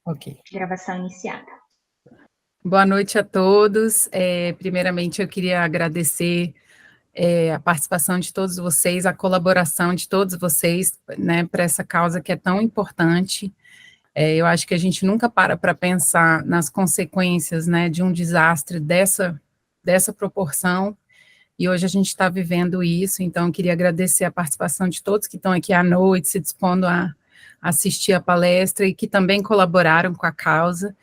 Ok. Gravação iniciada. Boa noite a todos. Primeiramente, eu queria agradecer a participação de todos vocês, a colaboração de todos vocês, né, para essa causa que é tão importante. Eu acho que a gente nunca para pensar nas consequências, né, de um desastre dessa proporção, e hoje a gente está vivendo isso, então eu queria agradecer a participação de todos que estão aqui à noite, se dispondo a assistir a palestra e que também colaboraram com a causa.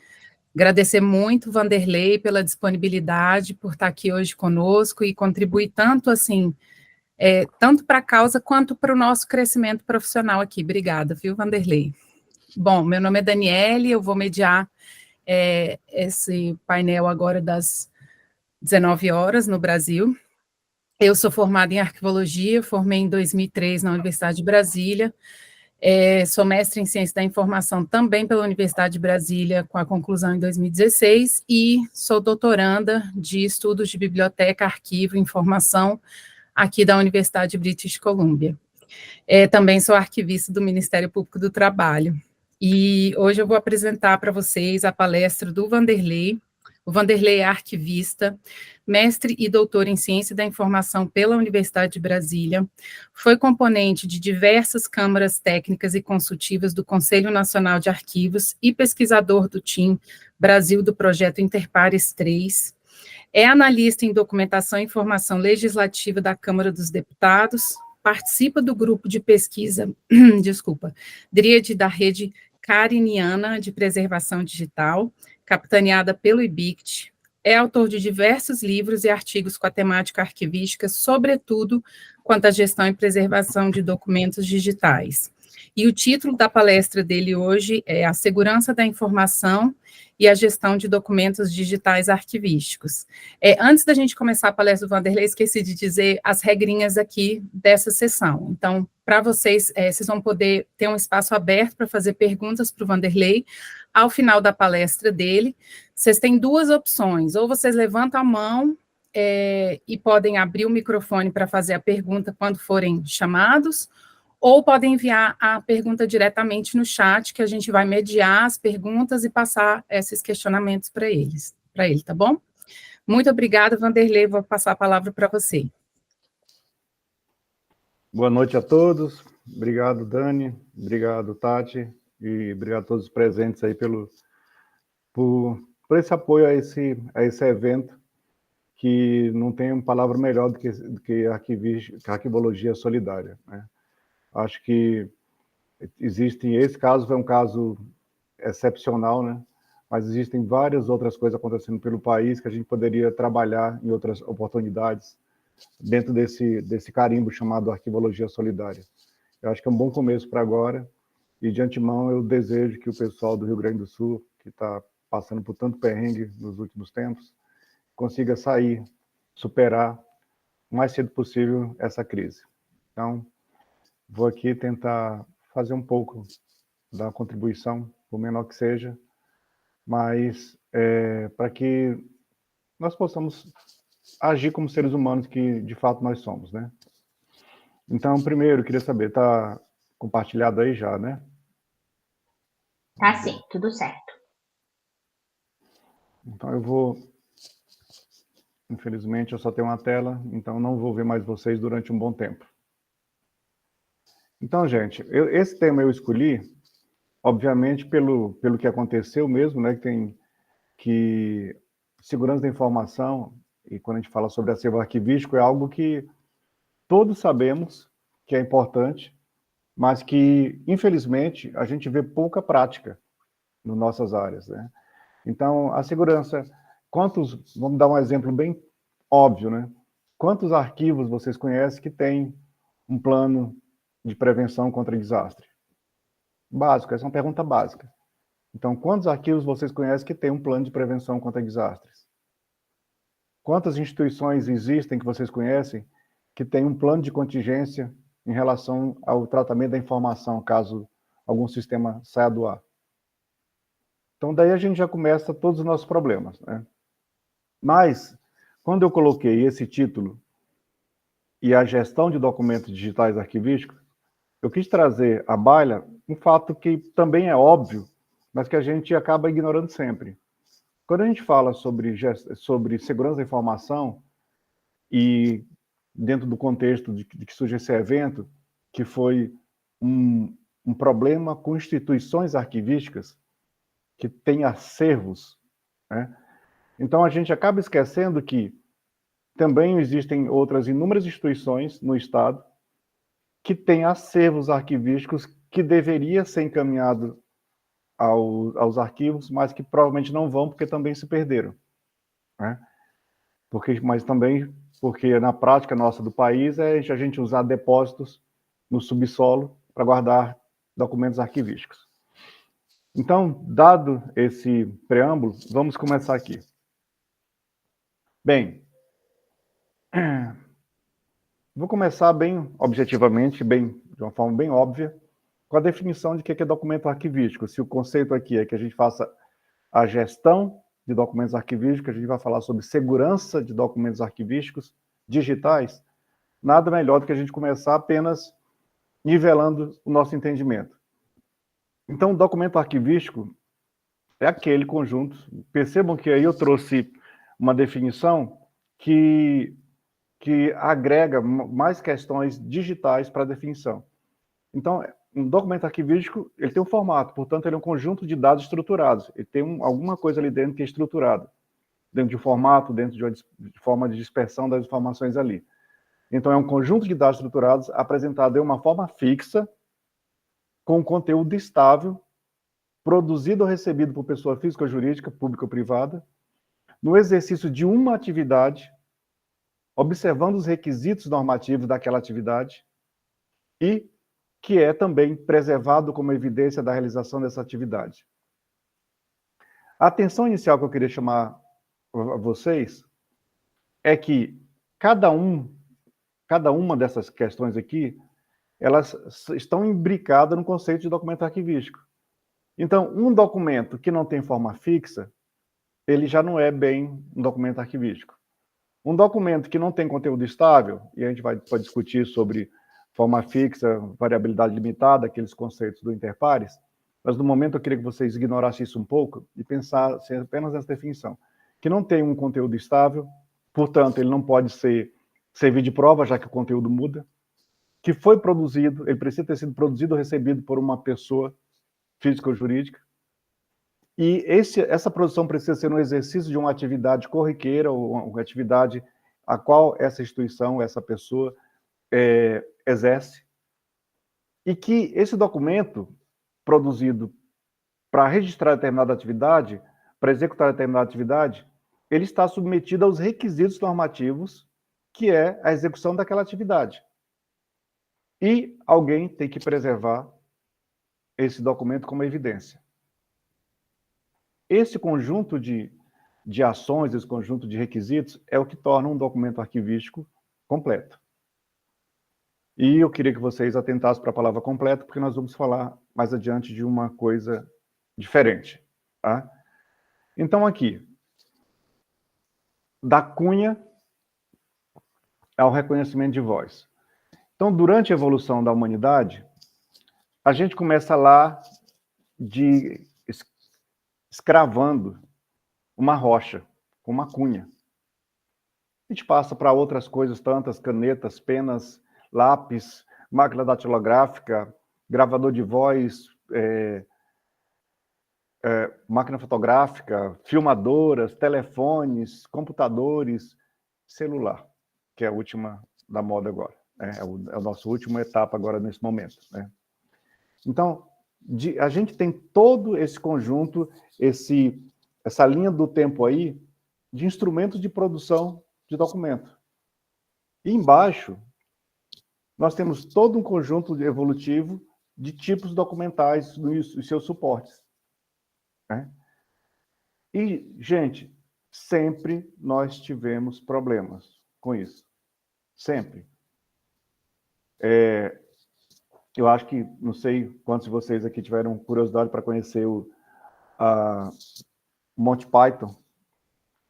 Agradecer muito, Vanderlei, pela disponibilidade, por estar aqui hoje conosco e contribuir tanto, assim, tanto para a causa quanto para o nosso crescimento profissional aqui. Obrigada, viu, Vanderlei? Bom, meu nome é Daniele, eu vou mediar esse painel agora das 19 horas no Brasil. Eu sou formada em arquivologia, formei em 2003 na Universidade de Brasília, sou mestre em Ciência da Informação também pela Universidade de Brasília, com a conclusão em 2016, e sou doutoranda de Estudos de Biblioteca, Arquivo e Informação aqui da Universidade British Columbia. Também sou arquivista do Ministério Público do Trabalho. E hoje eu vou apresentar para vocês a palestra do Vanderlei. O Vanderlei é arquivista, mestre e doutor em Ciência da Informação pela Universidade de Brasília, foi componente de diversas câmaras técnicas e consultivas do Conselho Nacional de Arquivos e pesquisador do TIM Brasil do projeto Interpares 3, é analista em documentação e informação legislativa da Câmara dos Deputados, participa do grupo de pesquisa, Dríade da Rede Cariniana de Preservação Digital, capitaneada pelo IBICT, é autor de diversos livros e artigos com a temática arquivística, sobretudo quanto à gestão e preservação de documentos digitais. E o título da palestra dele hoje é A Segurança da Informação e a Gestão de Documentos Digitais Arquivísticos. Antes da gente começar a palestra do Vanderlei, esqueci de dizer as regrinhas aqui dessa sessão. Então, para vocês, vocês vão poder ter um espaço aberto para fazer perguntas para o Vanderlei ao final da palestra dele. Vocês têm duas opções, ou vocês levantam a mão e podem abrir o microfone para fazer a pergunta quando forem chamados, ou podem enviar a pergunta diretamente no chat, que a gente vai mediar as perguntas e passar esses questionamentos para ele, tá bom? Muito obrigada, Vanderlei, vou passar a palavra para você. Boa noite a todos, obrigado, Dani, obrigado, Tati, e obrigado a todos os presentes aí por esse apoio a esse evento, que não tem uma palavra melhor do que arquivologia solidária, né? Acho que esse caso foi um caso excepcional, né? Mas existem várias outras coisas acontecendo pelo país que a gente poderia trabalhar em outras oportunidades dentro desse carimbo chamado arquivologia solidária. Eu acho que é um bom começo para agora, e de antemão eu desejo que o pessoal do Rio Grande do Sul, que está passando por tanto perrengue nos últimos tempos, consiga sair, superar o mais cedo possível essa crise. Então, vou aqui tentar fazer um pouco da contribuição, por menor que seja, mas para que nós possamos agir como seres humanos que, de fato, nós somos, né? Então, primeiro, eu queria saber, está compartilhado aí já, né? Tá sim, tudo certo. Então, eu vou... Infelizmente, eu só tenho uma tela, então não vou ver mais vocês durante um bom tempo. Então, gente, esse tema eu escolhi, obviamente, pelo que aconteceu mesmo, né? Que segurança da informação, e quando a gente fala sobre acervo arquivístico, é algo que todos sabemos que é importante, mas que, infelizmente, a gente vê pouca prática nas nossas áreas, né? Então, a segurança, vamos dar um exemplo bem óbvio, né? Quantos arquivos vocês conhecem que têm um plano de prevenção contra desastre? Básico, essa é uma pergunta básica. Então, quantos arquivos vocês conhecem que têm um plano de prevenção contra desastres? Quantas instituições existem que vocês conhecem que têm um plano de contingência em relação ao tratamento da informação, caso algum sistema saia do ar? Então, daí a gente já começa todos os nossos problemas, né? Mas, quando eu coloquei esse título e a gestão de documentos digitais arquivísticos, eu quis trazer à baila um fato que também é óbvio, mas que a gente acaba ignorando sempre. Quando a gente fala sobre segurança da informação, e dentro do contexto de que surge esse evento, que foi um problema com instituições arquivísticas que têm acervos, né? Então a gente acaba esquecendo que também existem outras inúmeras instituições no Estado que têm acervos arquivísticos que deveria ser encaminhado aos arquivos, mas que provavelmente não vão porque também se perderam, né? Mas também porque na prática nossa do país é a gente usar depósitos no subsolo para guardar documentos arquivísticos. Então, dado esse preâmbulo, vamos começar aqui. Bem, vou começar bem objetivamente, de uma forma bem óbvia, com a definição de que é documento arquivístico. Se o conceito aqui é que a gente faça a gestão de documentos arquivísticos, a gente vai falar sobre segurança de documentos arquivísticos digitais, nada melhor do que a gente começar apenas nivelando o nosso entendimento. Então, o documento arquivístico é aquele conjunto, percebam que aí eu trouxe uma definição que agrega mais questões digitais para a definição. Então, um documento arquivístico, ele tem um formato, portanto, ele é um conjunto de dados estruturados. Ele tem alguma coisa ali dentro que é estruturada, dentro de um formato, dentro de forma de dispersão das informações ali. Então, é um conjunto de dados estruturados apresentado de uma forma fixa, com conteúdo estável, produzido ou recebido por pessoa física ou jurídica, pública ou privada, no exercício de uma atividade, observando os requisitos normativos daquela atividade e que é também preservado como evidência da realização dessa atividade. A atenção inicial que eu queria chamar a vocês é que cada uma dessas questões aqui, elas estão imbricadas no conceito de documento arquivístico. Então, um documento que não tem forma fixa, ele já não é bem um documento arquivístico. Um documento que não tem conteúdo estável, e a gente pode discutir sobre forma fixa, variabilidade limitada, aqueles conceitos do interpares, mas no momento eu queria que vocês ignorassem isso um pouco e pensassem apenas nessa definição, que não tem um conteúdo estável, portanto, ele não pode servir de prova, já que o conteúdo muda, que foi produzido, ele precisa ter sido produzido ou recebido por uma pessoa física ou jurídica, e essa produção precisa ser um exercício de uma atividade corriqueira, ou uma atividade a qual essa instituição, essa pessoa exerce, e que esse documento produzido para registrar determinada atividade, para executar determinada atividade, ele está submetido aos requisitos normativos, que é a execução daquela atividade. E alguém tem que preservar esse documento como evidência. Esse conjunto de ações, esse conjunto de requisitos, é o que torna um documento arquivístico completo. E eu queria que vocês atentassem para a palavra completo, porque nós vamos falar mais adiante de uma coisa diferente. Tá? Então, aqui, da cunha ao reconhecimento de voz. Então, durante a evolução da humanidade, a gente começa lá escravando uma rocha, com uma cunha. A gente passa para outras coisas, tantas canetas, penas, lápis, máquina datilográfica, gravador de voz, máquina fotográfica, filmadoras, telefones, computadores, celular, que é a última da moda agora. É a nossa última etapa agora nesse momento. Né? Então, a gente tem todo esse conjunto, essa linha do tempo aí, de instrumentos de produção de documento. E embaixo, nós temos todo um conjunto evolutivo de tipos documentais e seus suportes. Né? E, gente, sempre nós tivemos problemas com isso. Sempre. Eu acho que, não sei quantos de vocês aqui tiveram curiosidade para conhecer o Monty Python,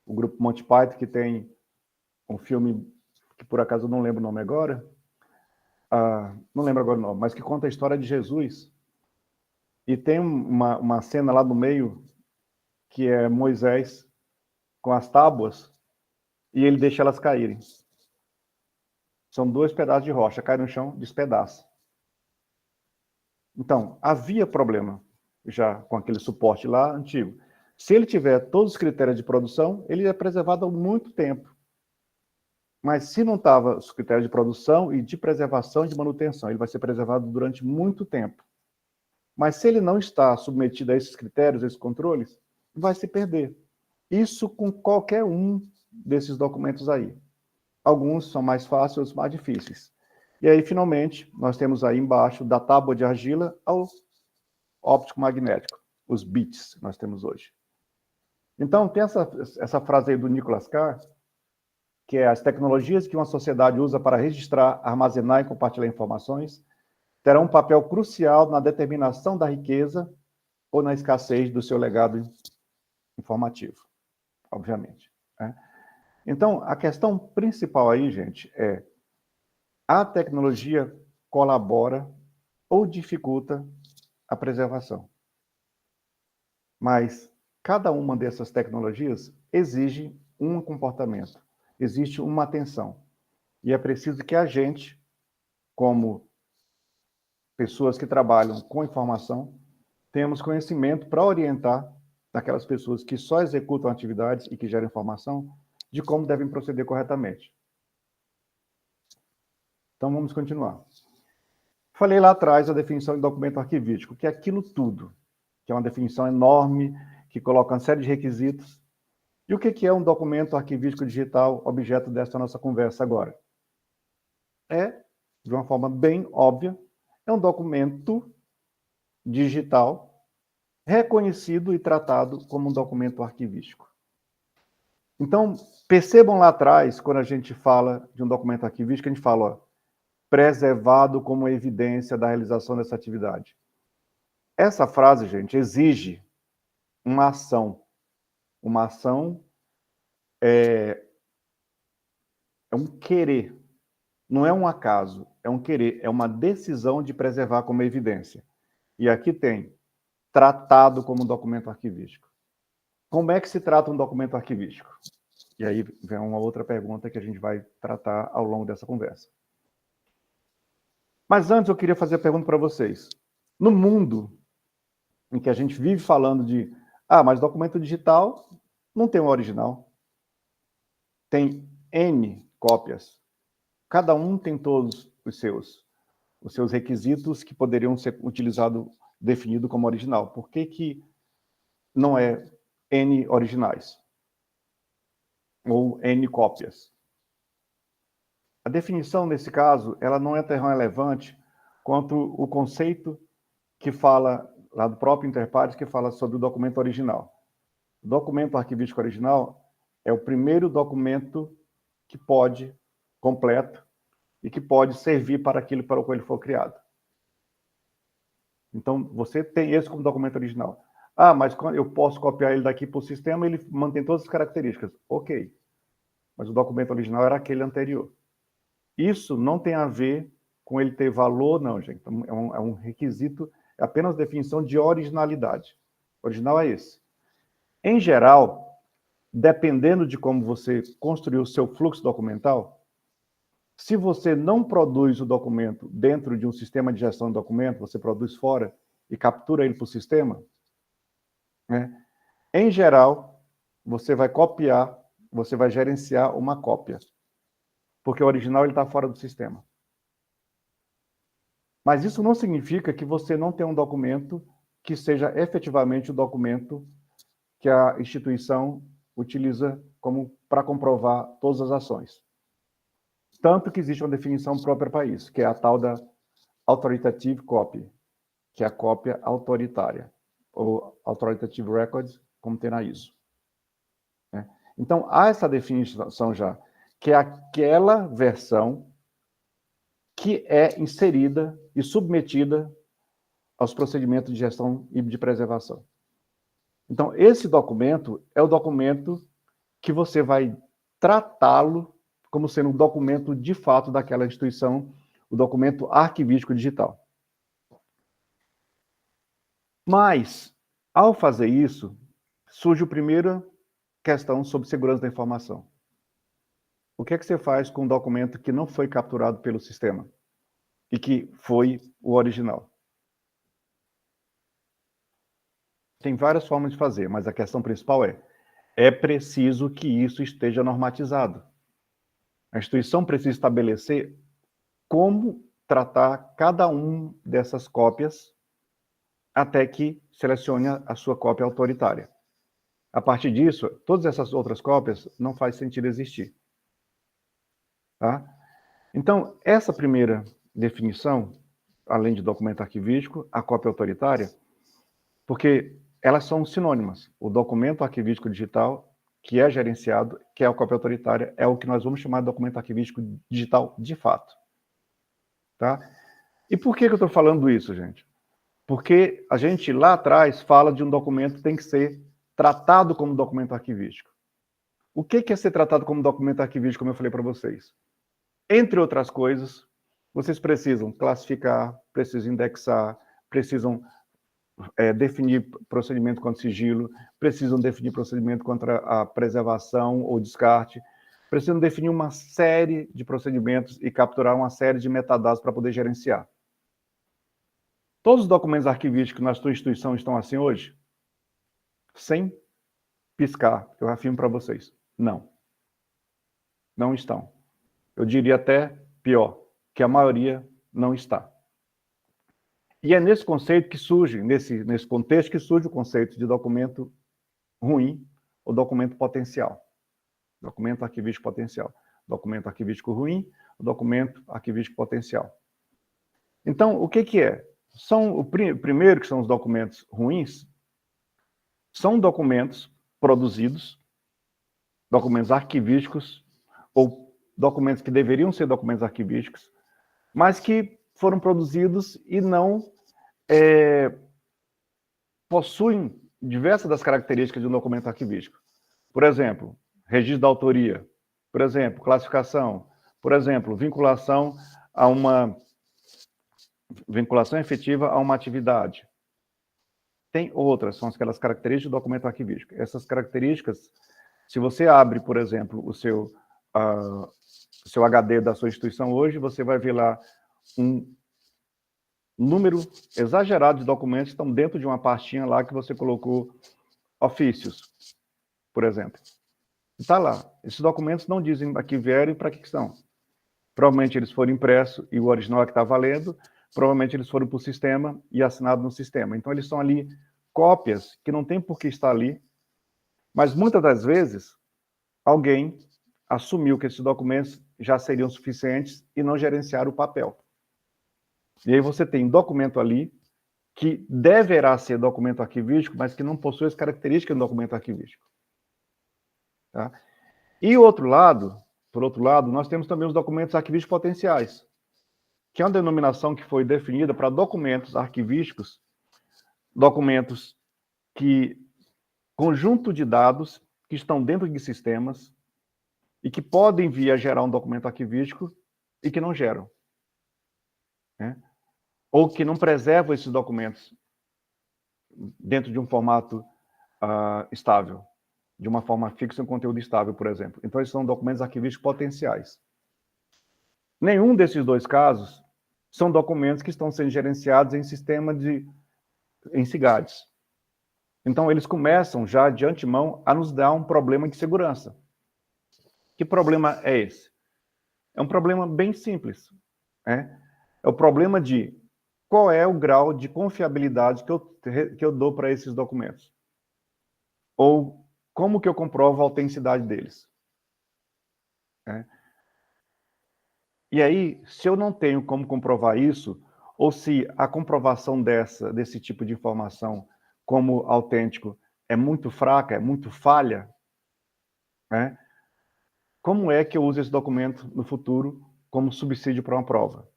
o grupo Monty Python, que tem um filme que, por acaso, eu não lembro o nome agora, não lembro agora o nome, mas que conta a história de Jesus. e tem uma cena lá no meio, que é Moisés com as tábuas, e ele deixa elas caírem. São 2 pedaços de rocha, cai no chão, despedaça. Então, havia problema já com aquele suporte lá antigo. Se ele tiver todos os critérios de produção, ele é preservado há muito tempo. Mas se não estava os critérios de produção e de preservação e de manutenção, ele vai ser preservado durante muito tempo. Mas se ele não está submetido a esses critérios, a esses controles, vai se perder. Isso com qualquer um desses documentos aí. Alguns são mais fáceis, outros mais difíceis. E aí, finalmente, nós temos aí embaixo, da tábua de argila ao óptico magnético, os bits que nós temos hoje. Então, tem essa frase aí do Nicholas Carr, que é: as tecnologias que uma sociedade usa para registrar, armazenar e compartilhar informações terão um papel crucial na determinação da riqueza ou na escassez do seu legado informativo, obviamente, né? Então, a questão principal aí, gente, é: a tecnologia colabora ou dificulta a preservação. Mas cada uma dessas tecnologias exige um comportamento, existe uma atenção. E é preciso que a gente, como pessoas que trabalham com informação, tenhamos conhecimento para orientar aquelas pessoas que só executam atividades e que geram informação, de como devem proceder corretamente. Então, vamos continuar. Falei lá atrás a definição de documento arquivístico, que é aquilo tudo, que é uma definição enorme, que coloca uma série de requisitos. E o que é um documento arquivístico digital, objeto dessa nossa conversa agora? É, de uma forma bem óbvia, é um documento digital reconhecido e tratado como um documento arquivístico. Então, percebam lá atrás, quando a gente fala de um documento arquivístico, a gente fala, ó, preservado como evidência da realização dessa atividade. Essa frase, gente, exige uma ação. Uma ação é um querer. Não é um acaso, é um querer, é uma decisão de preservar como evidência. E aqui tem tratado como documento arquivístico. Como é que se trata um documento arquivístico? E aí vem uma outra pergunta que a gente vai tratar ao longo dessa conversa. Mas antes eu queria fazer a pergunta para vocês. No mundo em que a gente vive falando de, mas documento digital não tem um original. Tem N cópias. Cada um tem todos os seus requisitos que poderiam ser utilizados, definido como original. Por que não é N originais? Ou N cópias? A definição, nesse caso, ela não é tão relevante quanto o conceito que fala, lá do próprio Interpares, que fala sobre o documento original. O documento arquivístico original é o primeiro documento que pode, completo, e que pode servir para aquilo para o qual ele for criado. Então, você tem esse como documento original. Mas eu posso copiar ele daqui para o sistema, ele mantém todas as características. Ok. Mas o documento original era aquele anterior. Isso não tem a ver com ele ter valor, não, gente. É um requisito, é apenas definição de originalidade. O original é esse. Em geral, dependendo de como você construiu o seu fluxo documental, se você não produz o documento dentro de um sistema de gestão de documento, você produz fora e captura ele para o sistema, né? Em geral, você vai copiar, você vai gerenciar uma cópia, porque o original está fora do sistema. Mas isso não significa que você não tem um documento que seja efetivamente o documento que a instituição utiliza como para comprovar todas as ações. Tanto que existe uma definição própria para isso, que é a tal da authoritative copy, que é a cópia autoritária, ou authoritative records, como tem na ISO. Né? Então, há essa definição já, que é aquela versão que é inserida e submetida aos procedimentos de gestão e de preservação. Então, esse documento é o documento que você vai tratá-lo como sendo um documento de fato daquela instituição, o documento arquivístico digital. Mas, ao fazer isso, surge a primeira questão sobre segurança da informação. O que é que você faz com um documento que não foi capturado pelo sistema e que foi o original? Tem várias formas de fazer, mas a questão principal é preciso que isso esteja normatizado. A instituição precisa estabelecer como tratar cada uma dessas cópias até que selecione a sua cópia autoritária. A partir disso, todas essas outras cópias não faz sentido existir. Tá? Então, essa primeira definição, além de documento arquivístico, a cópia autoritária, porque elas são sinônimas. O documento arquivístico digital, que é gerenciado, que é a cópia autoritária, é o que nós vamos chamar de documento arquivístico digital de fato. Tá? E por que eu estou falando isso, gente? Porque a gente lá atrás fala de um documento que tem que ser tratado como documento arquivístico. O que é ser tratado como documento arquivístico, como eu falei para vocês? Entre outras coisas, vocês precisam classificar, precisam indexar, precisam definir procedimento contra sigilo, precisam definir procedimento contra a preservação ou descarte, precisam definir uma série de procedimentos e capturar uma série de metadados para poder gerenciar. Todos os documentos arquivísticos na sua instituição estão assim hoje? Sem piscar, eu afirmo para vocês. Não. Não estão. Eu diria até pior, que a maioria não está. E é nesse conceito que surge, nesse contexto, que surge o conceito de documento ruim ou documento potencial. Documento arquivístico potencial. Documento arquivístico ruim, documento arquivístico potencial. Então, o que é? O primeiro, que são os documentos ruins, são documentos produzidos, documentos arquivísticos, ou documentos que deveriam ser documentos arquivísticos, mas que foram produzidos e não possuem diversas das características de um documento arquivístico. Por exemplo, registro da autoria. Por exemplo, classificação. Por exemplo, vinculação efetiva a uma atividade. Tem outras, são aquelas características do documento arquivístico. Essas características, se você abre, por exemplo, o seu HD da sua instituição hoje, você vai ver lá um número exagerado de documentos que estão dentro de uma pastinha lá que você colocou ofícios, por exemplo. Está lá. Esses documentos não dizem a que vieram e para que são. Provavelmente eles foram impressos e o original é que está valendo. Provavelmente eles foram para o sistema e assinados no sistema. Então, eles são ali cópias que não tem por que estar ali, mas muitas das vezes alguém assumiu que esses documentos já seriam suficientes e não gerenciaram o papel. E aí você tem documento ali que deverá ser documento arquivístico, mas que não possui as características do documento arquivístico. Tá? E por outro lado, nós temos também os documentos arquivísticos potenciais, que é uma denominação que foi definida para documentos arquivísticos, documentos conjunto de dados que estão dentro de sistemas e que podem vir a gerar um documento arquivístico e que não geram. Né? Ou que não preservam esses documentos dentro de um formato estável, de uma forma fixa, um conteúdo estável, por exemplo. Então, esses são documentos arquivísticos potenciais. Nenhum desses dois casos são documentos que estão sendo gerenciados em sistema em SIGADs. Então, eles começam já de antemão a nos dar um problema de segurança. Que problema é esse? É um problema bem simples. É o problema de qual é o grau de confiabilidade que eu dou para esses documentos. Ou como que eu comprovo a autenticidade deles. E aí, se eu não tenho como comprovar isso, ou se a comprovação desse tipo de informação como autêntico é muito fraca, é muito falha, né? Como é que eu uso esse documento no futuro como subsídio para uma prova?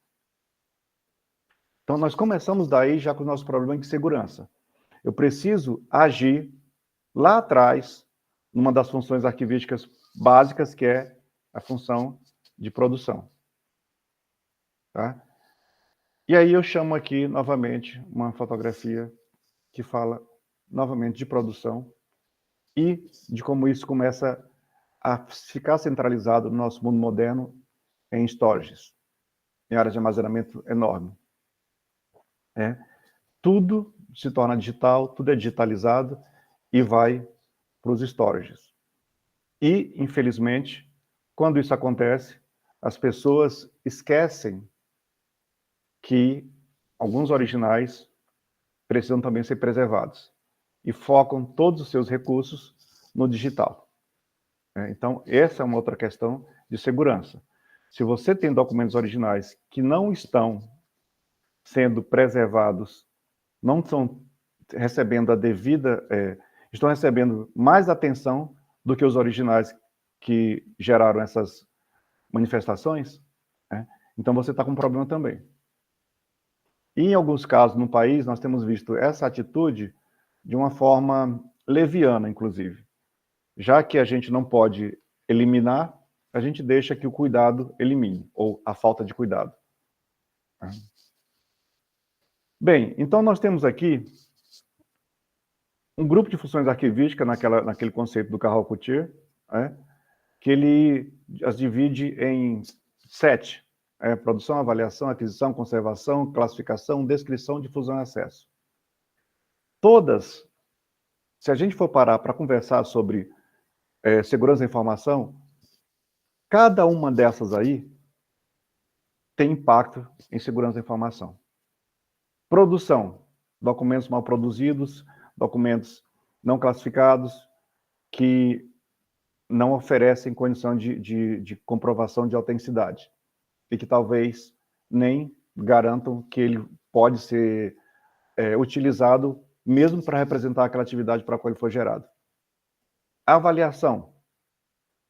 Então, nós começamos daí já com o nosso problema de segurança. Eu preciso agir lá atrás, numa das funções arquivísticas básicas, que é a função de produção. Tá? E aí eu chamo aqui, novamente, uma fotografia que fala, novamente, de produção e de como isso começa a ficar centralizado no nosso mundo moderno em storages, em áreas de armazenamento enorme. Tudo se torna digital, tudo é digitalizado e vai para os storages. E, infelizmente, quando isso acontece, as pessoas esquecem que alguns originais precisam também ser preservados e focam todos os seus recursos no digital. Então, essa é uma outra questão de segurança. Se você tem documentos originais que não estão sendo preservados, não estão recebendo a devida, estão recebendo mais atenção do que os originais que geraram essas manifestações, então você está com um problema também. E em alguns casos no país, nós temos visto essa atitude de uma forma leviana, inclusive. Já que a gente não pode eliminar, a gente deixa que o cuidado elimine, ou a falta de cuidado. Bem, então nós temos aqui um grupo de funções arquivísticas naquele conceito do Carroll-Coutier, que ele as divide em 7. Produção, avaliação, aquisição, conservação, classificação, descrição, difusão e acesso. Todas, se a gente for parar para conversar sobre segurança da informação, cada uma dessas aí tem impacto em segurança da informação. Produção, documentos mal produzidos, documentos não classificados, que não oferecem condição de comprovação de autenticidade e que talvez nem garantam que ele pode ser utilizado mesmo para representar aquela atividade para a qual ele foi gerado. A avaliação.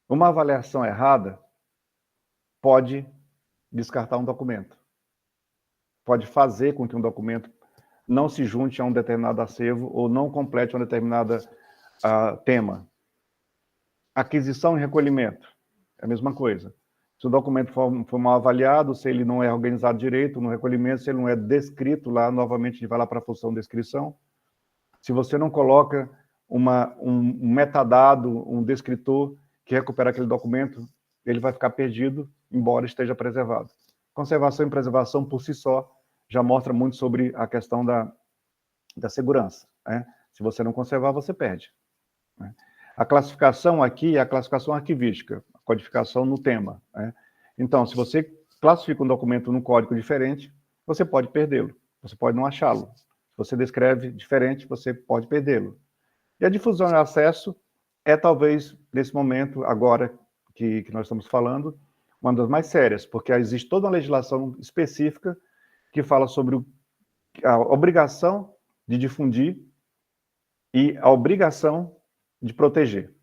Uma avaliação errada pode descartar um documento. Pode fazer com que um documento não se junte a um determinado acervo ou não complete um determinado tema. Aquisição e recolhimento. É a mesma coisa. Se o documento for mal avaliado, se ele não é organizado direito no recolhimento, se ele não é descrito lá, novamente a gente vai lá para a função descrição. Se você não coloca um metadado, um descritor que recupera aquele documento, ele vai ficar perdido, embora esteja preservado. Conservação e preservação, por si só, já mostra muito sobre a questão da segurança. Se você não conservar, você perde. A classificação aqui é a classificação arquivística, a codificação no tema. Então, se você classifica um documento num código diferente, você pode perdê-lo, você pode não achá-lo. Se você descreve diferente, você pode perdê-lo. E a difusão e acesso é talvez, nesse momento, agora que nós estamos falando, uma das mais sérias, porque existe toda uma legislação específica que fala sobre a obrigação de difundir e a obrigação de proteger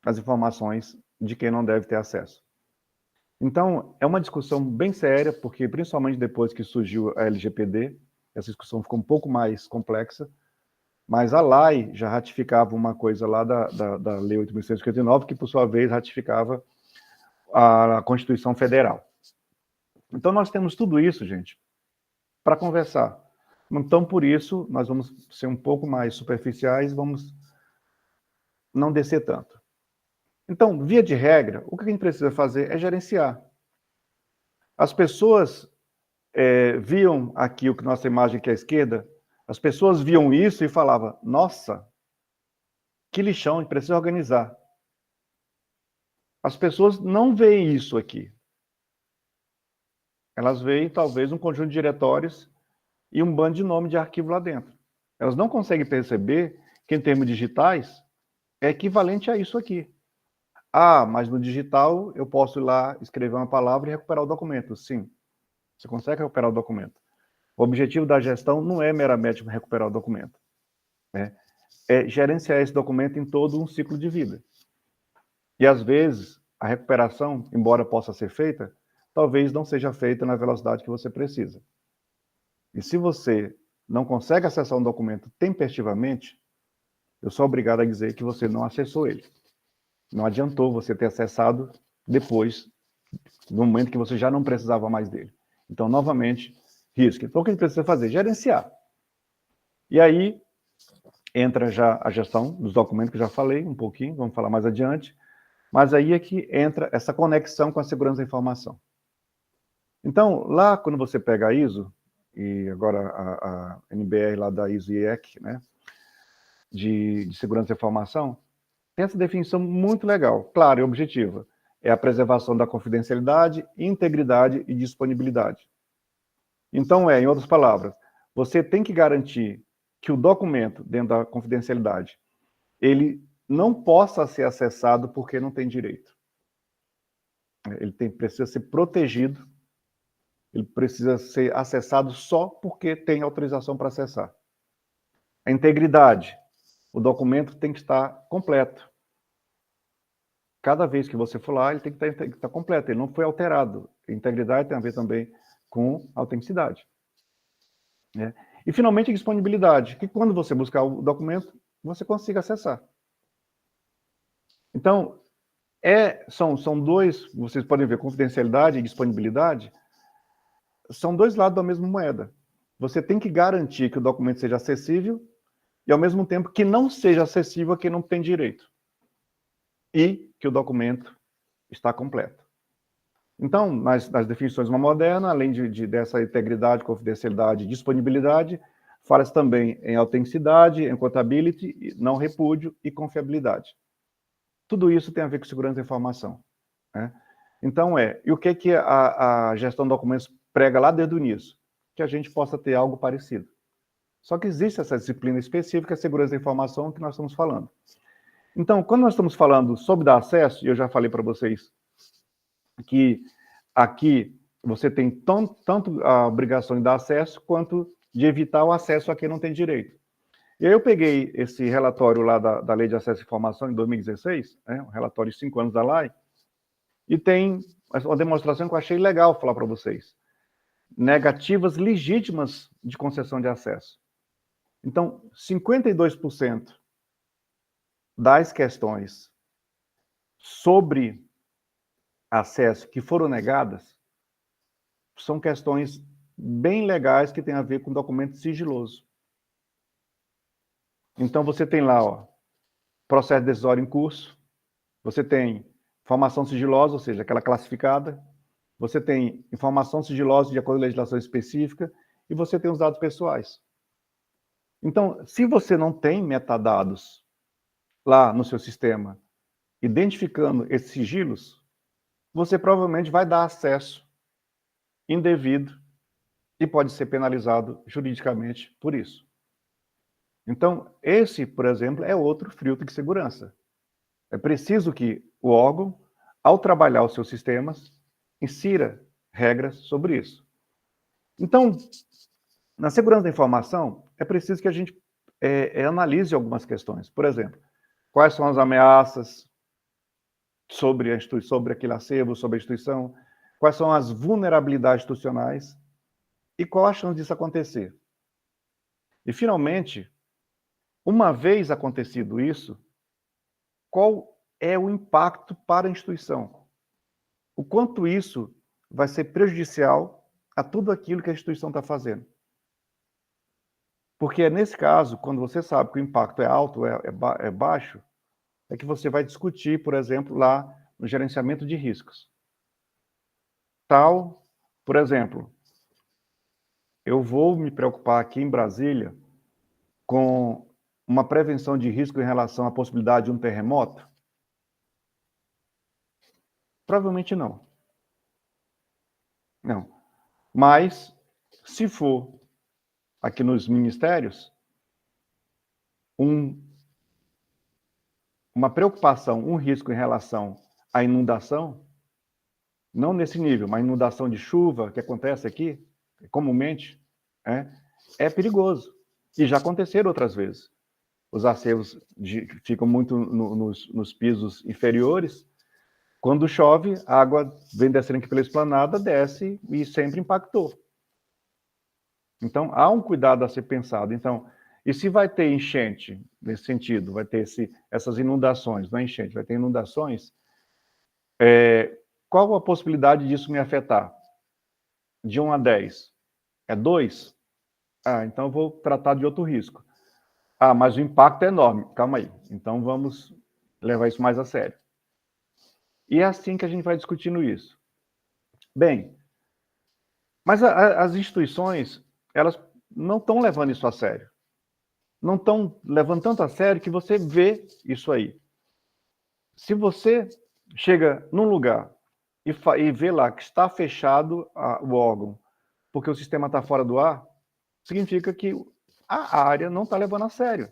as informações de quem não deve ter acesso. Então, é uma discussão bem séria, porque principalmente depois que surgiu a LGPD, essa discussão ficou um pouco mais complexa, mas a lei já ratificava uma coisa lá da Lei 8.159, que por sua vez ratificava a Constituição Federal. Então, nós temos tudo isso, gente, para conversar. Então, por isso, nós vamos ser um pouco mais superficiais, vamos não descer tanto. Então, via de regra, o que a gente precisa fazer é gerenciar. As pessoas viam aqui o que nossa imagem aqui à esquerda, as pessoas viam isso e falavam, nossa, que lixão, a gente precisa organizar. As pessoas não veem isso aqui. Elas veem, talvez, um conjunto de diretórios e um bando de nome de arquivo lá dentro. Elas não conseguem perceber que, em termos digitais, é equivalente a isso aqui. Ah, mas no digital eu posso ir lá, escrever uma palavra e recuperar o documento. Sim, você consegue recuperar o documento. O objetivo da gestão não é meramente recuperar o documento. É gerenciar esse documento em todo um ciclo de vida. E, às vezes, a recuperação, embora possa ser feita, talvez não seja feita na velocidade que você precisa. E se você não consegue acessar um documento tempestivamente, eu sou obrigado a dizer que você não acessou ele. Não adiantou você ter acessado depois, no momento que você já não precisava mais dele. Então, novamente, risco. Então, o que a gente precisa fazer? Gerenciar. E aí, entra já a gestão dos documentos, que eu já falei um pouquinho, vamos falar mais adiante, mas aí é que entra essa conexão com a segurança da informação. Então, lá quando você pega a ISO, e agora a NBR lá da ISO IEC, né, de segurança da informação, tem essa definição muito legal, clara e objetiva. É a preservação da confidencialidade, integridade e disponibilidade. Então, em outras palavras, você tem que garantir que o documento, dentro da confidencialidade, ele não possa ser acessado porque não tem direito. Ele precisa ser protegido, ele precisa ser acessado só porque tem autorização para acessar. A integridade, o documento tem que estar completo. Cada vez que você for lá, ele tem que estar completo, ele não foi alterado. A integridade tem a ver também com autenticidade. Né? E, finalmente, a disponibilidade, que quando você buscar o documento, você consiga acessar. Então, são dois, vocês podem ver, confidencialidade e disponibilidade, são dois lados da mesma moeda. Você tem que garantir que o documento seja acessível e, ao mesmo tempo, que não seja acessível a quem não tem direito. E que o documento está completo. Então, nas definições mais modernas, além dessa integridade, confidencialidade e disponibilidade, fala-se também em autenticidade, em contability, não repúdio e confiabilidade. Tudo isso tem a ver com segurança da informação. Né? Então, e o que a gestão de documentos prega lá desde o início? Que a gente possa ter algo parecido. Só que existe essa disciplina específica, a segurança da informação, que nós estamos falando. Então, quando nós estamos falando sobre dar acesso, e eu já falei para vocês que aqui você tem tanto a obrigação de dar acesso, quanto de evitar o acesso a quem não tem direito. E aí eu peguei esse relatório lá da Lei de Acesso à Informação, em 2016, um relatório de 5 anos da LAI, e tem uma demonstração que eu achei legal falar para vocês. Negativas legítimas de concessão de acesso. Então, 52% das questões sobre acesso que foram negadas são questões bem legais que têm a ver com documento sigiloso. Então, você tem lá, processo decisório em curso, você tem informação sigilosa, ou seja, aquela classificada, você tem informação sigilosa de acordo com a legislação específica, e você tem os dados pessoais. Então, se você não tem metadados lá no seu sistema, identificando esses sigilos, você provavelmente vai dar acesso indevido e pode ser penalizado juridicamente por isso. Então, esse, por exemplo, é outro filtro de segurança. É preciso que o órgão, ao trabalhar os seus sistemas, insira regras sobre isso. Então, na segurança da informação, é preciso que a gente analise algumas questões. Por exemplo, quais são as ameaças sobre aquele acervo, sobre a instituição, quais são as vulnerabilidades institucionais e qual a chance disso acontecer. E, finalmente, uma vez acontecido isso, qual é o impacto para a instituição? O quanto isso vai ser prejudicial a tudo aquilo que a instituição está fazendo. Porque é nesse caso, quando você sabe que o impacto é alto, é baixo, é que você vai discutir, por exemplo, lá no gerenciamento de riscos. Por exemplo, eu vou me preocupar aqui em Brasília com uma prevenção de risco em relação à possibilidade de um terremoto? Provavelmente não. Não. Mas, se for aqui nos ministérios, uma preocupação, um risco em relação à inundação, não nesse nível, mas inundação de chuva, que acontece aqui, comumente, é perigoso. E já aconteceram outras vezes. Os acervos ficam muito nos pisos inferiores. Quando chove, a água vem descendo aqui pela esplanada, desce e sempre impactou. Então, há um cuidado a ser pensado. Então, e se vai ter enchente, nesse sentido, vai ter essas inundações, não é enchente, vai ter inundações, qual a possibilidade disso me afetar? De 1 a 10? É 2? Então eu vou tratar de outro risco. Ah, mas o impacto é enorme. Calma aí. Então vamos levar isso mais a sério. E é assim que a gente vai discutindo isso. Bem, mas as instituições, elas não estão levando isso a sério. Não estão levando tanto a sério que você vê isso aí. Se você chega num lugar e vê lá que está fechado o órgão porque o sistema está fora do ar, significa que a área não está levando a sério.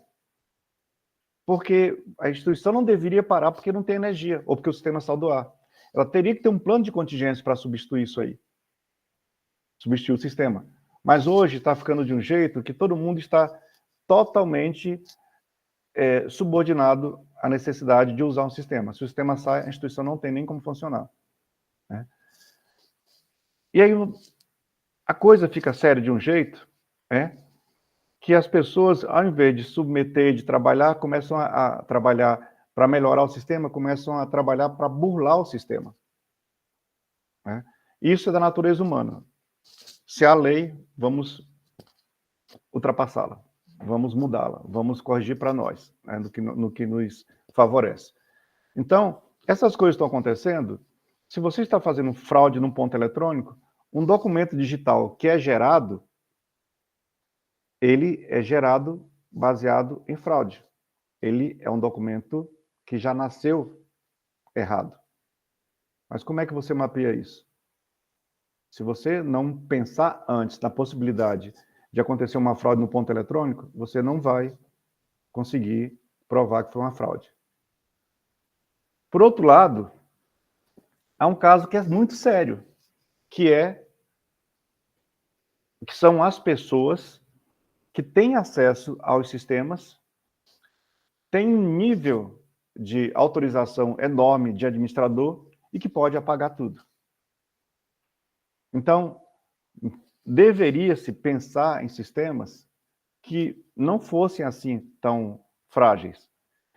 Porque a instituição não deveria parar porque não tem energia, ou porque o sistema saiu do ar. Ela teria que ter um plano de contingência para substituir isso aí. Substituir o sistema. Mas hoje está ficando de um jeito que todo mundo está totalmente subordinado à necessidade de usar um sistema. Se o sistema sai, a instituição não tem nem como funcionar. Né? E aí a coisa fica séria de um jeito, que as pessoas, ao invés de submeter, de trabalhar, começam a trabalhar para melhorar o sistema, começam a trabalhar para burlar o sistema. Né? Isso é da natureza humana. Se há lei, vamos ultrapassá-la, vamos mudá-la, vamos corrigir para nós, né, no que nos favorece. Então, essas coisas estão acontecendo. Se você está fazendo fraude num ponto eletrônico, um documento digital que é gerado, ele é gerado baseado em fraude. Ele é um documento que já nasceu errado. Mas como é que você mapeia isso? Se você não pensar antes na possibilidade de acontecer uma fraude no ponto eletrônico, você não vai conseguir provar que foi uma fraude. Por outro lado, há um caso que é muito sério, que são as pessoas que têm acesso aos sistemas, têm um nível de autorização enorme de administrador e que pode apagar tudo. Então, deveria-se pensar em sistemas que não fossem assim tão frágeis.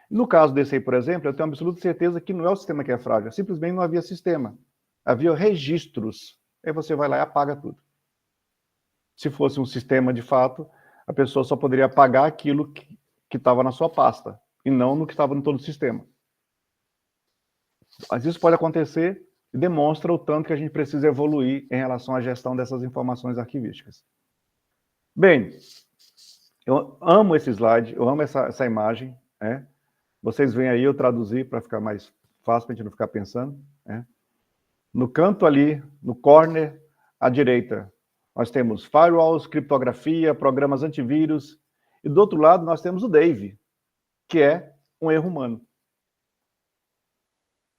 No caso desse aí, por exemplo, eu tenho absoluta certeza que não é o sistema que é frágil, simplesmente não havia sistema. Havia registros. Aí você vai lá e apaga tudo. Se fosse um sistema de fato, a pessoa só poderia apagar aquilo que estava na sua pasta, e não no que estava em todo o sistema. Mas isso pode acontecer e demonstra o tanto que a gente precisa evoluir em relação à gestão dessas informações arquivísticas. Bem, eu amo esse slide, eu amo essa imagem. Vocês veem aí, eu traduzi para ficar mais fácil, para a gente não ficar pensando. No canto ali, no corner, à direita, nós temos firewalls, criptografia, programas antivírus, e do outro lado nós temos o Dave, que é um erro humano.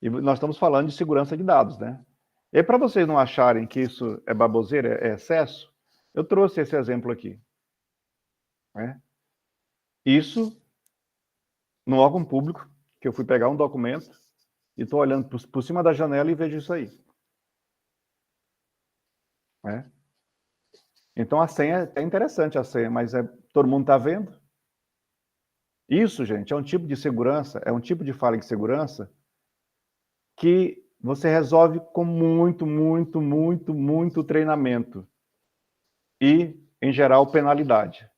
E nós estamos falando de segurança de dados, né? E aí, para vocês não acharem que isso é baboseira, é excesso, eu trouxe esse exemplo aqui. Isso, no órgão público, que eu fui pegar um documento e estou olhando por cima da janela e vejo isso aí. Então, a senha é interessante, a senha, mas todo mundo está vendo? Isso, gente, é um tipo de segurança, é um tipo de falha de segurança que você resolve com muito, muito, muito, muito treinamento e, em geral, penalidade.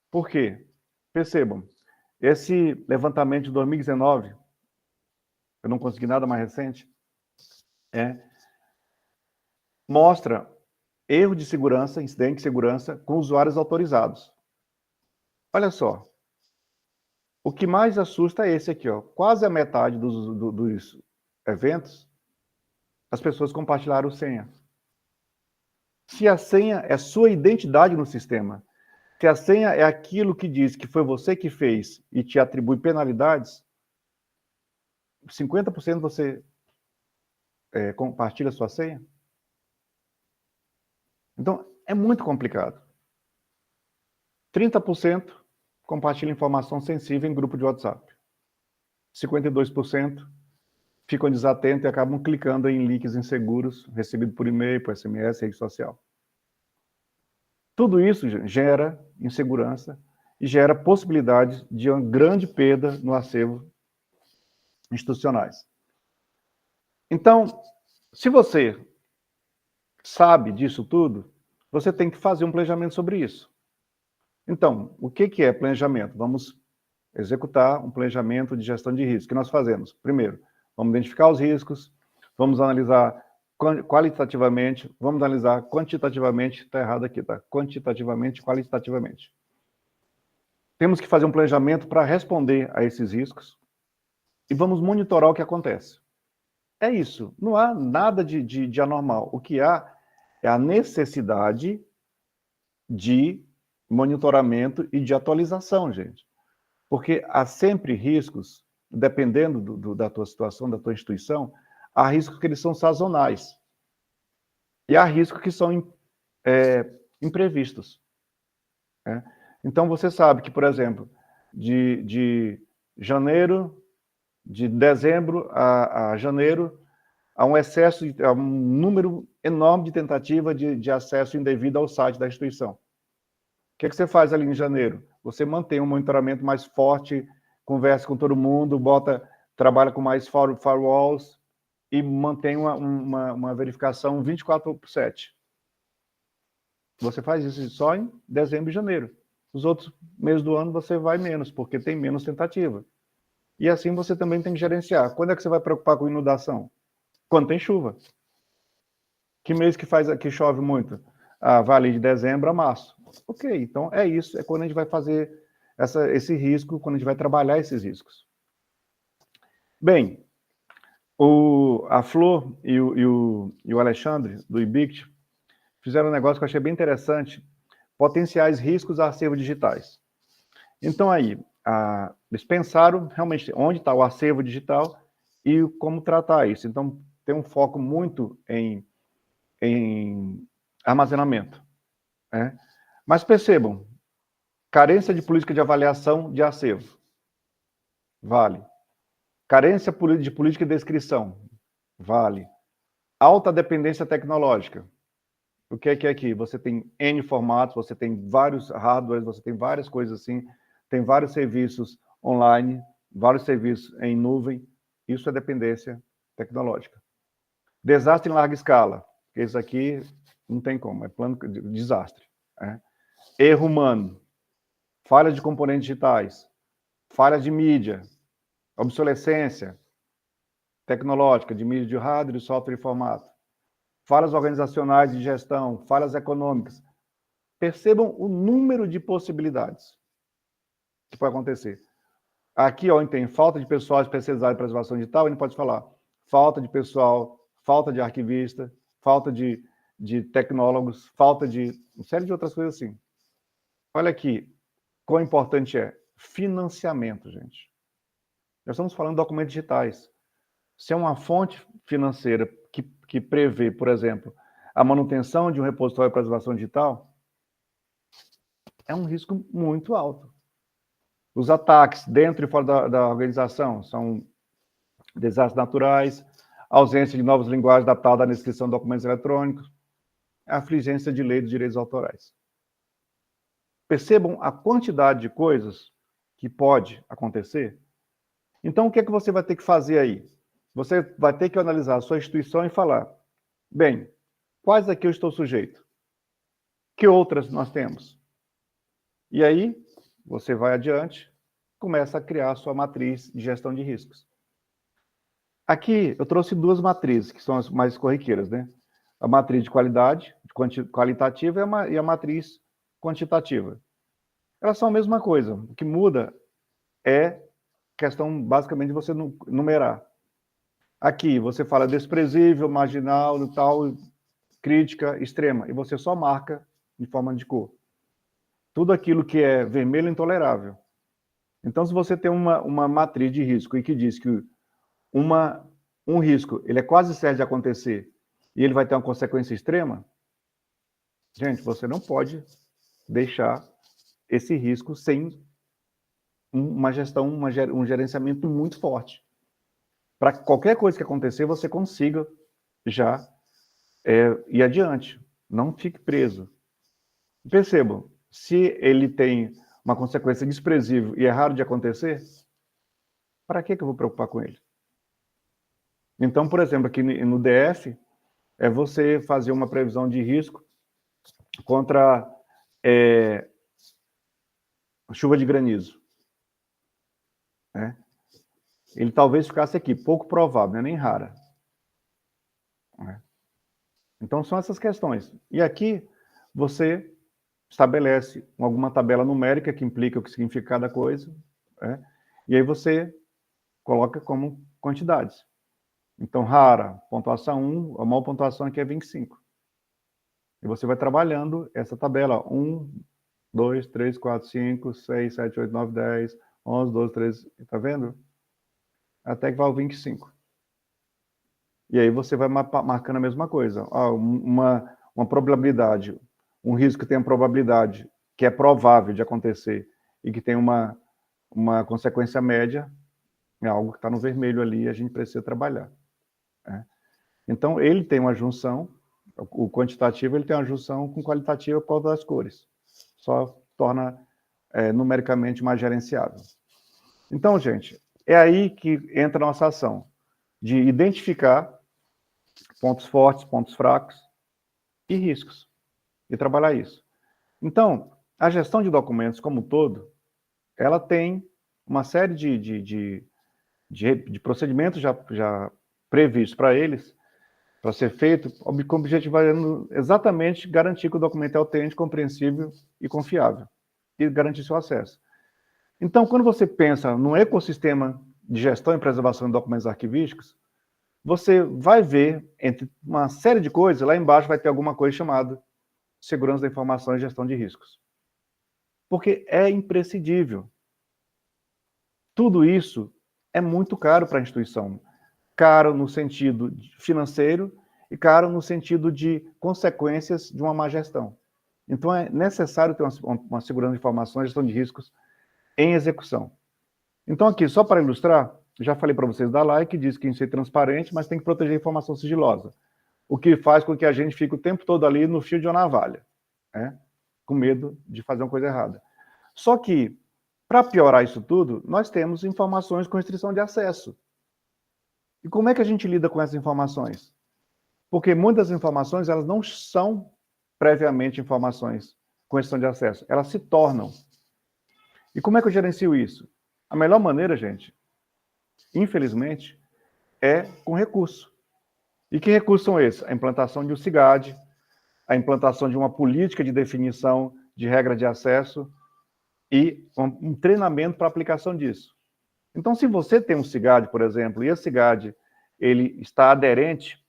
Por quê? Percebam, esse levantamento de 2019, eu não consegui nada mais recente, mostra erro de segurança, incidente de segurança com usuários autorizados. Olha só, o que mais assusta é esse aqui, ó. Quase a metade dos eventos, as pessoas compartilharam senha. Se a senha é sua identidade no sistema, se a senha é aquilo que diz que foi você que fez e te atribui penalidades, 50% você compartilha a sua senha. Então, é muito complicado. 30% compartilha informação sensível em grupo de WhatsApp. 52% ficam desatentos e acabam clicando em links inseguros recebidos por e-mail, por SMS, rede social. Tudo isso gera insegurança e gera possibilidade de uma grande perda no acervo institucionais. Então, se você sabe disso tudo, você tem que fazer um planejamento sobre isso. Então, o que é planejamento? Vamos executar um planejamento de gestão de risco. O que nós fazemos? Primeiro, vamos identificar os riscos, vamos analisar qualitativamente, vamos analisar quantitativamente, está errado aqui, tá? Quantitativamente e qualitativamente. Temos que fazer um planejamento para responder a esses riscos e vamos monitorar o que acontece. É isso, não há nada de anormal. O que há é a necessidade de monitoramento e de atualização, gente. Porque há sempre riscos, dependendo da tua situação, da tua instituição, há riscos que eles são sazonais. E há riscos que são imprevistos. Né? Então, você sabe que, por exemplo, de janeiro, de dezembro a janeiro, há um excesso, há um número enorme de tentativa de acesso indevido ao site da instituição. O que você faz ali em janeiro? Você mantém um monitoramento mais forte, conversa com todo mundo, trabalha com mais firewalls e mantém uma verificação 24/7. Você faz isso só em dezembro e janeiro. Os outros meses do ano você vai menos, porque tem menos tentativa. E assim você também tem que gerenciar. Quando é que você vai preocupar com inundação? Quando tem chuva. Que mês que chove muito? Vale de dezembro a março. Ok, então é isso. É quando a gente vai fazer esse risco, quando a gente vai trabalhar esses riscos. Bem, a Flor e o Alexandre, do IBICT, fizeram um negócio que eu achei bem interessante, potenciais riscos a acervos digitais. Então aí, eles pensaram realmente onde está o acervo digital e como tratar isso. Então, tem um foco muito em armazenamento. Né? Mas percebam, carência de política de avaliação de acervo. Vale. Carência de política de descrição. Vale. Alta dependência tecnológica. O que é aqui? Você tem N formatos, você tem vários hardwares, você tem várias coisas assim, tem vários serviços online, vários serviços em nuvem. Isso é dependência tecnológica. Desastre em larga escala. Esse aqui não tem como, é plano de desastre. Né? Erro humano. Falhas de componentes digitais. Falhas de mídia. Obsolescência tecnológica de mídia de hardware, software e formato. Falhas organizacionais de gestão, falhas econômicas. Percebam o número de possibilidades que pode acontecer. Aqui, onde tem falta de pessoal especializado em preservação digital, a gente pode falar falta de pessoal, falta de arquivista, falta de tecnólogos, falta de uma série de outras coisas assim. Olha aqui, quão importante é financiamento, gente. Nós estamos falando de documentos digitais. Se é uma fonte financeira que prevê, por exemplo, a manutenção de um repositório de preservação digital, é um risco muito alto. Os ataques dentro e fora da organização são desastres naturais, ausência de novas linguagens adaptadas à descrição de documentos eletrônicos, a afligência de lei dos direitos autorais. Percebam a quantidade de coisas que pode acontecer? Então, o que é que você vai ter que fazer aí? Você vai ter que analisar a sua instituição e falar, bem, quais aqui eu estou sujeito? Que outras nós temos? E aí, você vai adiante, começa a criar a sua matriz de gestão de riscos. Aqui, eu trouxe duas matrizes, que são as mais corriqueiras, né? A matriz de qualidade, qualitativa, e a matriz quantitativa. Elas são a mesma coisa. O que muda é questão, basicamente, de você numerar. Aqui, você fala desprezível, marginal, tal, crítica, extrema, e você só marca em forma de cor. Tudo aquilo que é vermelho é intolerável. Então, se você tem uma matriz de risco e que diz que um risco ele é quase certo de acontecer e ele vai ter uma consequência extrema, gente, você não pode deixar esse risco sem uma gestão, um gerenciamento muito forte. Para qualquer coisa que acontecer, você consiga já ir adiante. Não fique preso. Percebam, se ele tem uma consequência desprezível e é raro de acontecer, para que eu vou preocupar com ele? Então, por exemplo, aqui no DF, é você fazer uma previsão de risco contra chuva de granizo. Né? Ele talvez ficasse aqui, pouco provável, não é nem rara. Né? Então, são essas questões. E aqui, você estabelece alguma tabela numérica que implica o que significa cada coisa, né? E aí você coloca como quantidades. Então, rara, pontuação 1, a maior pontuação aqui é 25. E você vai trabalhando essa tabela, 1, 2, 3, 4, 5, 6, 7, 8, 9, 10, 11, 12, 13, tá vendo? Até que vai ao 25. E aí você vai marcando a mesma coisa. Uma probabilidade, um risco que tem a probabilidade que é provável de acontecer e que tem uma consequência média, é algo que está no vermelho ali e a gente precisa trabalhar. Né? Então, ele tem uma junção, o quantitativo ele tem uma junção com qualitativa por causa das cores. Só torna numericamente mais gerenciável. Então, gente, é aí que entra a nossa ação, de identificar pontos fortes, pontos fracos e riscos, e trabalhar isso. Então, a gestão de documentos como um todo, ela tem uma série de procedimentos já previstos para eles, para ser feito, com o objetivo exatamente garantir que o documento é autêntico, compreensível e confiável, e garantir seu acesso. Então, quando você pensa no ecossistema de gestão e preservação de documentos arquivísticos, você vai ver, entre uma série de coisas, lá embaixo vai ter alguma coisa chamada segurança da informação e gestão de riscos. Porque é imprescindível. Tudo isso é muito caro para a instituição. Caro no sentido financeiro e caro no sentido de consequências de uma má gestão. Então, é necessário ter uma segurança de informação e gestão de riscos em execução. Então, aqui, só para ilustrar, já falei para vocês da lei, que diz que tem que ser transparente, mas tem que proteger a informação sigilosa. O que faz com que a gente fique o tempo todo ali no fio de uma navalha, né? Com medo de fazer uma coisa errada. Só que, para piorar isso tudo, nós temos informações com restrição de acesso. E como é que a gente lida com essas informações? Porque muitas informações, elas não são previamente informações com restrição de acesso, elas se tornam. E como é que eu gerencio isso? A melhor maneira, gente, infelizmente, é com recurso. E que recursos são esses? A implantação de um CIGAD, a implantação de uma política de definição de regra de acesso e um treinamento para a aplicação disso. Então, se você tem um CIGAD, por exemplo, e esse CIGAD ele está aderente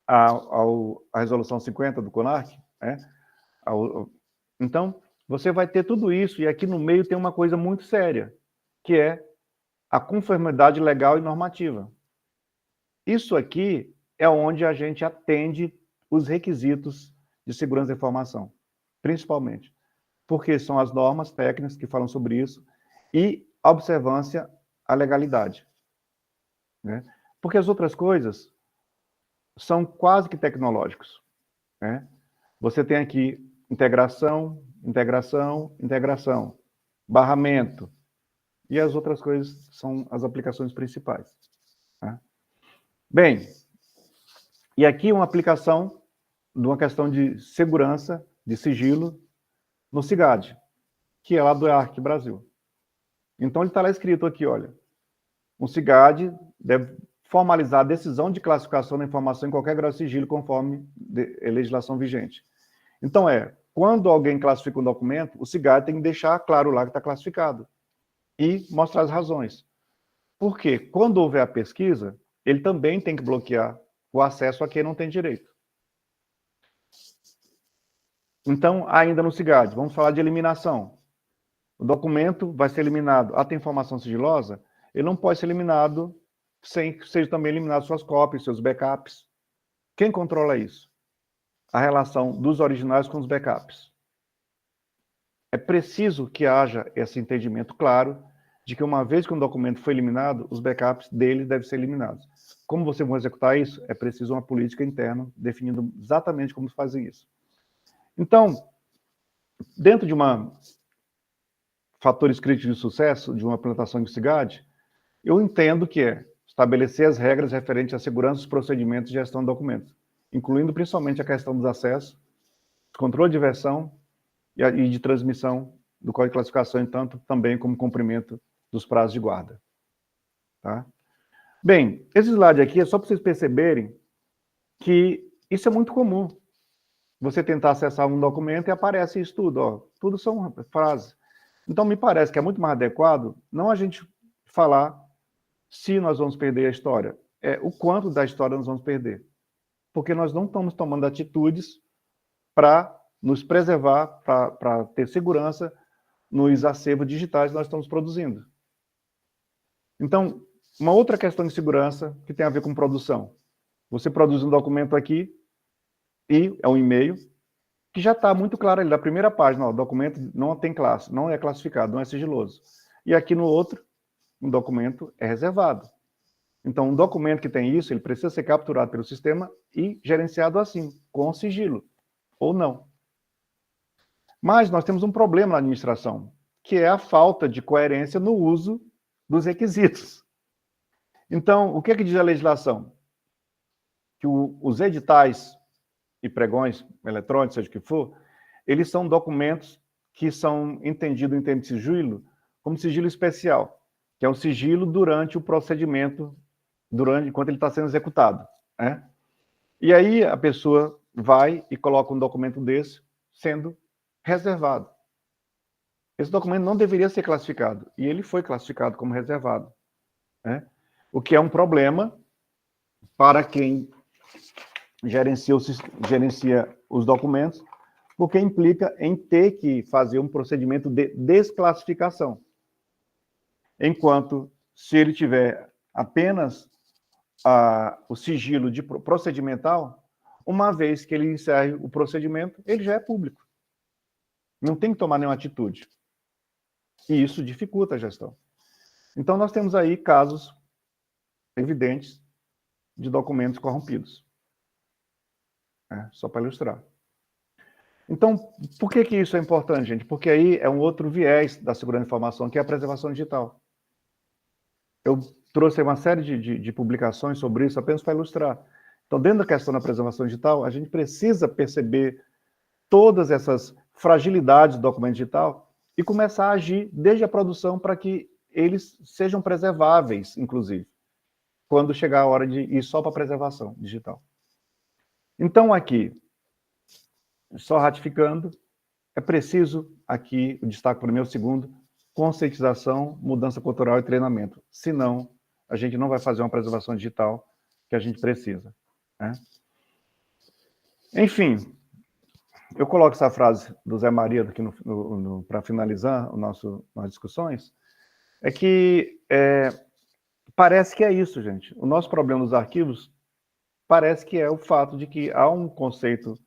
à resolução 50 do CONARC, né? Então, você vai ter tudo isso, e aqui no meio tem uma coisa muito séria, que é a conformidade legal e normativa. Isso aqui é onde a gente atende os requisitos de segurança da informação, principalmente, porque são as normas técnicas que falam sobre isso e a observância à legalidade. Né? Porque as outras coisas são quase que tecnológicos. Né? Você tem aqui integração, barramento, e as outras coisas são as aplicações principais. Tá? Bem, e aqui uma aplicação de uma questão de segurança, de sigilo, no CIGAD, que é lá do EARC Brasil. Então, ele está lá escrito aqui, olha, o CIGAD deve formalizar a decisão de classificação da informação em qualquer grau de sigilo, conforme a legislação vigente. Então, quando alguém classifica um documento, o CIGAD tem que deixar claro lá que está classificado e mostrar as razões. Por quê? Quando houver a pesquisa, ele também tem que bloquear o acesso a quem não tem direito. Então, ainda no CIGAD, vamos falar de eliminação. O documento vai ser eliminado. Tem informação sigilosa, ele não pode ser eliminado sem que seja também eliminado suas cópias, seus backups. Quem controla isso? A relação dos originais com os backups. É preciso que haja esse entendimento claro de que uma vez que um documento foi eliminado, os backups dele devem ser eliminados. Como você vai executar isso? É preciso uma política interna definindo exatamente como fazem isso. Então, dentro de fatores críticos de sucesso de uma implantação de CIGAD, eu entendo que é estabelecer as regras referentes à segurança dos procedimentos de gestão de documentos, incluindo principalmente a questão dos acessos, controle de versão e de transmissão do Código de Classificação, tanto também como cumprimento dos prazos de guarda. Tá? Bem, esse slide aqui é só para vocês perceberem que isso é muito comum. Você tentar acessar um documento e aparece isso tudo, ó. Tudo são frases. Então, me parece que é muito mais adequado não a gente falar se nós vamos perder a história, é o quanto da história nós vamos perder. Porque nós não estamos tomando atitudes para nos preservar, para ter segurança nos acervos digitais que nós estamos produzindo. Então, uma outra questão de segurança que tem a ver com produção. Você produz um documento aqui, e é um e-mail, que já está muito claro ali, na primeira página, ó, o documento não tem classe, não é classificado, não é sigiloso. E aqui no outro, um documento é reservado. Então, um documento que tem isso, ele precisa ser capturado pelo sistema e gerenciado assim, com sigilo, ou não. Mas nós temos um problema na administração, que é a falta de coerência no uso dos requisitos. Então, o que é que diz a legislação? Que os editais e pregões eletrônicos, seja o que for, eles são documentos que são entendidos em termos de sigilo como sigilo especial, que é um sigilo durante o procedimento, enquanto ele está sendo executado. Né? E aí a pessoa vai e coloca um documento desse sendo reservado. Esse documento não deveria ser classificado, e ele foi classificado como reservado. Né? O que é um problema para quem gerencia os documentos, porque implica em ter que fazer um procedimento de desclassificação. Enquanto, se ele tiver apenas o sigilo de procedimental, uma vez que ele encerre o procedimento, ele já é público. Não tem que tomar nenhuma atitude. E isso dificulta a gestão. Então, nós temos aí casos evidentes de documentos corrompidos. Só para ilustrar. Então, por que isso é importante, gente? Porque aí é um outro viés da segurança da informação, que é a preservação digital. Eu trouxe uma série de publicações sobre isso apenas para ilustrar. Então, dentro da questão da preservação digital, a gente precisa perceber todas essas fragilidades do documento digital e começar a agir desde a produção para que eles sejam preserváveis, inclusive, quando chegar a hora de ir só para a preservação digital. Então, aqui, só ratificando, é preciso, aqui, o destaque para o meu segundo, conscientização, mudança cultural e treinamento. Senão, a gente não vai fazer uma preservação digital que a gente precisa. Né? Enfim, eu coloco essa frase do Zé Maria aqui para finalizar as discussões, é que parece que é isso, gente. O nosso problema dos arquivos parece que é o fato de que há um conceito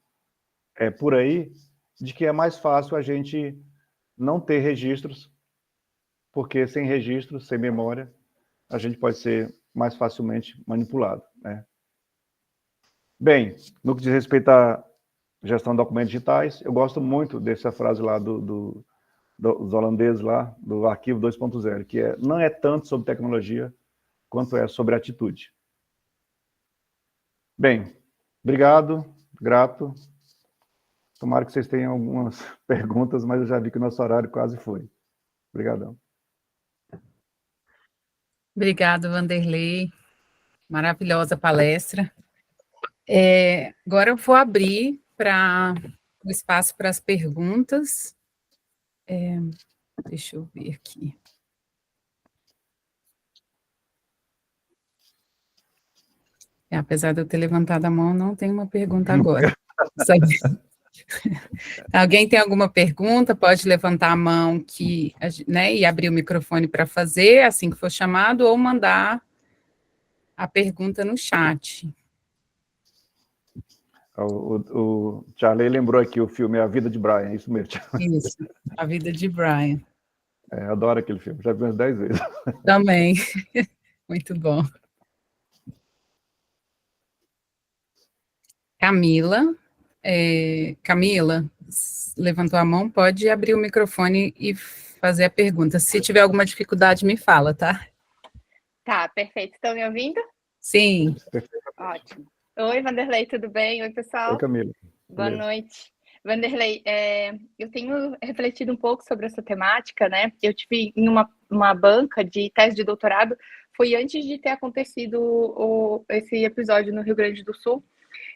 por aí de que é mais fácil a gente não ter registros, porque sem registros, sem memória, a gente pode ser mais facilmente manipulado. Né? Bem, no que diz respeito à gestão de documentos digitais, eu gosto muito dessa frase lá dos holandeses lá, do arquivo 2.0, que não é tanto sobre tecnologia, quanto é sobre atitude. Bem, obrigado, grato. Tomara que vocês tenham algumas perguntas, mas eu já vi que o nosso horário quase foi. Obrigadão. Obrigado, Vanderlei. Maravilhosa palestra. Agora eu vou abrir o espaço para as perguntas. Deixa eu ver aqui. Apesar de eu ter levantado a mão, não tem uma pergunta agora. Alguém tem alguma pergunta? Pode levantar a mão e abrir o microfone para fazer, assim que for chamado, ou mandar a pergunta no chat. O Charlie lembrou aqui o filme A Vida de Brian, é isso mesmo. Isso, A Vida de Brian. Adoro aquele filme, já vi umas 10 vezes. Também, muito bom. Camila, Camila, levantou a mão, pode abrir o microfone e fazer a pergunta. Se tiver alguma dificuldade, me fala, tá? Tá, perfeito. Estão me ouvindo? Sim. Ótimo. Oi, Vanderlei, tudo bem? Oi, pessoal. Oi, Camila. Boa noite. Vanderlei, eu tenho refletido um pouco sobre essa temática, né? Eu tive em uma banca de tese de doutorado, foi antes de ter acontecido esse episódio no Rio Grande do Sul,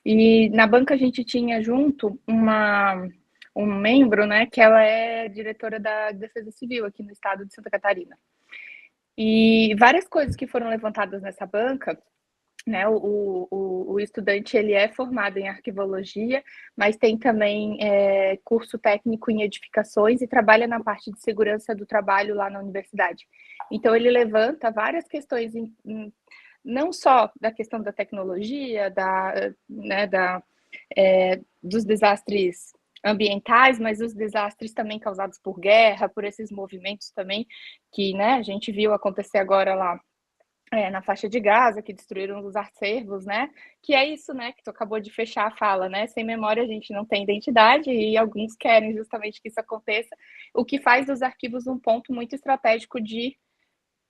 e na banca a gente tinha junto um membro, né, que ela é diretora da Defesa Civil aqui no estado de Santa Catarina. E várias coisas que foram levantadas nessa banca, né, o estudante ele é formado em arquivologia, mas tem também curso técnico em edificações e trabalha na parte de segurança do trabalho lá na universidade. Então ele levanta várias questões, não só da questão da tecnologia, dos desastres ambientais, mas os desastres também causados por guerra, por esses movimentos também que, né, a gente viu acontecer agora lá na faixa de Gaza, que destruíram os acervos, né? Que é isso, né? Que tu acabou de fechar a fala, né? Sem memória a gente não tem identidade e alguns querem justamente que isso aconteça, o que faz dos arquivos um ponto muito estratégico de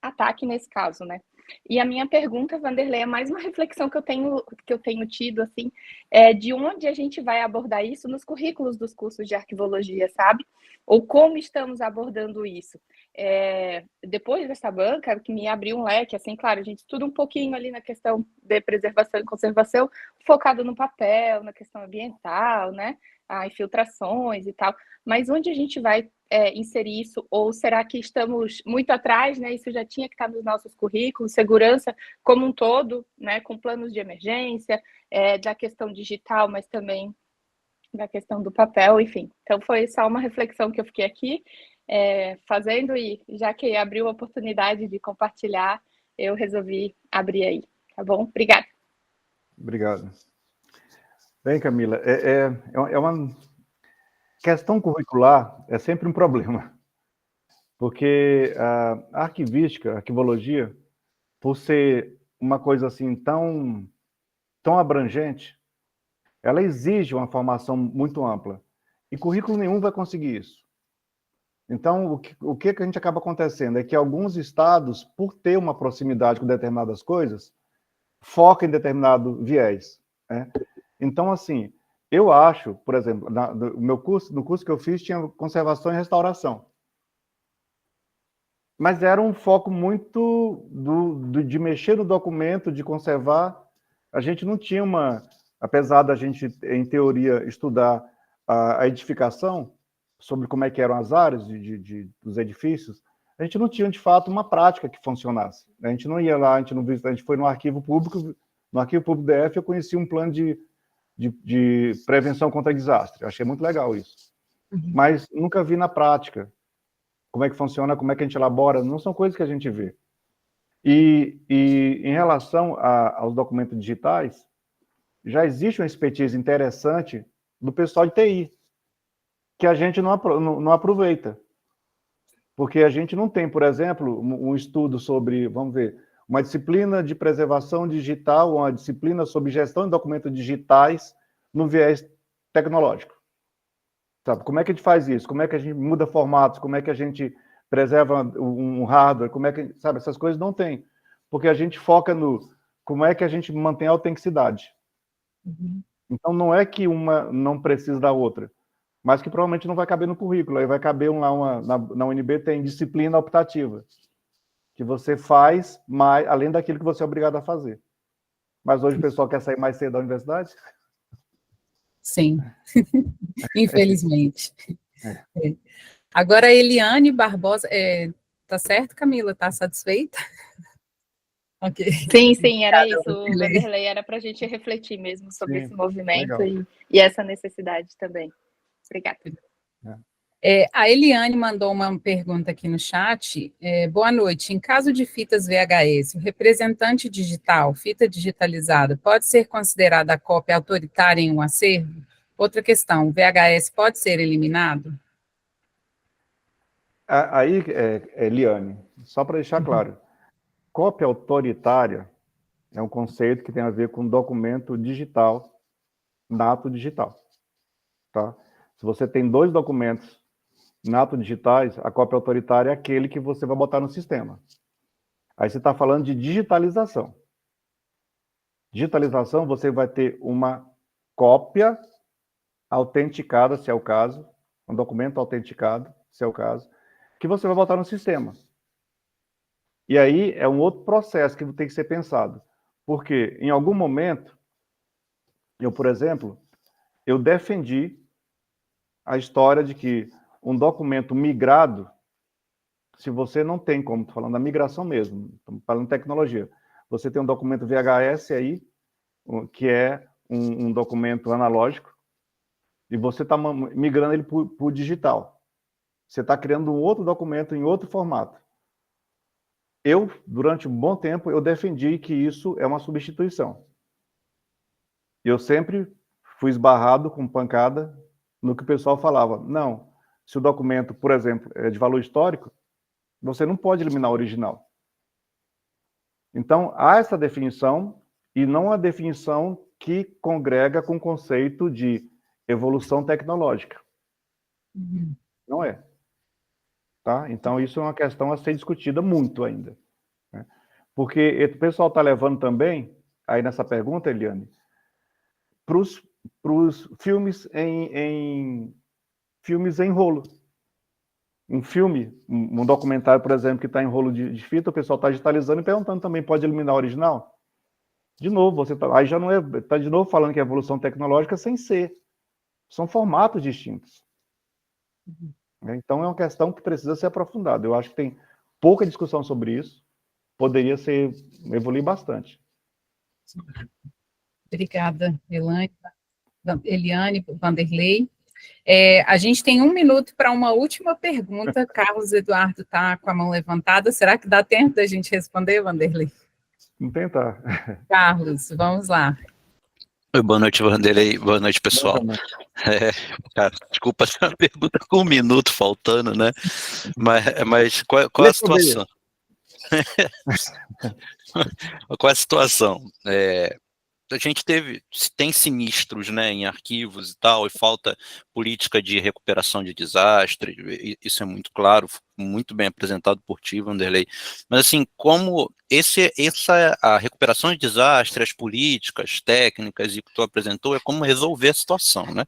ataque nesse caso, né? E a minha pergunta, Vanderlei, é mais uma reflexão que eu tenho tido, assim, de onde a gente vai abordar isso nos currículos dos cursos de arquivologia, sabe? Ou como estamos abordando isso. Depois dessa banca, que me abriu um leque, assim, claro, a gente estuda um pouquinho ali na questão de preservação e conservação, focado no papel, na questão ambiental, né? Infiltrações e tal. Mas onde a gente vai inserir isso? Ou será que estamos muito atrás, né? Isso já tinha que estar nos nossos currículos, segurança como um todo, né? Com planos de emergência, da questão digital, mas também da questão do papel, enfim. Então, foi só uma reflexão que eu fiquei aqui fazendo e já que abriu a oportunidade de compartilhar, eu resolvi abrir aí, tá bom? Obrigada. Obrigado. Bem, Camila, é uma questão curricular, é sempre um problema, porque a arquivística, a arquivologia, por ser uma coisa assim tão abrangente, ela exige uma formação muito ampla, e currículo nenhum vai conseguir isso. Então, o que a gente acaba acontecendo é que alguns estados, por ter uma proximidade com determinadas coisas, focam em determinado viés, né? Então, assim, eu acho, por exemplo, no curso que eu fiz, tinha conservação e restauração. Mas era um foco muito de mexer no documento, de conservar. A gente não tinha apesar da gente, em teoria, estudar a edificação, sobre como é que eram as áreas dos edifícios, a gente não tinha, de fato, uma prática que funcionasse. A gente não ia lá, a gente foi no arquivo público DF, eu conheci um plano de prevenção contra desastre. Eu achei muito legal isso. Uhum. Mas nunca vi na prática como é que funciona, como é que a gente elabora, não são coisas que a gente vê. E em relação aos documentos digitais, já existe uma expertise interessante do pessoal de TI, que a gente não aproveita. Porque a gente não tem, por exemplo, um estudo sobre, vamos ver, uma disciplina de preservação digital, uma disciplina sobre gestão de documentos digitais no viés tecnológico. Sabe? Como é que a gente faz isso? Como é que a gente muda formatos? Como é que a gente preserva um hardware? Como é que, sabe, essas coisas não tem. Porque a gente foca no como é que a gente mantém a autenticidade. Uhum. Então, não é que uma não precisa da outra, mas que provavelmente não vai caber no currículo. Aí vai caber na UNB tem disciplina optativa, que você faz mais, além daquilo que você é obrigado a fazer. Mas hoje o pessoal quer sair mais cedo da universidade? Sim, infelizmente. Agora, a Eliane Barbosa, tá certo, Camila? Tá satisfeita? Ok. Sim, era Obrigada, isso, Vanderlei, era para a gente refletir mesmo sobre esse movimento e essa necessidade também. Obrigada. A Eliane mandou uma pergunta aqui no chat. Boa noite. Em caso de fitas VHS, o representante digital, fita digitalizada, pode ser considerada a cópia autoritária em um acervo? Outra questão, o VHS pode ser eliminado? Aí, Eliane, só para deixar claro, cópia autoritária é um conceito que tem a ver com documento digital, nato digital. Tá? Se você tem 2 documentos nato digitais, a cópia autoritária é aquele que você vai botar no sistema. Aí você está falando de digitalização. Digitalização, você vai ter uma cópia autenticada, se é o caso, um documento autenticado, se é o caso, que você vai botar no sistema. E aí é um outro processo que tem que ser pensado. Porque, em algum momento, eu, por exemplo, eu defendi a história de que um documento migrado, se você não tem como, estou falando da migração mesmo, estamos falando de tecnologia, você tem um documento VHS aí, que é um documento analógico, e você está migrando ele para o digital. Você está criando um outro documento em outro formato. Eu, durante um bom tempo, eu defendi que isso é uma substituição. Eu sempre fui esbarrado com pancada no que o pessoal falava. Não, se o documento, por exemplo, é de valor histórico, você não pode eliminar o original. Então, há essa definição, e não a definição que congrega com o conceito de evolução tecnológica. Não é. Tá? Então, isso é uma questão a ser discutida muito ainda. Né? Porque o pessoal está levando também, aí nessa pergunta, Eliane, para os filmes filmes em rolo. Um filme, um documentário, por exemplo, que está em rolo de fita, o pessoal está digitalizando e perguntando também, pode eliminar o original? De novo, você aí já não está de novo falando que é evolução tecnológica sem ser. São formatos distintos. Então, é uma questão que precisa ser aprofundada. Eu acho que tem pouca discussão sobre isso. Poderia evoluir bastante. Obrigada, Eliane, Vanderlei. A gente tem 1 minuto para uma última pergunta. Carlos Eduardo está com a mão levantada. Será que dá tempo da gente responder, Vanderlei? Vamos tentar. Carlos, vamos lá. Boa noite, Vanderlei. Boa noite, pessoal. Cara, desculpa essa pergunta com 1 minuto faltando, né? Mas qual é a situação? Qual é a situação? A gente tem sinistros, né, em arquivos e tal, e falta política de recuperação de desastre, isso é muito claro, muito bem apresentado por ti, Vanderlei, mas assim, como a recuperação de desastre, as políticas, técnicas, e que tu apresentou, é como resolver a situação, né,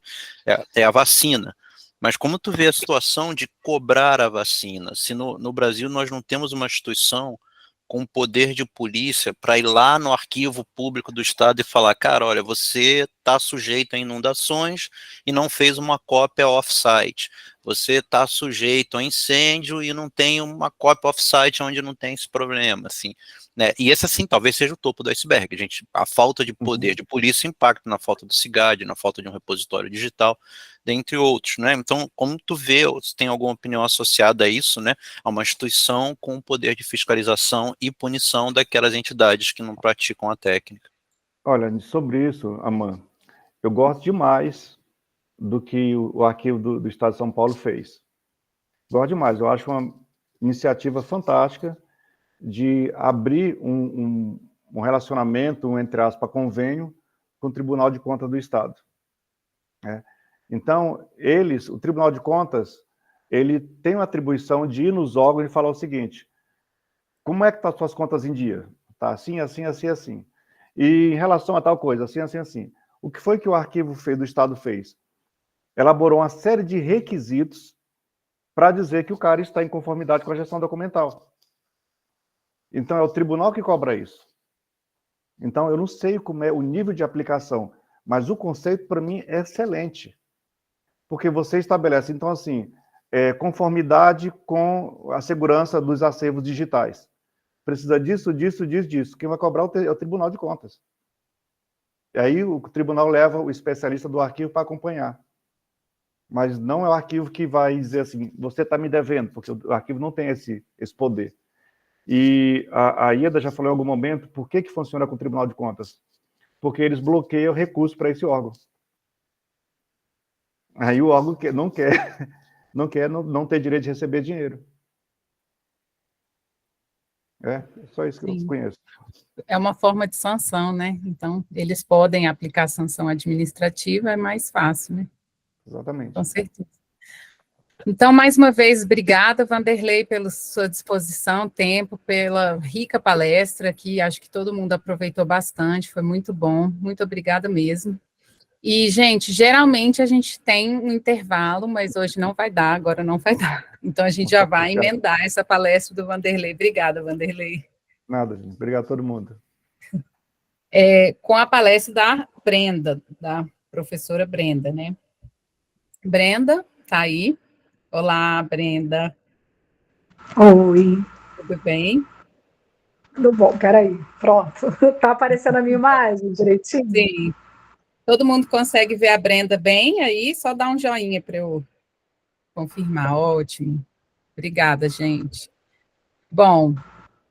é a vacina, mas como tu vê a situação de cobrar a vacina, se no Brasil nós não temos uma instituição com poder de polícia para ir lá no arquivo público do Estado e falar, cara, olha, você está sujeito a inundações e não fez uma cópia off-site. Você está sujeito a incêndio e não tem uma cópia off-site onde não tem esse problema, assim. Né? E esse, assim, talvez seja o topo do iceberg. A falta de poder de polícia impacta na falta do CIGAD, na falta de um repositório digital, dentre outros, né? Então, como tu vê, ou se tem alguma opinião associada a isso, né? A uma instituição com o poder de fiscalização e punição daquelas entidades que não praticam a técnica. Olha, sobre isso, Aman, eu gosto demais do que o arquivo do Estado de São Paulo fez. Gosto demais, eu acho uma iniciativa fantástica de abrir um relacionamento, entre aspas, convênio com o Tribunal de Contas do Estado. Então, o Tribunal de Contas, ele tem uma atribuição de ir nos órgãos e falar o seguinte, como é que estão as suas contas em dia? Tá assim, assim, assim, assim. E em relação a tal coisa, assim, assim, assim. O que foi que o arquivo do Estado fez? Elaborou uma série de requisitos para dizer que o cara está em conformidade com a gestão documental. Então, é o tribunal que cobra isso. Então, eu não sei como é o nível de aplicação, mas o conceito, para mim, é excelente. Porque você estabelece, então, assim, conformidade com a segurança dos acervos digitais. Precisa disso, disso, disso, disso. Quem vai cobrar é o Tribunal de Contas. E aí o tribunal leva o especialista do arquivo para acompanhar. Mas não é o arquivo que vai dizer assim, você está me devendo, porque o arquivo não tem esse poder. E a IEDA já falou em algum momento, por que funciona com o Tribunal de Contas? Porque eles bloqueiam recursos para esse órgão. Aí o órgão não ter direito de receber dinheiro. É só isso que eu conheço. É uma forma de sanção, né? Então, eles podem aplicar sanção administrativa, é mais fácil, né? Exatamente. Com certeza. Então, mais uma vez, obrigada, Vanderlei, pela sua disposição, tempo, pela rica palestra aqui, acho que todo mundo aproveitou bastante, foi muito bom, muito obrigada mesmo. E, gente, geralmente a gente tem um intervalo, mas hoje não vai dar, agora não vai dar. Então, a gente já vai emendar essa palestra do Vanderlei. Obrigada, Vanderlei. Nada, gente. Obrigado a todo mundo. Com a palestra da Brenda, da professora Brenda, né? Brenda, tá aí? Olá, Brenda. Oi. Tudo bem? Tudo bom, peraí. Pronto. Tá aparecendo a minha imagem direitinho? Sim. Todo mundo consegue ver a Brenda bem aí? Só dá um joinha para eu confirmar. Ótimo. Obrigada, gente. Bom,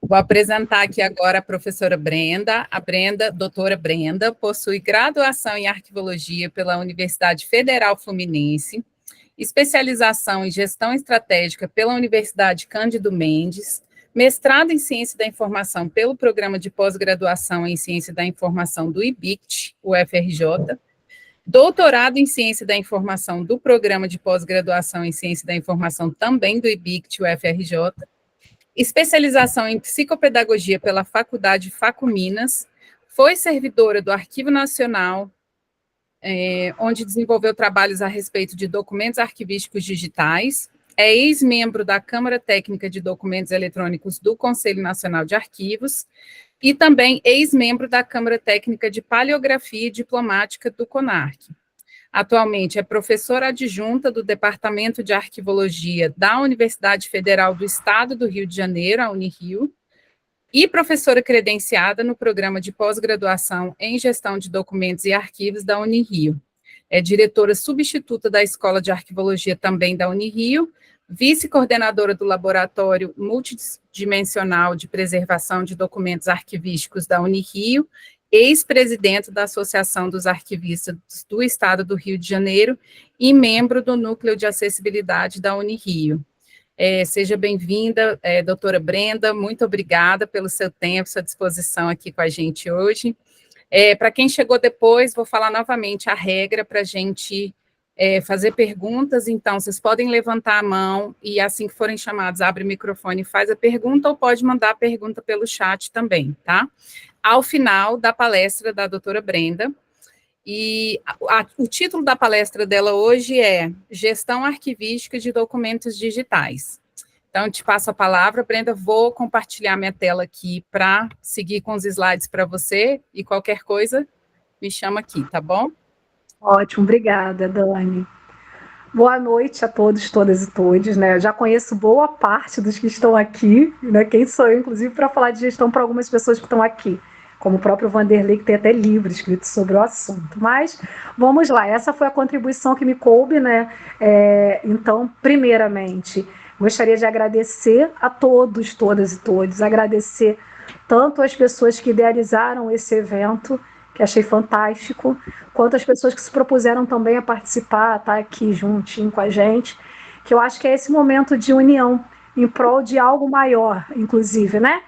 vou apresentar aqui agora a professora Brenda. A Brenda, doutora Brenda, possui graduação em arquivologia pela Universidade Federal Fluminense, especialização em gestão estratégica pela Universidade Cândido Mendes, mestrado em ciência da informação pelo programa de pós-graduação em ciência da informação do IBICT, UFRJ, doutorado em ciência da informação do programa de pós-graduação em ciência da informação também do IBICT, UFRJ, especialização em psicopedagogia pela Faculdade Facuminas, foi servidora do Arquivo Nacional, onde desenvolveu trabalhos a respeito de documentos arquivísticos digitais, é ex-membro da Câmara Técnica de Documentos Eletrônicos do Conselho Nacional de Arquivos e também ex-membro da Câmara Técnica de Paleografia e Diplomática do CONARC. Atualmente é professora adjunta do Departamento de Arquivologia da Universidade Federal do Estado do Rio de Janeiro, a Unirio, e professora credenciada no programa de pós-graduação em Gestão de Documentos e Arquivos da Unirio. É diretora substituta da Escola de Arquivologia também da Unirio, vice-coordenadora do Laboratório Multidimensional de Preservação de Documentos Arquivísticos da Unirio, ex-presidente da Associação dos Arquivistas do Estado do Rio de Janeiro e membro do Núcleo de Acessibilidade da Unirio. Seja bem-vinda, doutora Brenda, muito obrigada pelo seu tempo, sua disposição aqui com a gente hoje. Para quem chegou depois, vou falar novamente a regra para a gente fazer perguntas, então vocês podem levantar a mão e assim que forem chamados, abre o microfone e faz a pergunta, ou pode mandar a pergunta pelo chat também, tá? Ao final da palestra da doutora Brenda, e o título da palestra dela hoje é Gestão Arquivística de Documentos Digitais. Então, te passo a palavra, Brenda, vou compartilhar minha tela aqui para seguir com os slides para você, e qualquer coisa, me chama aqui, tá bom? Ótimo, obrigada, Dani. Boa noite a todos, todas e todos, né? Eu já conheço boa parte dos que estão aqui, né? Quem sou eu, inclusive, para falar de gestão para algumas pessoas que estão aqui, como o próprio Vanderlei, que tem até livro escrito sobre o assunto. Mas vamos lá, essa foi a contribuição que me coube, né? Então, primeiramente, gostaria de agradecer a todos, todas e todos, agradecer tanto as pessoas que idealizaram esse evento, que achei fantástico, quanto as pessoas que se propuseram também a participar, tá aqui juntinho com a gente, que eu acho que é esse momento de união em prol de algo maior, inclusive, né?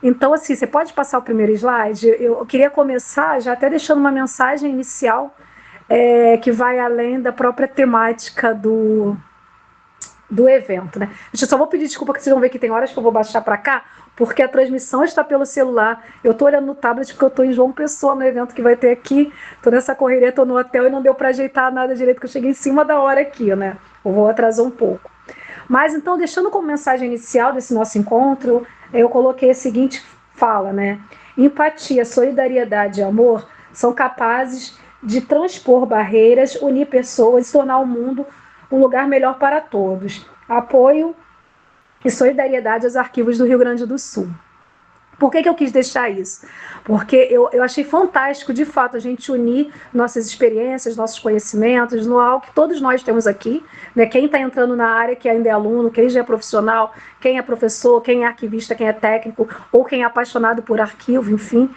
Então, assim, você pode passar o primeiro slide? Eu queria começar já até deixando uma mensagem inicial que vai além da própria temática do evento, né? Eu só vou pedir desculpa que vocês vão ver que tem horas que eu vou baixar para cá, porque a transmissão está pelo celular. Eu estou olhando no tablet porque eu estou em João Pessoa no evento que vai ter aqui. Estou nessa correria, estou no hotel e não deu para ajeitar nada direito, que eu cheguei em cima da hora aqui, né? Eu vou atrasar um pouco. Mas então, deixando como mensagem inicial desse nosso encontro, eu coloquei a seguinte fala, né? Empatia, solidariedade e amor são capazes de transpor barreiras, unir pessoas e tornar o mundo um lugar melhor para todos. Apoio e solidariedade aos arquivos do Rio Grande do Sul. Por que eu quis deixar isso? Porque eu achei fantástico, de fato, a gente unir nossas experiências, nossos conhecimentos, no algo que todos nós temos aqui, né? Quem está entrando na área, que ainda é aluno, quem já é profissional, quem é professor, quem é arquivista, quem é técnico, ou quem é apaixonado por arquivo, enfim.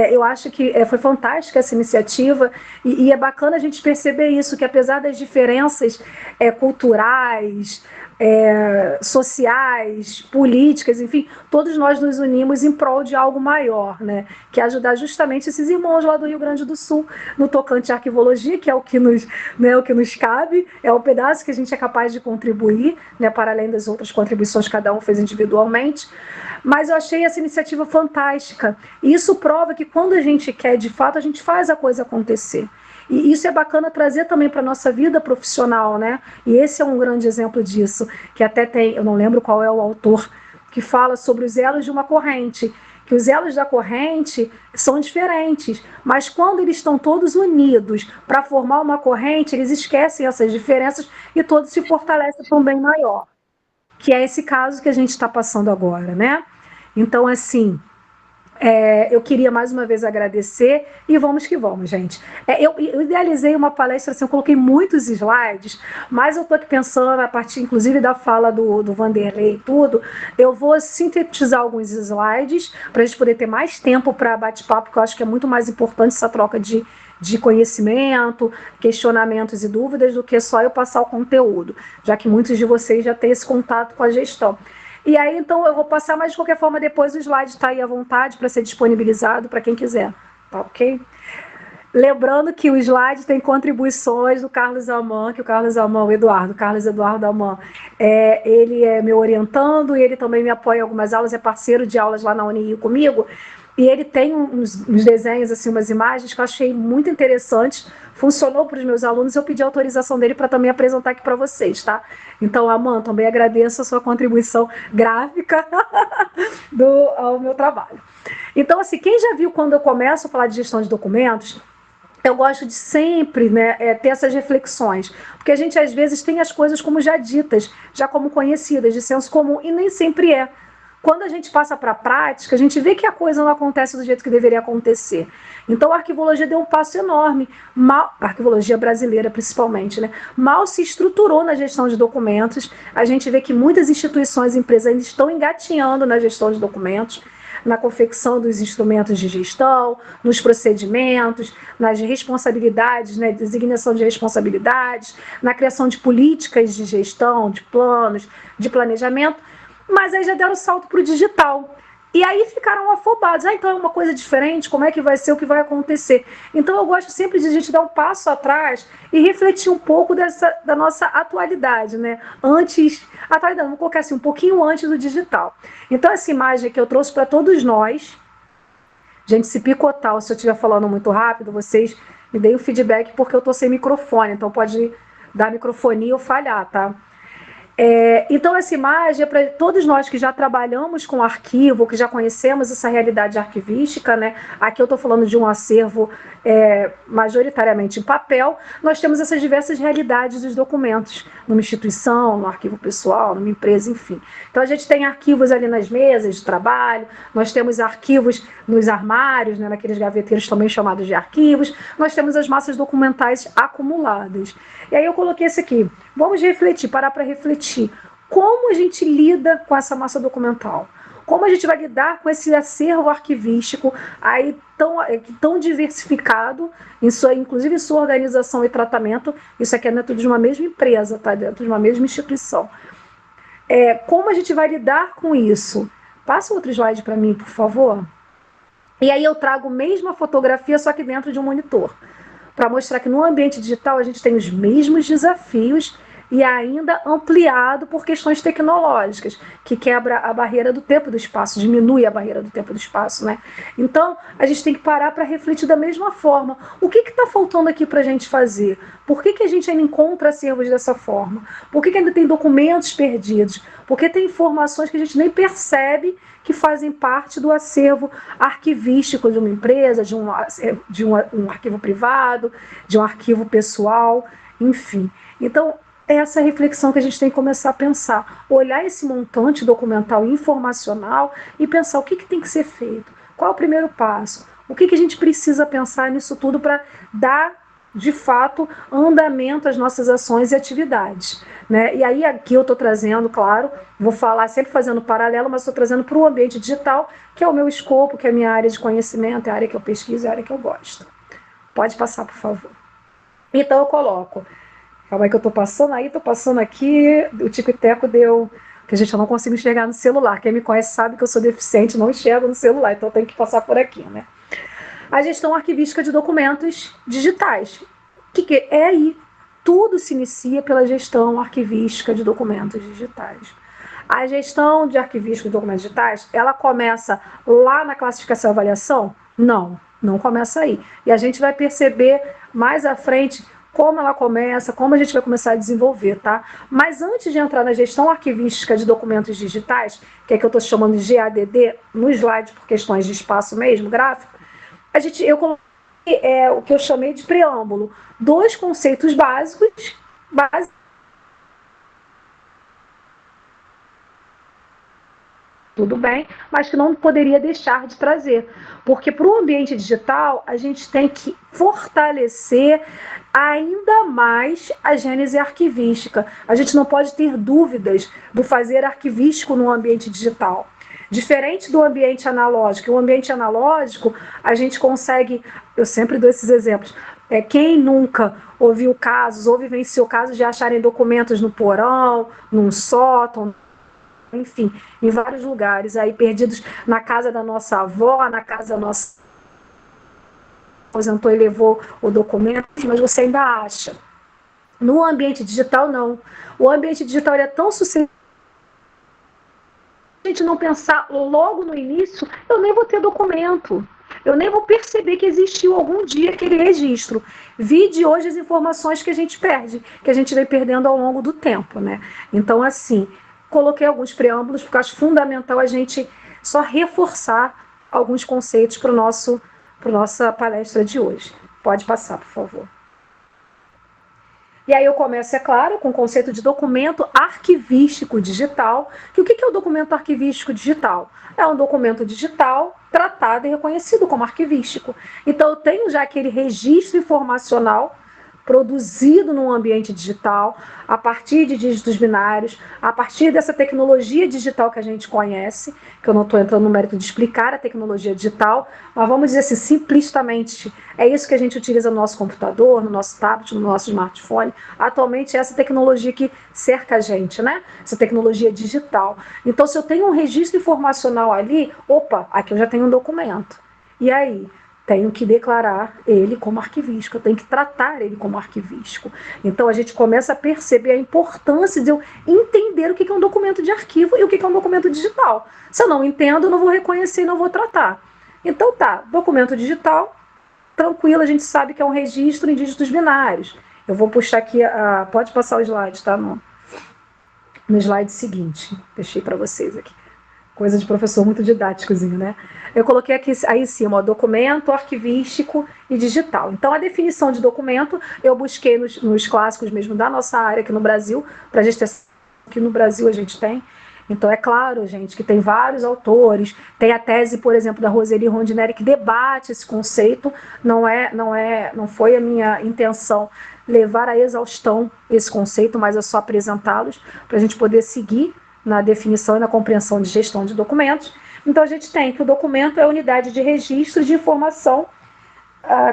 Eu acho que foi fantástica essa iniciativa e é bacana a gente perceber isso, que apesar das diferenças culturais, sociais, políticas, enfim, todos nós nos unimos em prol de algo maior, né? Que é ajudar justamente esses irmãos lá do Rio Grande do Sul no tocante à arquivologia, que é o que nos, né, o que nos cabe, é o pedaço que a gente é capaz de contribuir, né, para além das outras contribuições que cada um fez individualmente. Mas eu achei essa iniciativa fantástica. E isso prova que quando a gente quer, de fato, a gente faz a coisa acontecer. E isso é bacana trazer também para a nossa vida profissional, né? E esse é um grande exemplo disso, que até tem, eu não lembro qual é o autor, que fala sobre os elos de uma corrente, que os elos da corrente são diferentes, mas quando eles estão todos unidos para formar uma corrente, eles esquecem essas diferenças e todos se fortalecem para um bem maior, que é esse caso que a gente está passando agora, né? Então, assim, eu queria mais uma vez agradecer e vamos que vamos, gente. Eu idealizei uma palestra, assim, eu coloquei muitos slides, mas eu estou aqui pensando, a partir inclusive da fala do Vanderlei e tudo, eu vou sintetizar alguns slides para a gente poder ter mais tempo para bate-papo, porque eu acho que é muito mais importante essa troca de conhecimento, questionamentos e dúvidas do que só eu passar o conteúdo, já que muitos de vocês já têm esse contato com a gestão. E aí, então, eu vou passar, mas de qualquer forma, depois o slide está aí à vontade para ser disponibilizado para quem quiser, tá ok? Lembrando que o slide tem contribuições do Carlos Aman, que o Carlos Aman, Carlos Eduardo Aman, ele é meu orientando e ele também me apoia em algumas aulas, é parceiro de aulas lá na Unirio comigo, e ele tem uns desenhos, assim, umas imagens que eu achei muito interessantes, funcionou para os meus alunos, eu pedi a autorização dele para também apresentar aqui para vocês, tá? Então, Aman, também agradeço a sua contribuição gráfica ao meu trabalho. Então, assim, quem já viu quando eu começo a falar de gestão de documentos, eu gosto de sempre, né, ter essas reflexões, porque a gente às vezes tem as coisas como já ditas, já como conhecidas, de senso comum, e nem sempre é. Quando a gente passa para a prática, a gente vê que a coisa não acontece do jeito que deveria acontecer. Então, a arquivologia deu um passo enorme, a arquivologia brasileira principalmente, né? Mal se estruturou na gestão de documentos, a gente vê que muitas instituições e empresas ainda estão engatinhando na gestão de documentos, na confecção dos instrumentos de gestão, nos procedimentos, nas responsabilidades, né, designação de responsabilidades, na criação de políticas de gestão, de planos, de planejamento, mas aí já deram salto para o digital. E aí ficaram afobados. Então é uma coisa diferente, como é que vai ser, o que vai acontecer? Então eu gosto sempre de a gente dar um passo atrás e refletir um pouco da nossa atualidade, né? Atualidade, vamos colocar assim, um pouquinho antes do digital. Então essa imagem que eu trouxe para todos nós, gente, se picotar, ou se eu estiver falando muito rápido, vocês me deem o feedback, porque eu estou sem microfone, então pode dar microfonia ou falhar, tá? Então, essa imagem é para todos nós que já trabalhamos com arquivo, que já conhecemos essa realidade arquivística, né? Aqui eu estou falando de um acervo majoritariamente em papel. Nós temos essas diversas realidades dos documentos, numa instituição, no arquivo pessoal, numa empresa, enfim. Então, a gente tem arquivos ali nas mesas de trabalho, nós temos arquivos nos armários, né? Naqueles gaveteiros também chamados de arquivos, nós temos as massas documentais acumuladas. E aí eu coloquei esse aqui. Vamos refletir, parar para refletir. Como a gente lida com essa massa documental? Como a gente vai lidar com esse acervo arquivístico aí tão diversificado, inclusive em sua organização e tratamento? Isso aqui é dentro de uma mesma empresa, tá? Dentro de uma mesma instituição. Como a gente vai lidar com isso? Passa outro slide para mim, por favor. E aí eu trago a mesma fotografia, só que dentro de um monitor, para mostrar que no ambiente digital a gente tem os mesmos desafios e ainda ampliado por questões tecnológicas, que quebra a barreira do tempo e do espaço, diminui a barreira do tempo e do espaço, né? Então, a gente tem que parar para refletir da mesma forma. O que está faltando aqui para a gente fazer? Por que a gente ainda encontra acervos dessa forma? Por que ainda tem documentos perdidos? Porque tem informações que a gente nem percebe que fazem parte do acervo arquivístico de uma empresa, de um arquivo privado, de um arquivo pessoal, enfim. Então, é essa reflexão que a gente tem que começar a pensar. Olhar esse montante documental e informacional e pensar o que tem que ser feito. Qual é o primeiro passo? O que a gente precisa pensar nisso tudo para dar, de fato, andamento às nossas ações e atividades, né? E aí aqui eu estou trazendo, claro, vou falar sempre fazendo paralelo, mas estou trazendo para o ambiente digital, que é o meu escopo, que é a minha área de conhecimento, é a área que eu pesquiso, é a área que eu gosto. Pode passar, por favor. Então eu coloco... Calma aí que eu estou passando aqui, o tico e teco deu, que a gente não consigo enxergar no celular. Quem me conhece sabe que eu sou deficiente, não enxergo no celular, então eu tenho que passar por aqui, né? A gestão arquivística de documentos digitais. O que é aí? Tudo se inicia pela gestão arquivística de documentos digitais. A gestão de arquivística de documentos digitais, ela começa lá na classificação e avaliação? Não começa aí. E a gente vai perceber mais à frente como ela começa, como a gente vai começar a desenvolver, tá? Mas antes de entrar na gestão arquivística de documentos digitais, que é que eu estou chamando de GADD, no slide por questões de espaço mesmo, gráfico, eu coloquei o que eu chamei de preâmbulo, 2 conceitos básicos, tudo bem, mas que não poderia deixar de trazer, porque para o ambiente digital a gente tem que fortalecer ainda mais a gênese arquivística. A gente não pode ter dúvidas do fazer arquivístico no ambiente digital. Diferente do ambiente analógico. O ambiente analógico, a gente consegue, eu sempre dou esses exemplos, quem nunca ouviu casos, ou vivenciou casos de acharem documentos no porão, num sótão, enfim, em vários lugares, aí perdidos na casa da nossa avó, na casa da nossa aposentou e levou o documento, mas você ainda acha. No ambiente digital, não. O ambiente digital é tão suscetível a gente não pensar logo no início, eu nem vou ter documento. Eu nem vou perceber que existiu algum dia aquele registro. Vide hoje as informações que a gente perde, que a gente vem perdendo ao longo do tempo, né? Então, assim, coloquei alguns preâmbulos, porque acho fundamental a gente só reforçar alguns conceitos para nossa palestra de hoje. Pode passar, por favor. E aí eu começo, é claro, com o conceito de documento arquivístico digital. Que o que é o documento arquivístico digital? É um documento digital tratado e reconhecido como arquivístico. Então eu tenho já aquele registro informacional produzido num ambiente digital, a partir de dígitos binários, a partir dessa tecnologia digital que a gente conhece, que eu não estou entrando no mérito de explicar a tecnologia digital, mas vamos dizer assim, simplistamente, é isso que a gente utiliza no nosso computador, no nosso tablet, no nosso smartphone. Atualmente é essa tecnologia que cerca a gente, né? Essa tecnologia digital. Então, se eu tenho um registro informacional ali, opa, aqui eu já tenho um documento. E aí? Tenho que declarar ele como arquivístico, eu tenho que tratar ele como arquivístico. Então a gente começa a perceber a importância de eu entender o que é um documento de arquivo e o que é um documento digital. Se eu não entendo, eu não vou reconhecer e não vou tratar. Então tá, documento digital, tranquilo, a gente sabe que é um registro em dígitos binários. Eu vou puxar aqui, pode passar o slide, tá? No slide seguinte, deixei para vocês aqui. Coisa de professor muito didáticozinho, né? Eu coloquei aqui aí em cima, ó, documento, arquivístico e digital. Então, a definição de documento, eu busquei nos clássicos mesmo da nossa área aqui no Brasil, para a gente ter aqui no Brasil a gente tem. Então, é claro, gente, que tem vários autores, tem a tese, por exemplo, da Roseli Rondinelli, que debate esse conceito, não foi a minha intenção levar à exaustão esse conceito, mas é só apresentá-los para a gente poder seguir na definição e na compreensão de gestão de documentos. Então, a gente tem que o documento é a unidade de registro de informação,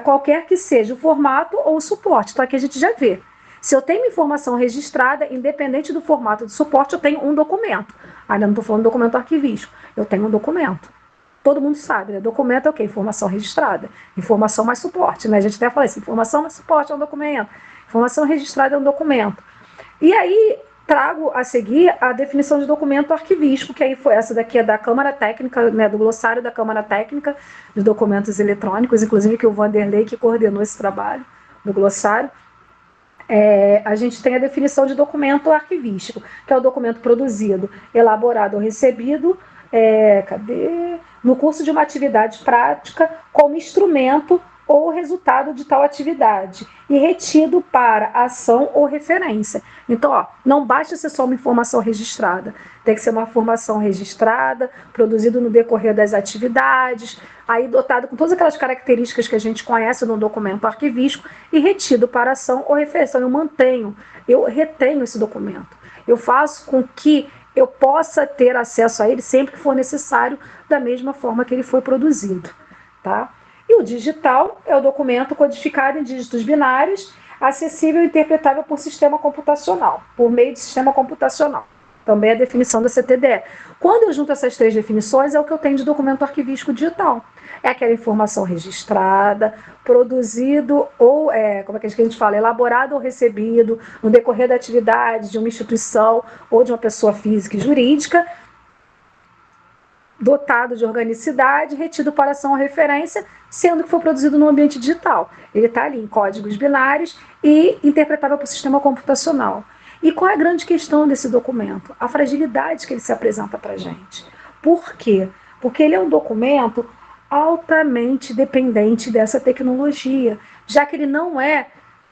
qualquer que seja o formato ou o suporte. Então, aqui a gente já vê. Se eu tenho informação registrada, independente do formato do suporte, eu tenho um documento. Ainda não estou falando de documento arquivístico. Eu tenho um documento. Todo mundo sabe, né? Documento é o quê? Informação registrada. Informação mais suporte, né? A gente até fala isso, informação mais suporte é um documento. Informação registrada é um documento. E aí, trago a seguir a definição de documento arquivístico, que aí foi essa daqui é da Câmara Técnica, né, do glossário da Câmara Técnica de Documentos Eletrônicos, inclusive que o Vanderlei que coordenou esse trabalho do glossário. A gente tem a definição de documento arquivístico, que é o documento produzido, elaborado ou recebido, no curso de uma atividade prática como instrumento ou resultado de tal atividade, e retido para ação ou referência. Então, não basta ser só uma informação registrada, tem que ser uma informação registrada, produzido no decorrer das atividades, aí dotado com todas aquelas características que a gente conhece no documento arquivístico, e retido para ação ou referência. Eu retenho esse documento. Eu faço com que eu possa ter acesso a ele sempre que for necessário, da mesma forma que ele foi produzido, tá? E o digital é o documento codificado em dígitos binários, acessível e interpretável por sistema computacional, por meio de sistema computacional. Também é a definição da CTDE. Quando eu junto essas 3 definições, é o que eu tenho de documento arquivístico digital. É aquela informação registrada, produzido ou, como é que a gente fala, elaborado ou recebido no decorrer da atividade de uma instituição ou de uma pessoa física e jurídica, dotado de organicidade, retido para ação ou referência, sendo que foi produzido no ambiente digital. Ele está ali em códigos binários e interpretável por sistema computacional. E qual é a grande questão desse documento? A fragilidade que ele se apresenta para a gente. Por quê? Porque ele é um documento altamente dependente dessa tecnologia, já que ele não é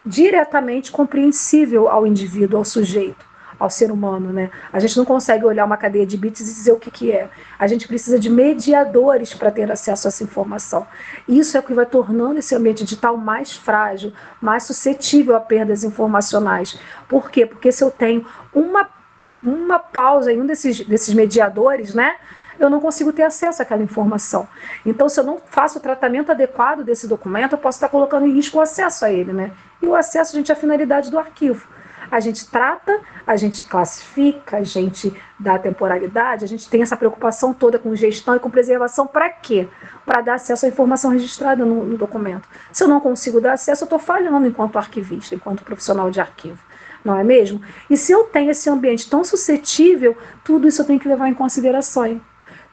diretamente compreensível ao indivíduo, ao sujeito, ao ser humano, né? A gente não consegue olhar uma cadeia de bits e dizer o que é. A gente precisa de mediadores para ter acesso a essa informação. Isso é o que vai tornando esse ambiente digital mais frágil, mais suscetível a perdas informacionais. Por quê? Porque se eu tenho uma pausa em um desses mediadores, né, eu não consigo ter acesso àquela informação. Então, se eu não faço o tratamento adequado desse documento, eu posso estar colocando em risco o acesso a ele, né? E o acesso, gente, é a finalidade do arquivo. A gente trata, a gente classifica, a gente dá temporalidade, a gente tem essa preocupação toda com gestão e com preservação para quê? Para dar acesso à informação registrada no documento. Se eu não consigo dar acesso, eu estou falhando enquanto arquivista, enquanto profissional de arquivo. Não é mesmo? E se eu tenho esse ambiente tão suscetível, tudo isso eu tenho que levar em consideração.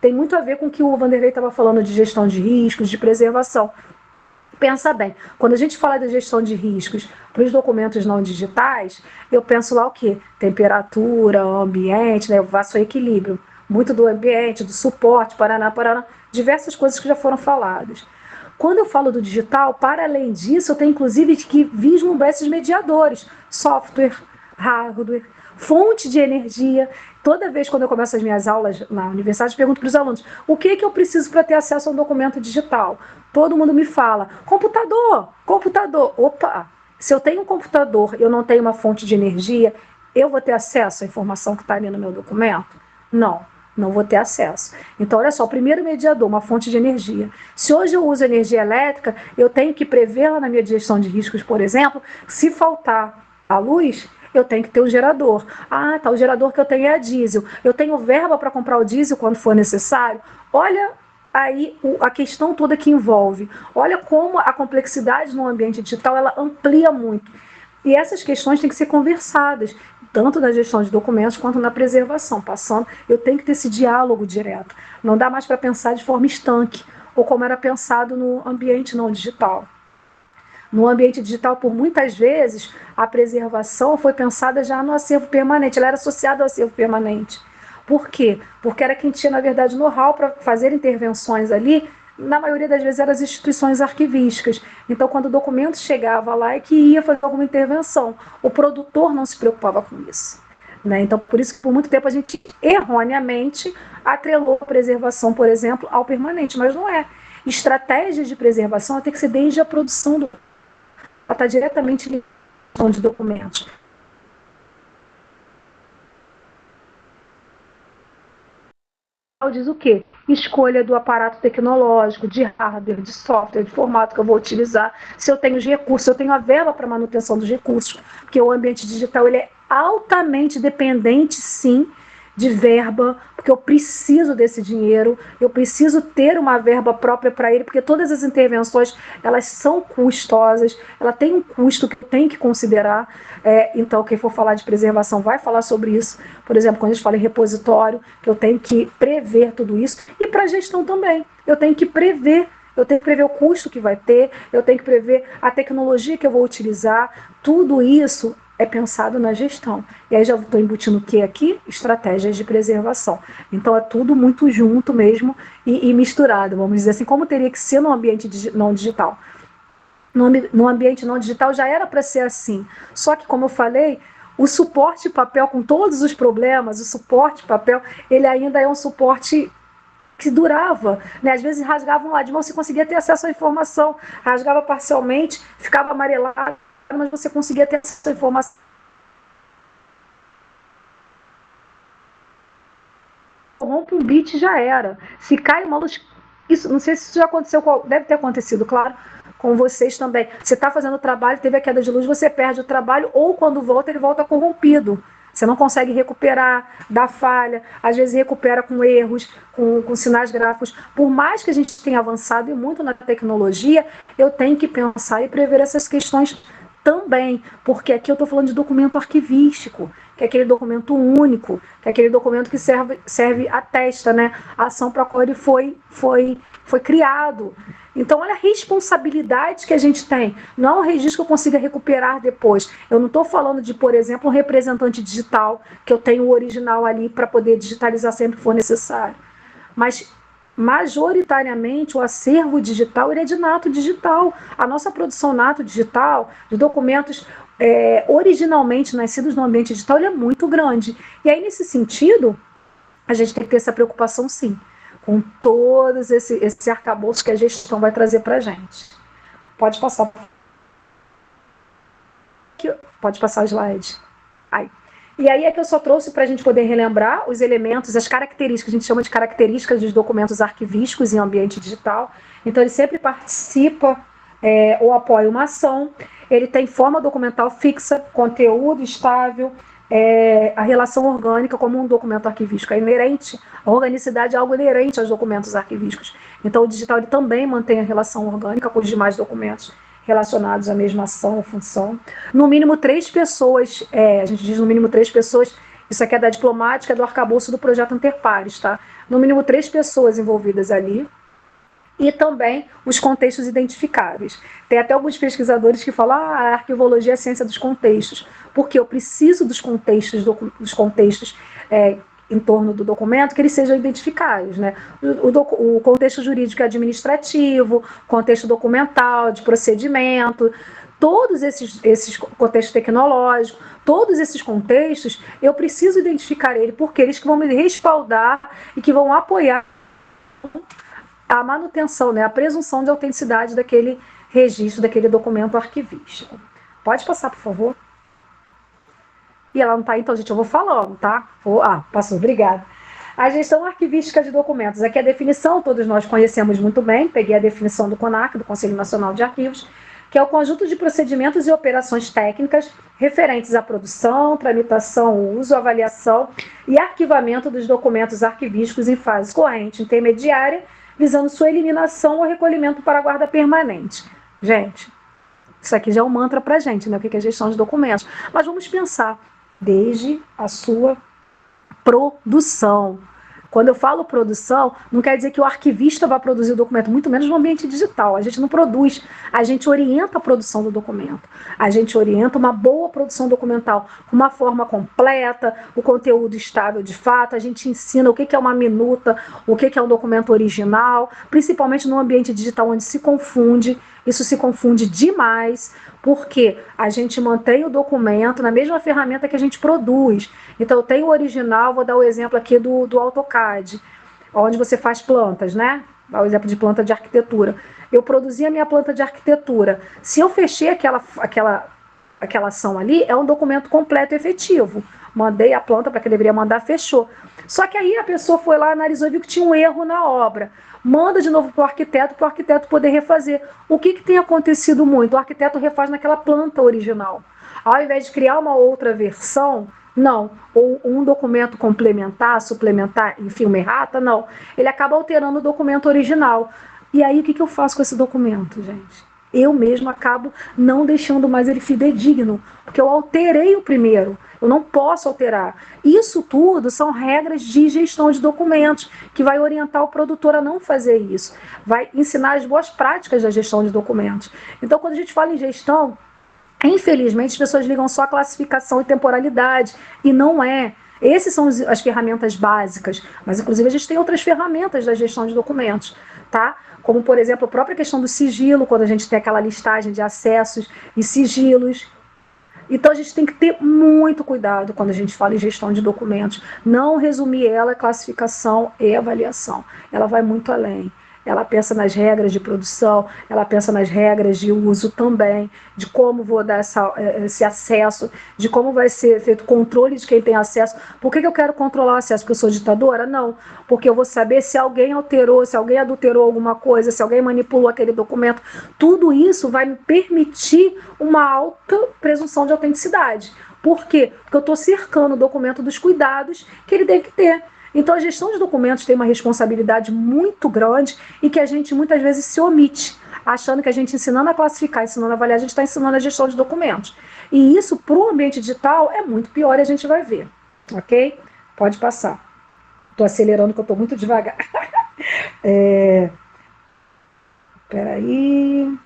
Tem muito a ver com o que o Vanderlei estava falando de gestão de riscos, de preservação. Pensa bem, quando a gente fala de gestão de riscos para os documentos não digitais, eu penso lá o quê? Temperatura, ambiente, né? Eu faço equilíbrio. Muito do ambiente, do suporte, paraná, diversas coisas que já foram faladas. Quando eu falo do digital, para além disso, eu tenho inclusive que vislumbrar esses mediadores, software, hardware, fonte de energia. Toda vez quando eu começo as minhas aulas na universidade, eu pergunto para os alunos, o que eu preciso para ter acesso a um documento digital? Todo mundo me fala, computador. Opa, se eu tenho um computador e eu não tenho uma fonte de energia, eu vou ter acesso à informação que está ali no meu documento? Não vou ter acesso. Então, olha só, o primeiro mediador, uma fonte de energia. Se hoje eu uso energia elétrica, eu tenho que prever lá na minha gestão de riscos, por exemplo, se faltar a luz, eu tenho que ter um gerador. O gerador que eu tenho é a diesel. Eu tenho verba para comprar o diesel quando for necessário. Olha aí a questão toda que envolve. Olha como a complexidade no ambiente digital, ela amplia muito. E essas questões têm que ser conversadas, tanto na gestão de documentos quanto na preservação. Eu tenho que ter esse diálogo direto. Não dá mais para pensar de forma estanque, ou como era pensado no ambiente não digital. No ambiente digital, por muitas vezes, a preservação foi pensada já no acervo permanente, ela era associada ao acervo permanente. Por quê? Porque era quem tinha, na verdade, know-how para fazer intervenções ali, na maioria das vezes eram as instituições arquivísticas. Então, quando o documento chegava lá, é que ia fazer alguma intervenção. O produtor não se preocupava com isso. Né? Então, por isso que por muito tempo a gente, erroneamente, atrelou a preservação, por exemplo, ao permanente, mas não é. Estratégias de preservação tem que ser desde a produção do... Ela está diretamente ligada de documentos. Diz o quê? Escolha do aparato tecnológico, de hardware, de software, de formato que eu vou utilizar, se eu tenho os recursos, se eu tenho a verba para manutenção dos recursos, porque o ambiente digital ele é altamente dependente, sim, de verba, porque eu preciso desse dinheiro, eu preciso ter uma verba própria para ele, porque todas as intervenções, elas são custosas, ela tem um custo que eu tenho que considerar, então quem for falar de preservação vai falar sobre isso, por exemplo, quando a gente fala em repositório, que eu tenho que prever tudo isso, e para a gestão também, eu tenho que prever o custo que vai ter, eu tenho que prever a tecnologia que eu vou utilizar, tudo isso é pensado na gestão. E aí já estou embutindo o que aqui? Estratégias de preservação. Então é tudo muito junto mesmo e misturado, vamos dizer assim, como teria que ser no ambiente não digital. No ambiente não digital já era para ser assim. Só que, como eu falei, o suporte papel, com todos os problemas, o suporte papel, ele ainda é um suporte que durava, né? Às vezes rasgavam lá de mão, você conseguia ter acesso à informação, rasgava parcialmente, ficava amarelado, mas você conseguia ter essa informação. Rompe um bit, já era. Se cai uma luz, isso, não sei se isso já aconteceu, deve ter acontecido, claro, com vocês também. Você está fazendo o trabalho, teve a queda de luz, você perde o trabalho, ou quando volta, ele volta corrompido. Você não consegue recuperar, dá falha, às vezes recupera com erros, com sinais gráficos. Por mais que a gente tenha avançado e muito na tecnologia, eu tenho que pensar e prever essas questões também, porque aqui eu estou falando de documento arquivístico, que é aquele documento único, que é aquele documento que serve atesta, né, a ação para a qual ele foi criado. Então, olha a responsabilidade que a gente tem. Não é um registro que eu consiga recuperar depois. Eu não estou falando de, por exemplo, um representante digital, que eu tenho o original ali para poder digitalizar sempre que for necessário. Mas, majoritariamente, o acervo digital ele é de nato digital. A nossa produção nato digital, de documentos originalmente nascidos no ambiente digital, ele é muito grande. E aí, nesse sentido, a gente tem que ter essa preocupação, sim, com todos esse arcabouço que a gestão vai trazer para a gente. Pode passar. Pode passar o slide. Aí. E aí é que eu só trouxe para a gente poder relembrar os elementos, as características, a gente chama de características dos documentos arquivísticos em ambiente digital. Então, ele sempre participa ou apoia uma ação, ele tem forma documental fixa, conteúdo estável, a relação orgânica como um documento arquivístico é inerente, a organicidade é algo inerente aos documentos arquivísticos. Então, o digital ele também mantém a relação orgânica com os demais documentos relacionados à mesma ação ou função. No mínimo 3 pessoas, a gente diz no mínimo 3 pessoas, isso aqui é da diplomática, é do arcabouço do projeto Interpares, tá? No mínimo 3 pessoas envolvidas ali. E também os contextos identificáveis. Tem até alguns pesquisadores que falam a arquivologia é a ciência dos contextos, porque eu preciso dos contextos em torno do documento que eles sejam identificáveis, né? O contexto jurídico e administrativo, contexto documental, de procedimento, todos esses contextos tecnológicos, todos esses contextos, eu preciso identificar ele, porque eles que vão me respaldar e que vão apoiar a manutenção, né, a presunção de autenticidade daquele registro, daquele documento arquivístico. Pode passar, por favor? E ela não está, então, gente, eu vou falando, tá? Passou, obrigada. A gestão arquivística de documentos. Aqui a definição, todos nós conhecemos muito bem, peguei a definição do CONARC, do Conselho Nacional de Arquivos, que é o conjunto de procedimentos e operações técnicas referentes à produção, tramitação, uso, avaliação e arquivamento dos documentos arquivísticos em fase corrente, intermediária, visando sua eliminação ou recolhimento para a guarda permanente. Gente, isso aqui já é um mantra para a gente, né? O que é gestão de documentos. Mas vamos pensar desde a sua produção. Quando eu falo produção, não quer dizer que o arquivista vai produzir o documento, muito menos no ambiente digital. A gente não produz, a gente orienta a produção do documento. A gente orienta uma boa produção documental, uma forma completa, o conteúdo estável de fato, a gente ensina o que é uma minuta, o que é um documento original, principalmente no ambiente digital onde se confunde, isso se confunde demais, porque a gente mantém o documento na mesma ferramenta que a gente produz. Então, eu tenho o original, vou dar o exemplo aqui do AutoCAD, onde você faz plantas, né? Dá o exemplo de planta de arquitetura. Eu produzi a minha planta de arquitetura. Se eu fechei aquela ação ali, é um documento completo e efetivo. Mandei a planta para que deveria mandar, fechou. Só que aí a pessoa foi lá, analisou e viu que tinha um erro na obra. Manda de novo para o arquiteto poder refazer. O que tem acontecido muito? O arquiteto refaz naquela planta original. Ao invés de criar uma outra versão, não. Ou um documento complementar, suplementar, enfim, uma errata, não. Ele acaba alterando o documento original. E aí, o que eu faço com esse documento, gente? Eu mesmo acabo não deixando mais ele fidedigno, porque eu alterei o primeiro. Eu não posso alterar. Isso tudo são regras de gestão de documentos, que vai orientar o produtor a não fazer isso. Vai ensinar as boas práticas da gestão de documentos. Então, quando a gente fala em gestão, infelizmente, as pessoas ligam só a classificação e temporalidade, e não é. Essas são as ferramentas básicas, mas, inclusive, a gente tem outras ferramentas da gestão de documentos, tá? Como, por exemplo, a própria questão do sigilo, quando a gente tem aquela listagem de acessos e sigilos. Então, a gente tem que ter muito cuidado quando a gente fala em gestão de documentos. Não resumir ela a classificação e avaliação. Ela vai muito além. Ela pensa nas regras de produção, ela pensa nas regras de uso também, de como vou dar esse acesso, de como vai ser feito o controle de quem tem acesso. Por que eu quero controlar o acesso? Porque eu sou ditadora? Não. Porque eu vou saber se alguém alterou, se alguém adulterou alguma coisa, se alguém manipulou aquele documento. Tudo isso vai me permitir uma alta presunção de autenticidade. Por quê? Porque eu estou cercando o documento dos cuidados que ele deve ter. Então, a gestão de documentos tem uma responsabilidade muito grande e que a gente muitas vezes se omite. achando que a gente ensinando a classificar, ensinando a avaliar, a gente está ensinando a gestão de documentos. E isso, para o ambiente digital, é muito pior e a gente vai ver. Ok? Pode passar. Estou acelerando que eu estou muito devagar. Peraí.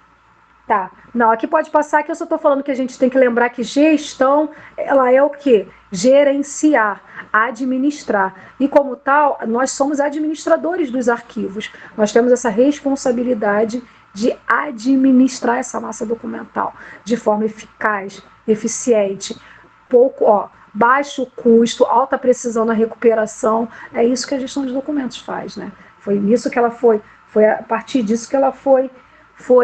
Tá. Não, aqui pode passar que eu só estou falando que a gente tem que lembrar que gestão, ela é o quê? Gerenciar, administrar. E como tal, nós somos administradores dos arquivos. Nós temos essa responsabilidade de administrar essa massa documental de forma eficaz, eficiente, baixo custo, alta precisão na recuperação. É isso que a gestão de documentos faz, né? Foi nisso que ela foi a partir disso que ela foi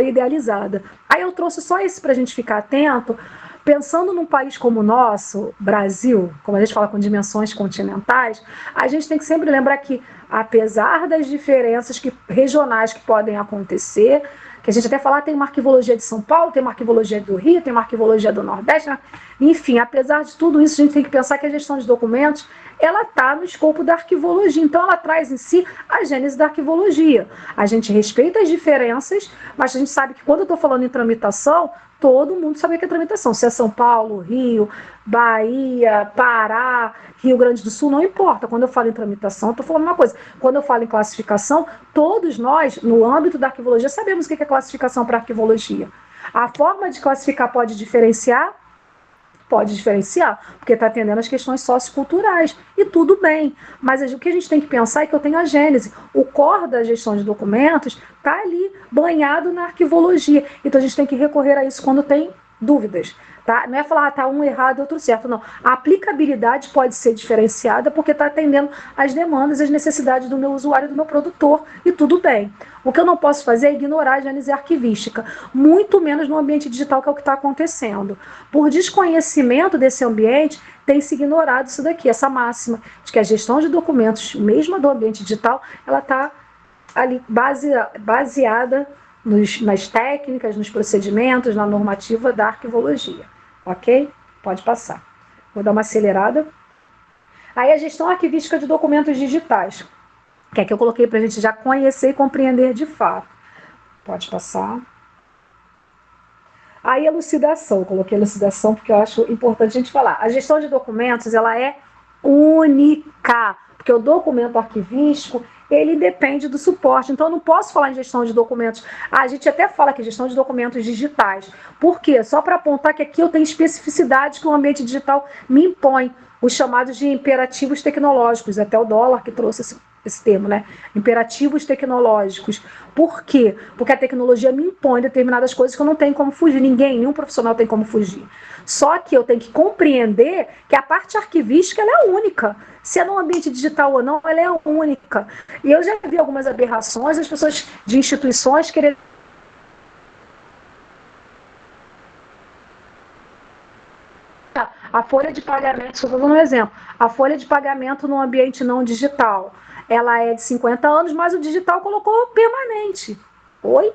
idealizada. Aí eu trouxe só isso para a gente ficar atento, pensando num país como o nosso, Brasil, como a gente fala com dimensões continentais, a gente tem que sempre lembrar que, apesar das diferenças regionais que podem acontecer, que a gente até fala, tem uma arquivologia de São Paulo, tem uma arquivologia do Rio, tem uma arquivologia do Nordeste, né? Enfim, apesar de tudo isso, a gente tem que pensar que a gestão de documentos, ela está no escopo da arquivologia, então ela traz em si a gênese da arquivologia. A gente respeita as diferenças, mas a gente sabe que quando eu estou falando em tramitação, todo mundo sabe o que é tramitação, se é São Paulo, Rio, Bahia, Pará, Rio Grande do Sul, não importa. Quando eu falo em tramitação, eu estou falando uma coisa. Quando eu falo em classificação, todos nós, no âmbito da arquivologia, sabemos o que é classificação para arquivologia. A forma de classificar pode diferenciar? Pode diferenciar, porque está atendendo as questões socioculturais, e tudo bem. Mas o que a gente tem que pensar é que eu tenho a gênese. O core da gestão de documentos está ali, banhado na arquivologia. Então a gente tem que recorrer a isso quando tem dúvidas. Tá? Não é falar, tá um errado e outro certo, não. A aplicabilidade pode ser diferenciada porque está atendendo as demandas e as necessidades do meu usuário, do meu produtor, e tudo bem. O que eu não posso fazer é ignorar a gênese arquivística, muito menos no ambiente digital, que é o que está acontecendo. Por desconhecimento desse ambiente, tem se ignorado isso daqui, essa máxima, de que a gestão de documentos, mesmo do ambiente digital, ela está ali baseada nas técnicas, nos procedimentos, na normativa da arquivologia. Ok? Pode passar. Vou dar uma acelerada. Aí a gestão arquivística de documentos digitais, que é que eu coloquei para a gente já conhecer e compreender de fato. Pode passar. Aí a elucidação, eu coloquei elucidação porque eu acho importante a gente falar. A gestão de documentos, ela é única, porque o documento arquivístico, ele depende do suporte. Então, eu não posso falar em gestão de documentos. A gente até fala que é gestão de documentos digitais. Por quê? Só para apontar que aqui eu tenho especificidades que o ambiente digital me impõe, os chamados de imperativos tecnológicos, até o Dólar que trouxe esse termo, né? Imperativos tecnológicos. Por quê? Porque a tecnologia me impõe determinadas coisas que eu não tenho como fugir. Nenhum profissional tem como fugir. Só que eu tenho que compreender que a parte arquivística, ela é única. Se é no ambiente digital ou não, ela é única. E eu já vi algumas aberrações, as pessoas de instituições querendo... A folha de pagamento, estou dando um exemplo, a folha de pagamento no ambiente não digital, ela é de 50 anos, mas o digital colocou permanente. Oi?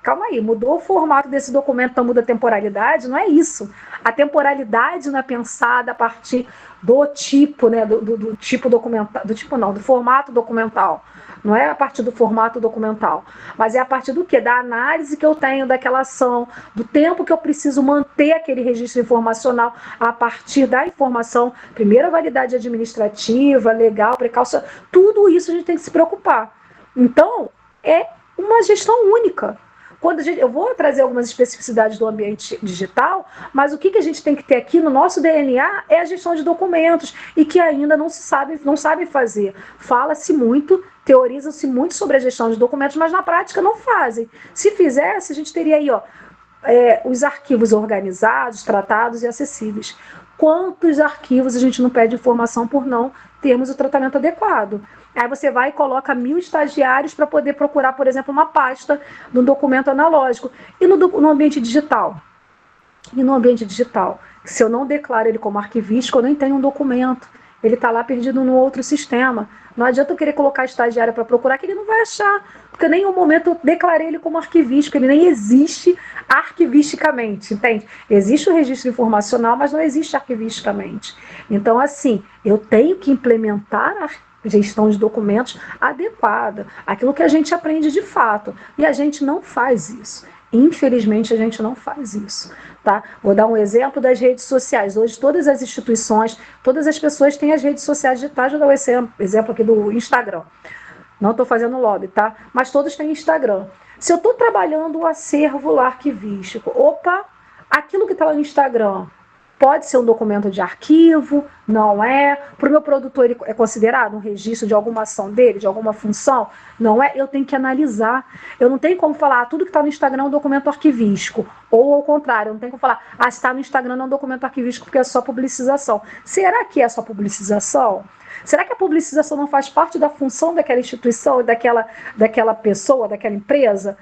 Calma aí, mudou o formato desse documento, então muda a temporalidade? Não é isso. A temporalidade não é pensada a partir do tipo, né, do tipo documental, do formato documental. Não é a partir do formato documental, mas é a partir do quê? Da análise que eu tenho daquela ação, do tempo que eu preciso manter aquele registro informacional a partir da informação, primeira validade administrativa, legal, precaução, tudo isso a gente tem que se preocupar. Então, é uma gestão única. Eu vou trazer algumas especificidades do ambiente digital, mas o que a gente tem que ter aqui no nosso DNA é a gestão de documentos, e que ainda não sabe fazer. Fala-se muito, teoriza-se muito sobre a gestão de documentos, mas na prática não fazem. Se fizesse, a gente teria aí os arquivos organizados, tratados e acessíveis. Quantos arquivos a gente não pede informação por não termos o tratamento adequado? Aí você vai e coloca 1000 estagiários para poder procurar, por exemplo, uma pasta no documento analógico. E no ambiente digital? E no ambiente digital? Se eu não declaro ele como arquivístico, eu nem tenho um documento. Ele está lá perdido num outro sistema. Não adianta eu querer colocar estagiário para procurar, que ele não vai achar. Porque em nenhum momento eu declarei ele como arquivístico. Ele nem existe arquivisticamente, entende? Existe o registro informacional, mas não existe arquivisticamente. Então, assim, eu tenho que implementar gestão de documentos adequada, aquilo que a gente aprende de fato. E a gente não faz isso. Infelizmente, a gente não faz isso. Tá? Vou dar um exemplo das redes sociais. Hoje, todas as instituições, todas as pessoas têm as redes sociais digitais. Vou dar um exemplo aqui do Instagram. Não estou fazendo lobby, tá? Mas todos têm Instagram. Se eu estou trabalhando um acervo lá arquivístico, opa, aquilo que está lá no Instagram pode ser um documento de arquivo, não é? Para o meu produtor, ele é considerado um registro de alguma ação dele, de alguma função? Não é? Eu tenho que analisar. Eu não tenho como falar, tudo que está no Instagram é um documento arquivístico. Ou ao contrário, eu não tenho como falar, se está no Instagram não é um documento arquivístico porque é só publicização. Será que é só publicização? Será que a publicização não faz parte da função daquela instituição, daquela pessoa, daquela empresa?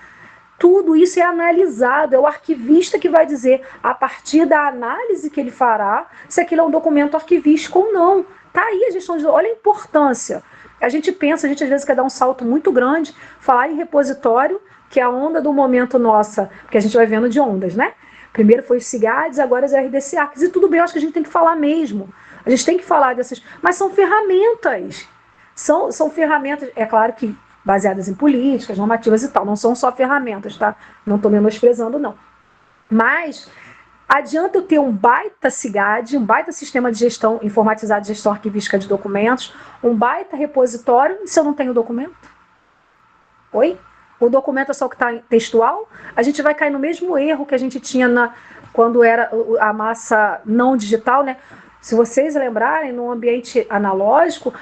Tudo isso é analisado, é o arquivista que vai dizer, a partir da análise que ele fará, se aquilo é um documento arquivístico ou não. Está aí a gestão de... Olha a importância. A gente pensa, a gente às vezes quer dar um salto muito grande, falar em repositório, que é a onda do momento nossa, porque a gente vai vendo de ondas, né? Primeiro foi os CIGADs, agora os RDC Arcs, e tudo bem, eu acho que a gente tem que falar mesmo. A gente tem que falar dessas... Mas são ferramentas. São ferramentas, é claro que baseadas em políticas, normativas e tal. Não são só ferramentas, tá? Não estou menosprezando, não. Mas adianta eu ter um baita CIGAD, um baita sistema de gestão informatizado de gestão arquivística de documentos, um baita repositório, se eu não tenho documento? Oi? O documento é só o que está textual? A gente vai cair no mesmo erro que a gente tinha quando era a massa não digital, né? Se vocês lembrarem, no ambiente analógico,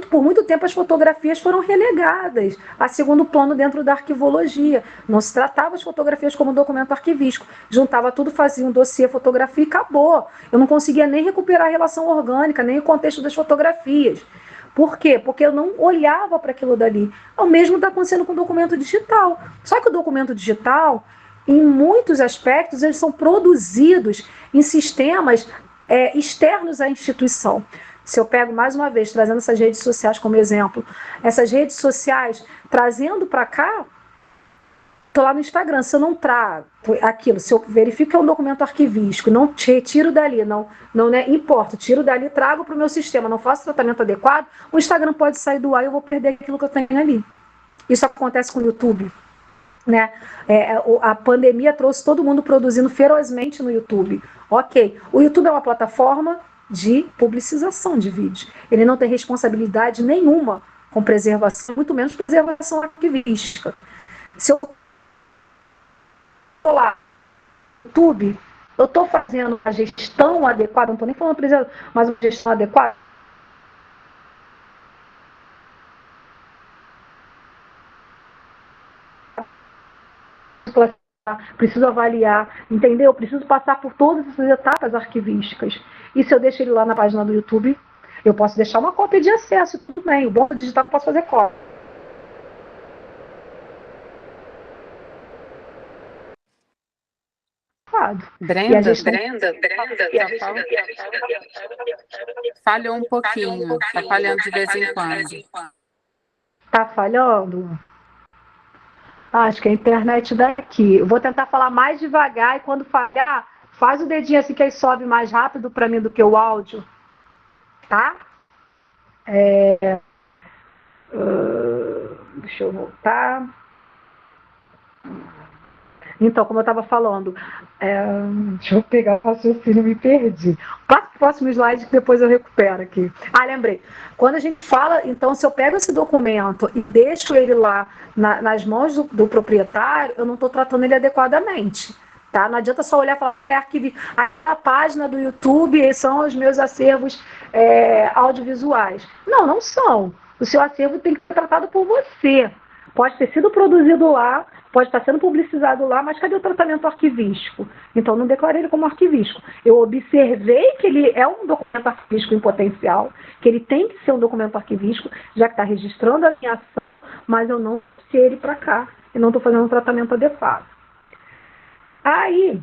por muito tempo as fotografias foram relegadas a segundo plano dentro da arquivologia. Não se tratava as fotografias como documento arquivístico. Juntava tudo, fazia um dossiê, fotografia e acabou. Eu não conseguia nem recuperar a relação orgânica, nem o contexto das fotografias. Por quê? Porque eu não olhava para aquilo dali. O mesmo está acontecendo com o documento digital. Só que o documento digital, em muitos aspectos, eles são produzidos em sistemas externos à instituição. Se eu pego mais uma vez, trazendo essas redes sociais como exemplo, essas redes sociais trazendo para cá, estou lá no Instagram, se eu não trago aquilo, se eu verifico que é um documento arquivístico, não retiro dali, não importa, tiro dali, trago para o meu sistema, não faço tratamento adequado, o Instagram pode sair do ar e eu vou perder aquilo que eu tenho ali. Isso acontece com o YouTube. Né? A pandemia trouxe todo mundo produzindo ferozmente no YouTube. Ok, o YouTube é uma plataforma de publicização de vídeos. Ele não tem responsabilidade nenhuma com preservação, muito menos preservação arquivística. Se eu estou lá no YouTube, eu estou fazendo uma gestão adequada, não estou nem falando preservação, mas uma gestão adequada. Preciso avaliar, entendeu? Preciso passar por todas essas etapas arquivísticas. E se eu deixo ele lá na página do YouTube, eu posso deixar uma cópia de acesso, tudo bem. O banco digital eu posso fazer cópia. Brenda, falhou um pouquinho, está falhando de vez em quando. Está falhando? Acho que é a internet daqui. Eu vou tentar falar mais devagar e quando falhar, faz o dedinho assim que aí sobe mais rápido para mim do que o áudio. Tá? Deixa eu voltar. Então, como eu estava falando, deixa eu pegar o raciocínio, me perdi. Passa o próximo slide que depois eu recupero aqui. Lembrei. Quando a gente fala, então, se eu pego esse documento e deixo ele lá nas mãos do proprietário, eu não estou tratando ele adequadamente. Tá? Não adianta só olhar e falar, a página do YouTube são os meus acervos audiovisuais. Não, não são. O seu acervo tem que ser tratado por você. Pode ter sido produzido lá, pode estar sendo publicizado lá, mas cadê o tratamento arquivístico? Então, não declarei ele como arquivístico. Eu observei que ele é um documento arquivístico em potencial, que ele tem que ser um documento arquivístico, já que está registrando a minha ação, mas eu não trouxe ele para cá e não estou fazendo um tratamento adequado. Aí,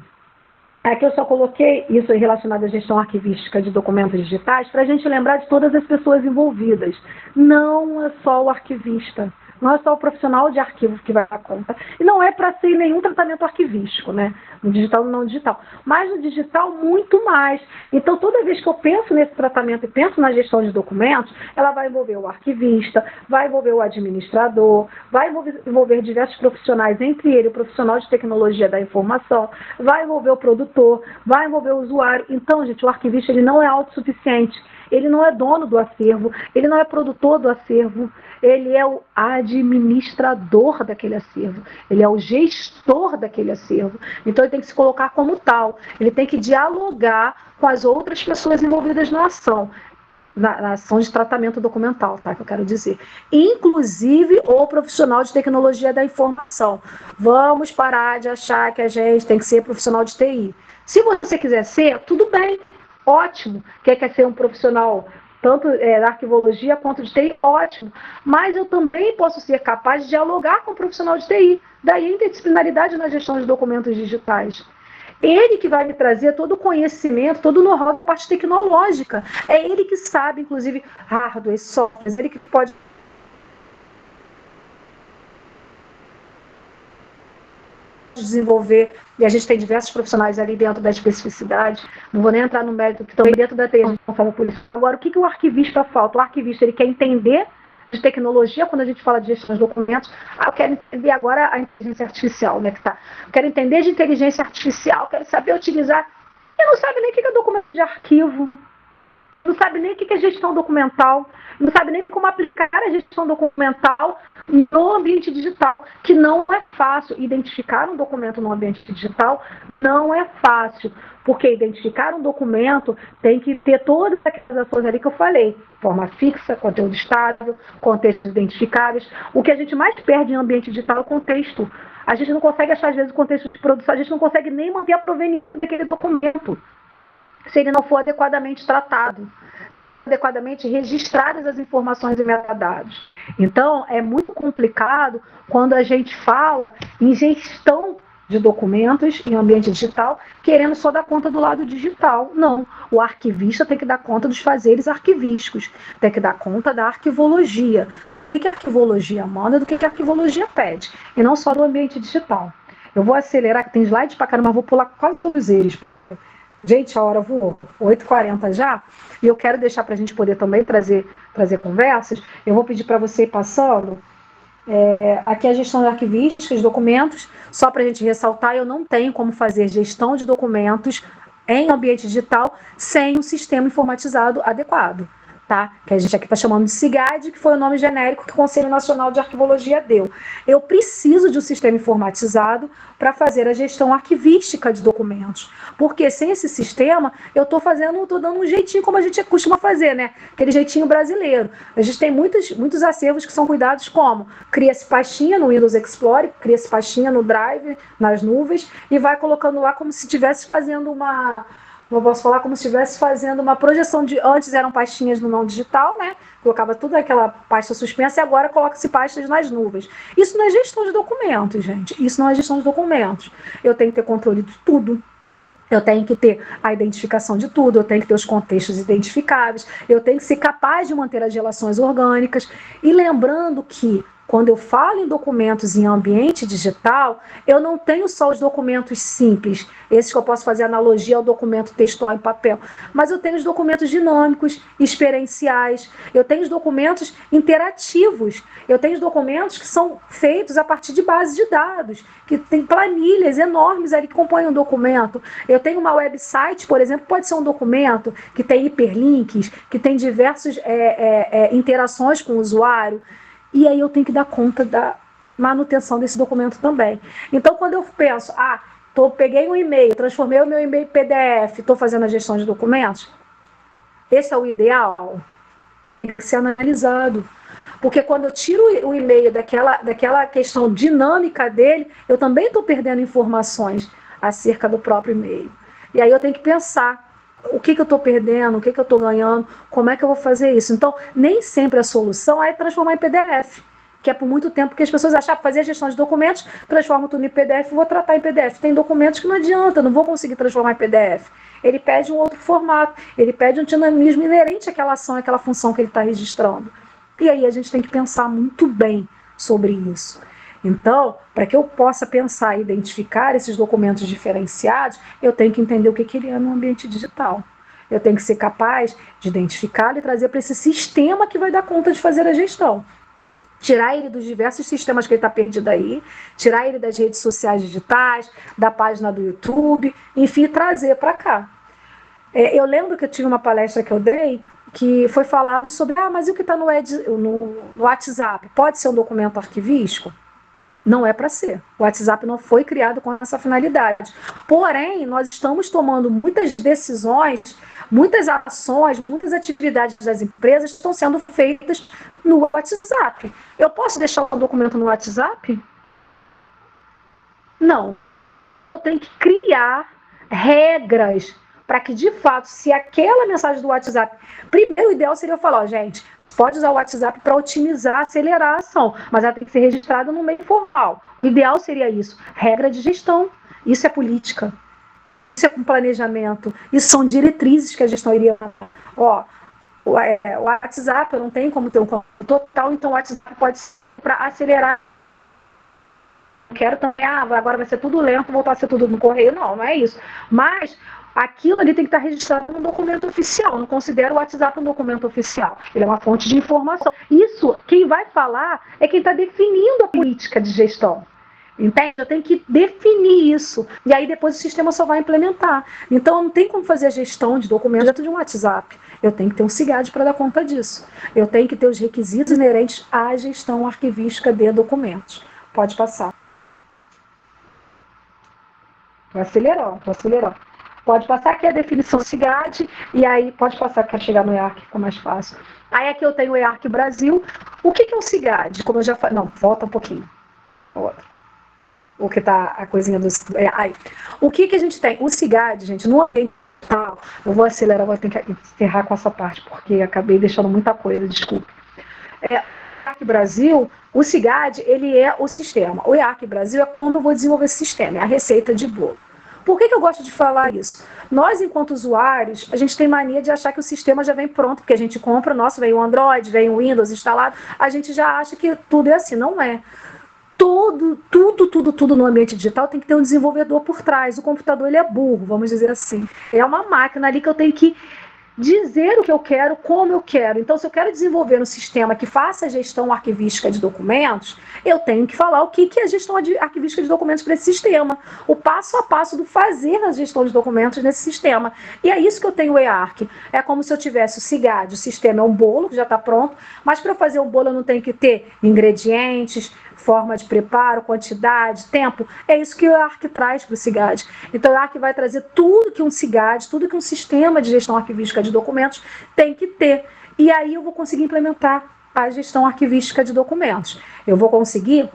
aqui eu só coloquei isso relacionado à gestão arquivística de documentos digitais para a gente lembrar de todas as pessoas envolvidas. Não é só o arquivista. não é só o profissional de arquivo que vai dar conta. E não é para ser nenhum tratamento arquivístico, né? No digital e não digital. Mas no digital, muito mais. Então, toda vez que eu penso nesse tratamento e penso na gestão de documentos, ela vai envolver o arquivista, vai envolver o administrador, vai envolver diversos profissionais, entre eles o profissional de tecnologia da informação, vai envolver o produtor, vai envolver o usuário. Então, gente, o arquivista ele não é autossuficiente. Ele não é dono do acervo, ele não é produtor do acervo, ele é o administrador daquele acervo, ele é o gestor daquele acervo. Então, ele tem que se colocar como tal, ele tem que dialogar com as outras pessoas envolvidas na ação. Na ação de tratamento documental, tá? Que eu quero dizer. Inclusive o profissional de tecnologia da informação. Vamos parar de achar que a gente tem que ser profissional de TI. Se você quiser ser, tudo bem. Ótimo, quer ser um profissional tanto da arquivologia quanto de TI, ótimo. Mas eu também posso ser capaz de dialogar com o profissional de TI. Daí a interdisciplinaridade na gestão de documentos digitais. Ele que vai me trazer todo o conhecimento, todo o know-how da parte tecnológica. É ele que sabe, inclusive, hardware, software, ele que pode desenvolver, e a gente tem diversos profissionais ali dentro da especificidade, não vou nem entrar no mérito, que também dentro da TI, a gente não fala por isso. Agora, o que o arquivista falta? O arquivista, ele quer entender de tecnologia, quando a gente fala de gestão de documentos, eu quero entender agora a inteligência artificial, né, que tá. Eu quero entender de inteligência artificial, quero saber utilizar, e não sabe nem o que é documento de arquivo, não sabe nem o que é gestão documental, não sabe nem como aplicar a gestão documental no ambiente digital, que não é fácil. Identificar um documento no ambiente digital não é fácil, porque identificar um documento tem que ter todas aquelas ações ali que eu falei, forma fixa, conteúdo estável, contextos identificáveis. O que a gente mais perde em ambiente digital é o contexto. A gente não consegue achar, às vezes, o contexto de produção, a gente não consegue nem manter a proveniência daquele documento, se ele não for adequadamente tratado, adequadamente registradas as informações e metadados. Então, é muito complicado quando a gente fala em gestão de documentos em ambiente digital, querendo só dar conta do lado digital. Não, o arquivista tem que dar conta dos fazeres arquivísticos, tem que dar conta da arquivologia. O que a arquivologia manda, do que a arquivologia pede, e não só do ambiente digital. Eu vou acelerar, que tem slide pra caramba, mas vou pular quase todos eles. Gente, a hora voou, 8h40 já, e eu quero deixar para a gente poder também trazer conversas. Eu vou pedir para você ir passando. Aqui a gestão de arquivística de documentos, só para a gente ressaltar, eu não tenho como fazer gestão de documentos em ambiente digital sem um sistema informatizado adequado. Tá? Que a gente aqui está chamando de SIGAD, que foi o nome genérico que o Conselho Nacional de Arquivologia deu. Eu preciso de um sistema informatizado para fazer a gestão arquivística de documentos, porque sem esse sistema eu estou dando um jeitinho como a gente costuma fazer, né? Aquele jeitinho brasileiro. A gente tem muitos acervos que são cuidados como cria-se pastinha no Windows Explorer, cria-se pastinha no Drive, nas nuvens, e vai colocando lá como se estivesse fazendo como se estivesse fazendo uma projeção de... Antes eram pastinhas no não digital, né? Colocava tudo aquela pasta suspensa e agora coloca-se pastas nas nuvens. Isso não é gestão de documentos, gente. Isso não é gestão de documentos. Eu tenho que ter controle de tudo. Eu tenho que ter a identificação de tudo, eu tenho que ter os contextos identificáveis, eu tenho que ser capaz de manter as relações orgânicas. E lembrando que, quando eu falo em documentos em ambiente digital, eu não tenho só os documentos simples, esses que eu posso fazer analogia ao documento textual em papel, mas eu tenho os documentos dinâmicos, experienciais, eu tenho os documentos interativos, eu tenho os documentos que são feitos a partir de bases de dados, que tem planilhas enormes ali que compõem um documento. Eu tenho uma website, por exemplo, pode ser um documento que tem hiperlinks, que tem diversas interações com o usuário, e aí eu tenho que dar conta da manutenção desse documento também. Então, quando eu penso, peguei um e-mail, transformei o meu e-mail em PDF, estou fazendo a gestão de documentos, esse é o ideal? Tem que ser analisado. Porque quando eu tiro o e-mail daquela questão dinâmica dele, eu também estou perdendo informações acerca do próprio e-mail. E aí eu tenho que pensar, o que eu estou perdendo, o que eu estou ganhando, como é que eu vou fazer isso? Então, nem sempre a solução é transformar em PDF, que é por muito tempo que as pessoas acham que fazer a gestão de documentos, transforma tudo em PDF, vou tratar em PDF. Tem documentos que não adianta, não vou conseguir transformar em PDF. Ele pede um outro formato, ele pede um dinamismo inerente àquela ação, àquela função que ele está registrando. E aí a gente tem que pensar muito bem sobre isso. Então, para que eu possa pensar e identificar esses documentos diferenciados, eu tenho que entender o que ele é no ambiente digital. Eu tenho que ser capaz de identificá-lo e trazer para esse sistema que vai dar conta de fazer a gestão. Tirar ele dos diversos sistemas que ele está perdido aí, tirar ele das redes sociais digitais, da página do YouTube, enfim, trazer para cá. Eu lembro que eu tive uma palestra que eu dei que foi falar sobre, mas e o que está no WhatsApp? Pode ser um documento arquivístico? Não é para ser. O WhatsApp não foi criado com essa finalidade. Porém, nós estamos tomando muitas decisões, muitas ações, muitas atividades das empresas estão sendo feitas no WhatsApp. Eu posso deixar um documento no WhatsApp? Não. Eu tenho que criar regras para que, de fato, se aquela mensagem do WhatsApp... Primeiro, o ideal seria eu falar, gente, pode usar o WhatsApp para otimizar, acelerar a ação, mas ela tem que ser registrada no meio formal. O ideal seria isso. Regra de gestão. Isso é política. Isso é um planejamento. Isso são diretrizes que a gestão iria... O WhatsApp, eu não tenho como ter um controle total, então o WhatsApp pode ser para acelerar. Não quero também, agora vai ser tudo lento, voltar a ser tudo no correio. Não é isso. Mas... aquilo ali tem que estar registrado num documento oficial. Eu não considero o WhatsApp um documento oficial. Ele é uma fonte de informação. Isso, quem vai falar é quem está definindo a política de gestão. Entende? Eu tenho que definir isso. E aí depois o sistema só vai implementar. Então não tem como fazer a gestão de documentos dentro de um WhatsApp. Eu tenho que ter um SIGAD para dar conta disso. Eu tenho que ter os requisitos inerentes à gestão arquivística de documentos. Pode passar. Estou acelerando. Pode passar aqui a definição SIGAD, e aí pode passar que chegar no EARC, fica mais fácil. Aí aqui eu tenho o EARC Brasil. O que é o SIGAD? Como eu já falei. Não, volta um pouquinho. O que tá a coisinha do. O que a gente tem? O SIGAD, gente, no ambiente digital. Eu vou acelerar, vou ter que encerrar com essa parte, porque acabei deixando muita coisa, desculpe. O EARC Brasil, o SIGAD, ele é o sistema. O EARC Brasil é quando eu vou desenvolver esse sistema, é a receita de bolo. Por que eu gosto de falar isso? Nós, enquanto usuários, a gente tem mania de achar que o sistema já vem pronto, porque a gente compra, vem o Android, vem o Windows instalado, a gente já acha que tudo é assim. Não é. Tudo no ambiente digital tem que ter um desenvolvedor por trás. O computador, ele é burro, vamos dizer assim. É uma máquina ali que eu tenho que dizer o que eu quero, como eu quero. Então, se eu quero desenvolver um sistema que faça a gestão arquivística de documentos, eu tenho que falar o que é a gestão arquivística de documentos para esse sistema. O passo a passo do fazer a gestão de documentos nesse sistema. E é isso que eu tenho o EARC. É como se eu tivesse o SIGAD, o sistema é um bolo que já está pronto, mas para fazer um bolo eu não tenho que ter ingredientes, forma de preparo, quantidade, tempo. É isso que o EARC traz para o SIGAD. Então, o EARC vai trazer tudo que um SIGAD, tudo que um sistema de gestão arquivística de documentos tem que ter. E aí eu vou conseguir implementar a gestão arquivística de documentos. Eu vou conseguir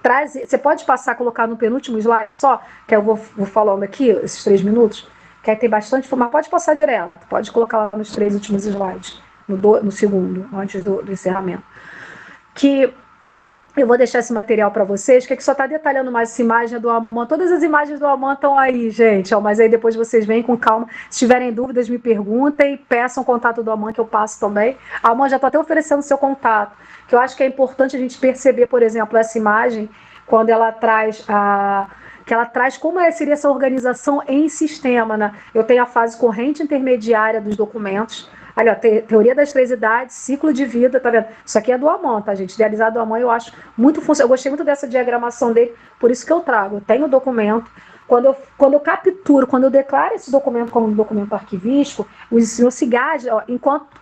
trazer... Você pode passar, colocar no penúltimo slide só, que eu vou falando aqui, esses 3 minutos, que aí tem bastante... Mas pode passar direto, pode colocar lá nos 3 últimos slides, no segundo, antes do encerramento. Que... eu vou deixar esse material para vocês, que aqui só está detalhando mais essa imagem do Aman. Todas as imagens do Aman estão aí, gente. Mas aí depois vocês vêm com calma. Se tiverem dúvidas, me perguntem. Peçam o contato do Aman, que eu passo também. Aman, já estou até oferecendo o seu contato. Que eu acho que é importante a gente perceber, por exemplo, essa imagem, quando ela traz que ela traz como seria essa organização em sistema, né? Eu tenho a fase corrente intermediária dos documentos. Ali, ó, teoria das 3 idades, ciclo de vida, tá vendo? Isso aqui é do Aman, tá, gente? Idealizado do Aman, eu acho muito funcional. Eu gostei muito dessa diagramação dele, por isso que eu trago. Eu tenho o documento. Quando eu capturo, quando eu declaro esse documento como um documento arquivístico, o SIGAD, ó,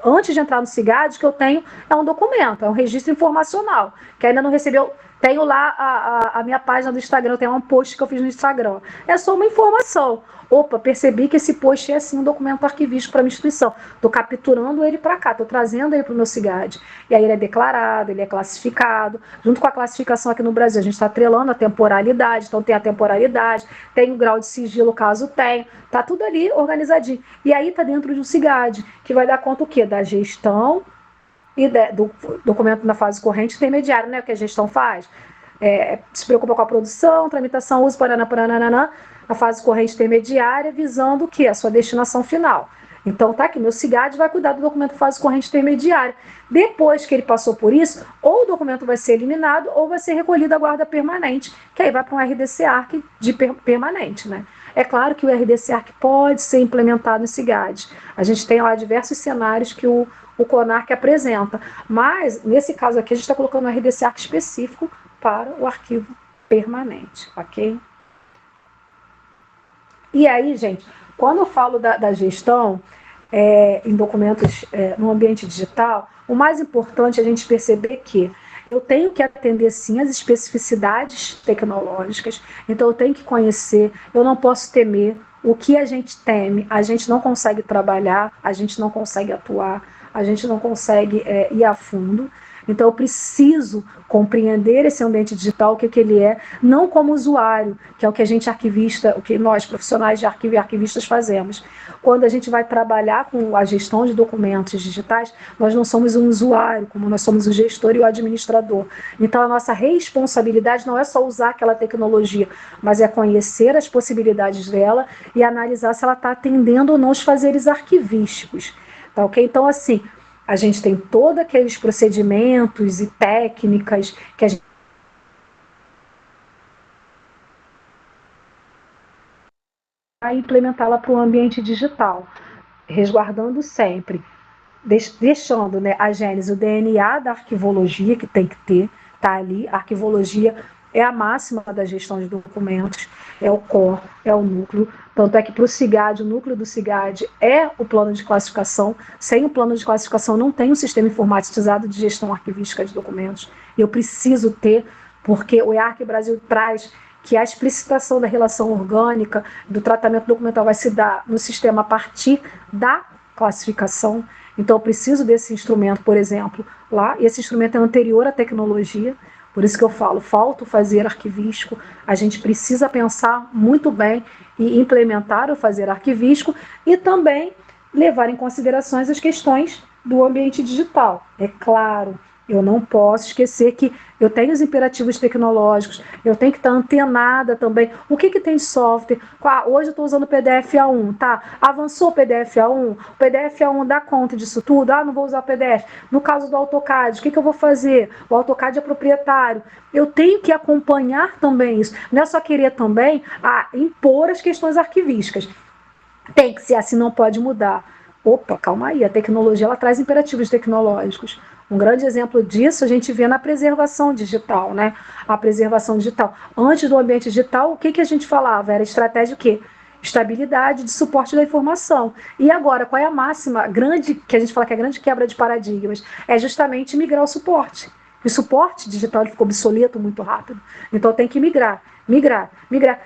antes de entrar no SIGAD, que eu tenho é um documento, é um registro informacional, que ainda não recebeu. Tenho lá a minha página do Instagram, tem um post que eu fiz no Instagram. É só uma informação. Opa, percebi que esse post é assim um documento arquivístico para a minha instituição. Estou capturando ele para cá, estou trazendo ele para o meu SIGAD. E aí ele é declarado, ele é classificado. Junto com a classificação aqui no Brasil, a gente está atrelando a temporalidade. Então tem a temporalidade, tem o grau de sigilo, caso tenha. Está tudo ali organizadinho. E aí está dentro de um SIGAD, que vai dar conta o quê? Da gestão e do documento na fase corrente intermediária, né? O que a gestão faz. Se preocupa com a produção, tramitação, uso, paranã, a fase corrente intermediária, visando o quê? A sua destinação final. Então, tá aqui, meu SIGAD vai cuidar do documento fase corrente intermediária. Depois que ele passou por isso, ou o documento vai ser eliminado, ou vai ser recolhido à guarda permanente, que aí vai para um RDC-ARC permanente, né? É claro que o RDC-ARC pode ser implementado no SIGAD. A gente tem lá diversos cenários que o CONARC apresenta, mas, nesse caso aqui, a gente está colocando um RDC-ARC específico para o arquivo permanente, ok? E aí, gente, quando eu falo da gestão em documentos no ambiente digital, o mais importante é a gente perceber que eu tenho que atender, sim, as especificidades tecnológicas, então eu tenho que conhecer, eu não posso temer. O que a gente teme, a gente não consegue trabalhar, a gente não consegue atuar, a gente não consegue ir a fundo. Então, eu preciso compreender esse ambiente digital, o que ele é, não como usuário, que é o que a gente arquivista, o que nós, profissionais de arquivo e arquivistas, fazemos. Quando a gente vai trabalhar com a gestão de documentos digitais, nós não somos um usuário, como nós somos o gestor e o administrador. Então, a nossa responsabilidade não é só usar aquela tecnologia, mas é conhecer as possibilidades dela e analisar se ela está atendendo ou não os fazeres arquivísticos. Tá, ok? Então, assim, a gente tem todos aqueles procedimentos e técnicas que a gente vai implementá-la para o ambiente digital, resguardando sempre, deixando, né, a gênese, o DNA da arquivologia, que tem que ter, tá ali, a arquivologia é a máxima da gestão de documentos, é o core, é o núcleo. Tanto é que para o SIGAD, o núcleo do SIGAD é o plano de classificação. Sem o plano de classificação não tem um sistema informatizado de gestão arquivística de documentos. Eu preciso ter, porque o EARC Brasil traz que a explicitação da relação orgânica do tratamento documental vai se dar no sistema a partir da classificação. Então eu preciso desse instrumento, por exemplo, lá, e esse instrumento é anterior à tecnologia. Por isso que eu falo, falta o fazer arquivístico, a gente precisa pensar muito bem e implementar o fazer arquivístico e também levar em consideração as questões do ambiente digital. É claro, eu não posso esquecer que eu tenho os imperativos tecnológicos, eu tenho que estar antenada também. O que tem de software? Hoje eu estou usando o PDF A1, tá? Avançou o PDF A1? O PDF A1 dá conta disso tudo? Não vou usar o PDF. No caso do AutoCAD, o que eu vou fazer? O AutoCAD é proprietário. Eu tenho que acompanhar também isso. Não é só querer também impor as questões arquivísticas. Tem que ser assim, não pode mudar. Opa, calma aí, a tecnologia ela traz imperativos tecnológicos. Um grande exemplo disso a gente vê na preservação digital, né? A preservação digital. Antes do ambiente digital, o que a gente falava? Era estratégia o quê? Estabilidade de suporte da informação. E agora, qual é a máxima grande, que a gente fala que é a grande quebra de paradigmas? É justamente migrar o suporte. O suporte digital ele ficou obsoleto muito rápido. Então tem que migrar.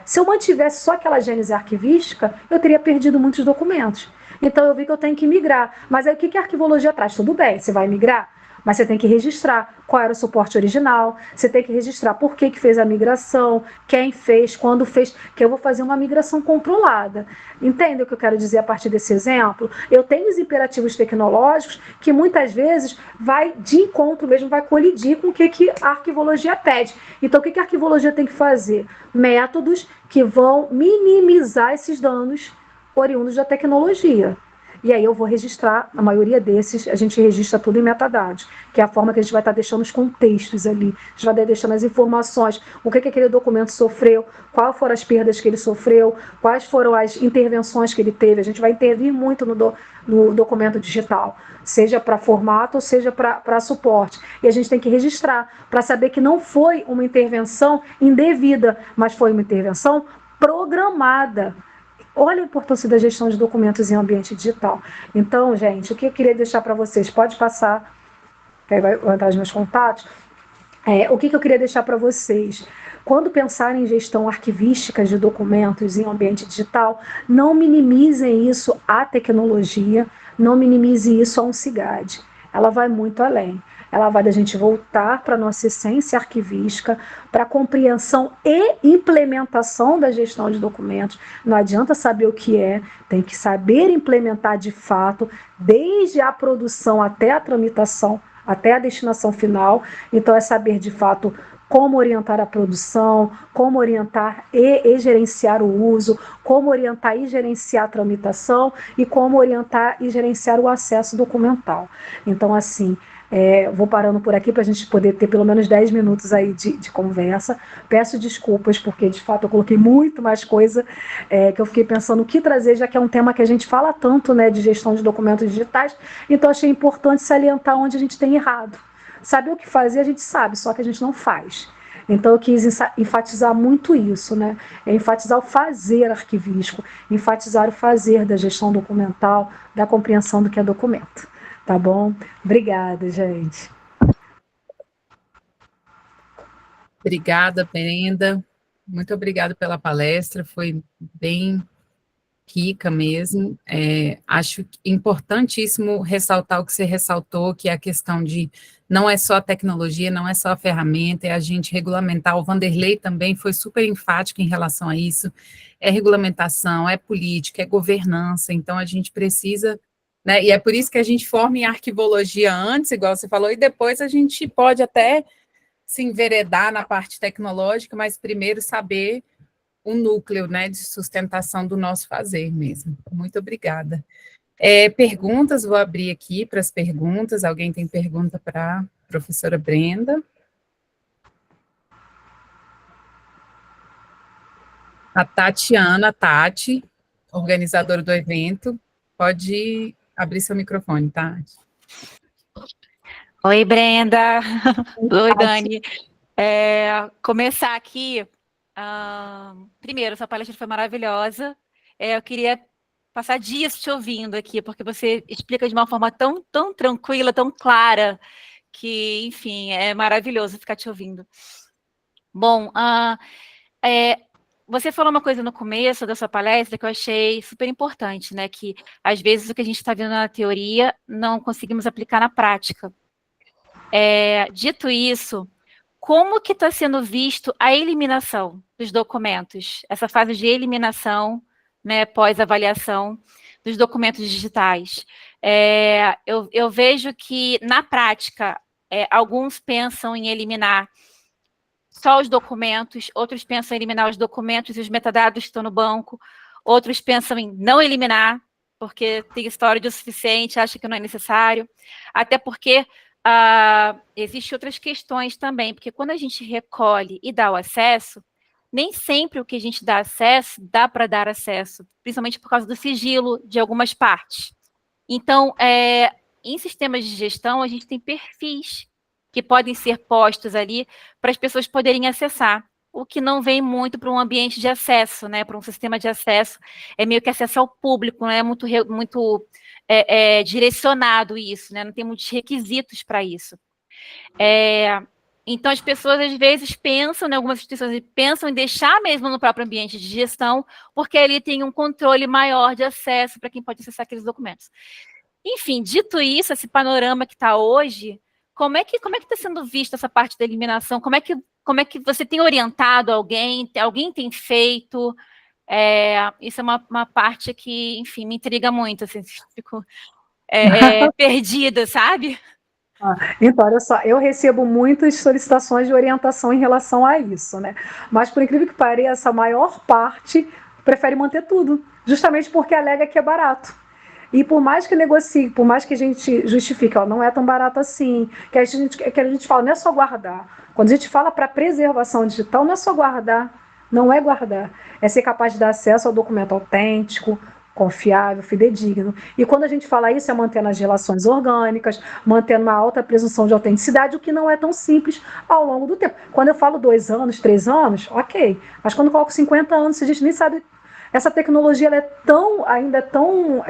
Se eu mantivesse só aquela gênese arquivística, eu teria perdido muitos documentos. Então eu vi que eu tenho que migrar. Mas aí o que a arquivologia traz? Tudo bem, você vai migrar, mas você tem que registrar qual era o suporte original, você tem que registrar por que fez a migração, quem fez, quando fez, que eu vou fazer uma migração controlada. Entende o que eu quero dizer a partir desse exemplo? Eu tenho os imperativos tecnológicos que muitas vezes vai de encontro mesmo, vai colidir com o que a arquivologia pede. Então o que a arquivologia tem que fazer? Métodos que vão minimizar esses danos oriundos da tecnologia. E aí eu vou registrar, a maioria desses, a gente registra tudo em metadados, que é a forma que a gente vai estar deixando os contextos ali, a gente vai estar deixando as informações, o que aquele documento sofreu, quais foram as perdas que ele sofreu, quais foram as intervenções que ele teve. A gente vai intervir muito no documento digital, seja para formato ou seja para suporte. E a gente tem que registrar, para saber que não foi uma intervenção indevida, mas foi uma intervenção programada. Olha a importância da gestão de documentos em ambiente digital. Então, gente, o que eu queria deixar para vocês? Pode passar, que aí vai entrar os meus contatos. O que eu queria deixar para vocês? Quando pensarem em gestão arquivística de documentos em ambiente digital, não minimizem isso à tecnologia, não minimize isso a um SIGAD. Ela vai muito além. Ela vai da gente voltar para a nossa essência arquivística, para a compreensão e implementação da gestão de documentos. Não adianta saber o que é, tem que saber implementar de fato, desde a produção até a tramitação, até a destinação final. Então é saber de fato como orientar a produção, como orientar e gerenciar o uso, como orientar e gerenciar a tramitação e como orientar e gerenciar o acesso documental. Então, assim, vou parando por aqui para a gente poder ter pelo menos 10 minutos aí de conversa. Peço desculpas, porque de fato eu coloquei muito mais coisa que eu fiquei pensando o que trazer, já que é um tema que a gente fala tanto, né, de gestão de documentos digitais, então achei importante salientar onde a gente tem errado. Saber o que fazer a gente sabe, só que a gente não faz. Então eu quis enfatizar muito isso, né? Enfatizar o fazer arquivístico, enfatizar o fazer da gestão documental, da compreensão do que é documento. Tá bom? Obrigada, gente. Obrigada, Brenda. Muito obrigada pela palestra, foi bem rica mesmo. Acho importantíssimo ressaltar o que você ressaltou, que é a questão de não é só a tecnologia, não é só a ferramenta, é a gente regulamentar. O Vanderlei também foi super enfático em relação a isso. É regulamentação, é política, é governança, então a gente precisa, né, e é por isso que a gente forma em arquivologia antes, igual você falou, e depois a gente pode até se enveredar na parte tecnológica, mas primeiro saber o núcleo, né, de sustentação do nosso fazer mesmo. Muito obrigada. Perguntas, vou abrir aqui para as perguntas. Alguém tem pergunta para a professora Brenda? A Tati, organizadora do evento, pode abrir seu microfone, Tati. Oi, Brenda. Oi, Dani. Começar aqui. Primeiro, sua palestra foi maravilhosa. Eu queria passar dias te ouvindo aqui, porque você explica de uma forma tão tranquila, tão clara, que, enfim, é maravilhoso ficar te ouvindo. Bom, você falou uma coisa no começo da sua palestra que eu achei super importante, né? Que, às vezes, o que a gente está vendo na teoria não conseguimos aplicar na prática. Dito isso, como que está sendo visto a eliminação dos documentos, essa fase de eliminação, né, pós-avaliação dos documentos digitais? Eu vejo que, na prática, alguns pensam em eliminar só os documentos, outros pensam em eliminar os documentos e os metadados que estão no banco, outros pensam em não eliminar, porque tem história o suficiente, acha que não é necessário, até porque existem outras questões também, porque quando a gente recolhe e dá o acesso, nem sempre o que a gente dá acesso, dá para dar acesso, principalmente por causa do sigilo de algumas partes. Então, em sistemas de gestão, a gente tem perfis que podem ser postos ali para as pessoas poderem acessar, o que não vem muito para um ambiente de acesso, né, para um sistema de acesso, é meio que acesso ao público, não é muito direcionado isso, né, não tem muitos requisitos para isso. Então, as pessoas, às vezes, pensam, né, algumas instituições pensam em deixar mesmo no próprio ambiente de gestão, porque ali tem um controle maior de acesso para quem pode acessar aqueles documentos. Enfim, dito isso, esse panorama que está hoje, como é que está sendo vista essa parte da eliminação? Como é que você tem orientado alguém? Alguém tem feito? Isso é uma parte que, enfim, me intriga muito, assim, fico perdida, sabe? Então, olha só, eu recebo muitas solicitações de orientação em relação a isso, né? Mas, por incrível que pareça, a maior parte prefere manter tudo, justamente porque alega que é barato. E por mais que negocie, por mais que a gente justifique, não é tão barato assim, que a gente fala, não é só guardar. Quando a gente fala para preservação digital, não é só guardar, não é guardar, é ser capaz de dar acesso ao documento autêntico, confiável, fidedigno. E quando a gente fala isso, é mantendo as relações orgânicas, mantendo uma alta presunção de autenticidade, o que não é tão simples ao longo do tempo. Quando eu falo 2 anos, 3 anos, ok. Mas quando eu coloco 50 anos, a gente nem sabe. Essa tecnologia ela ainda é tão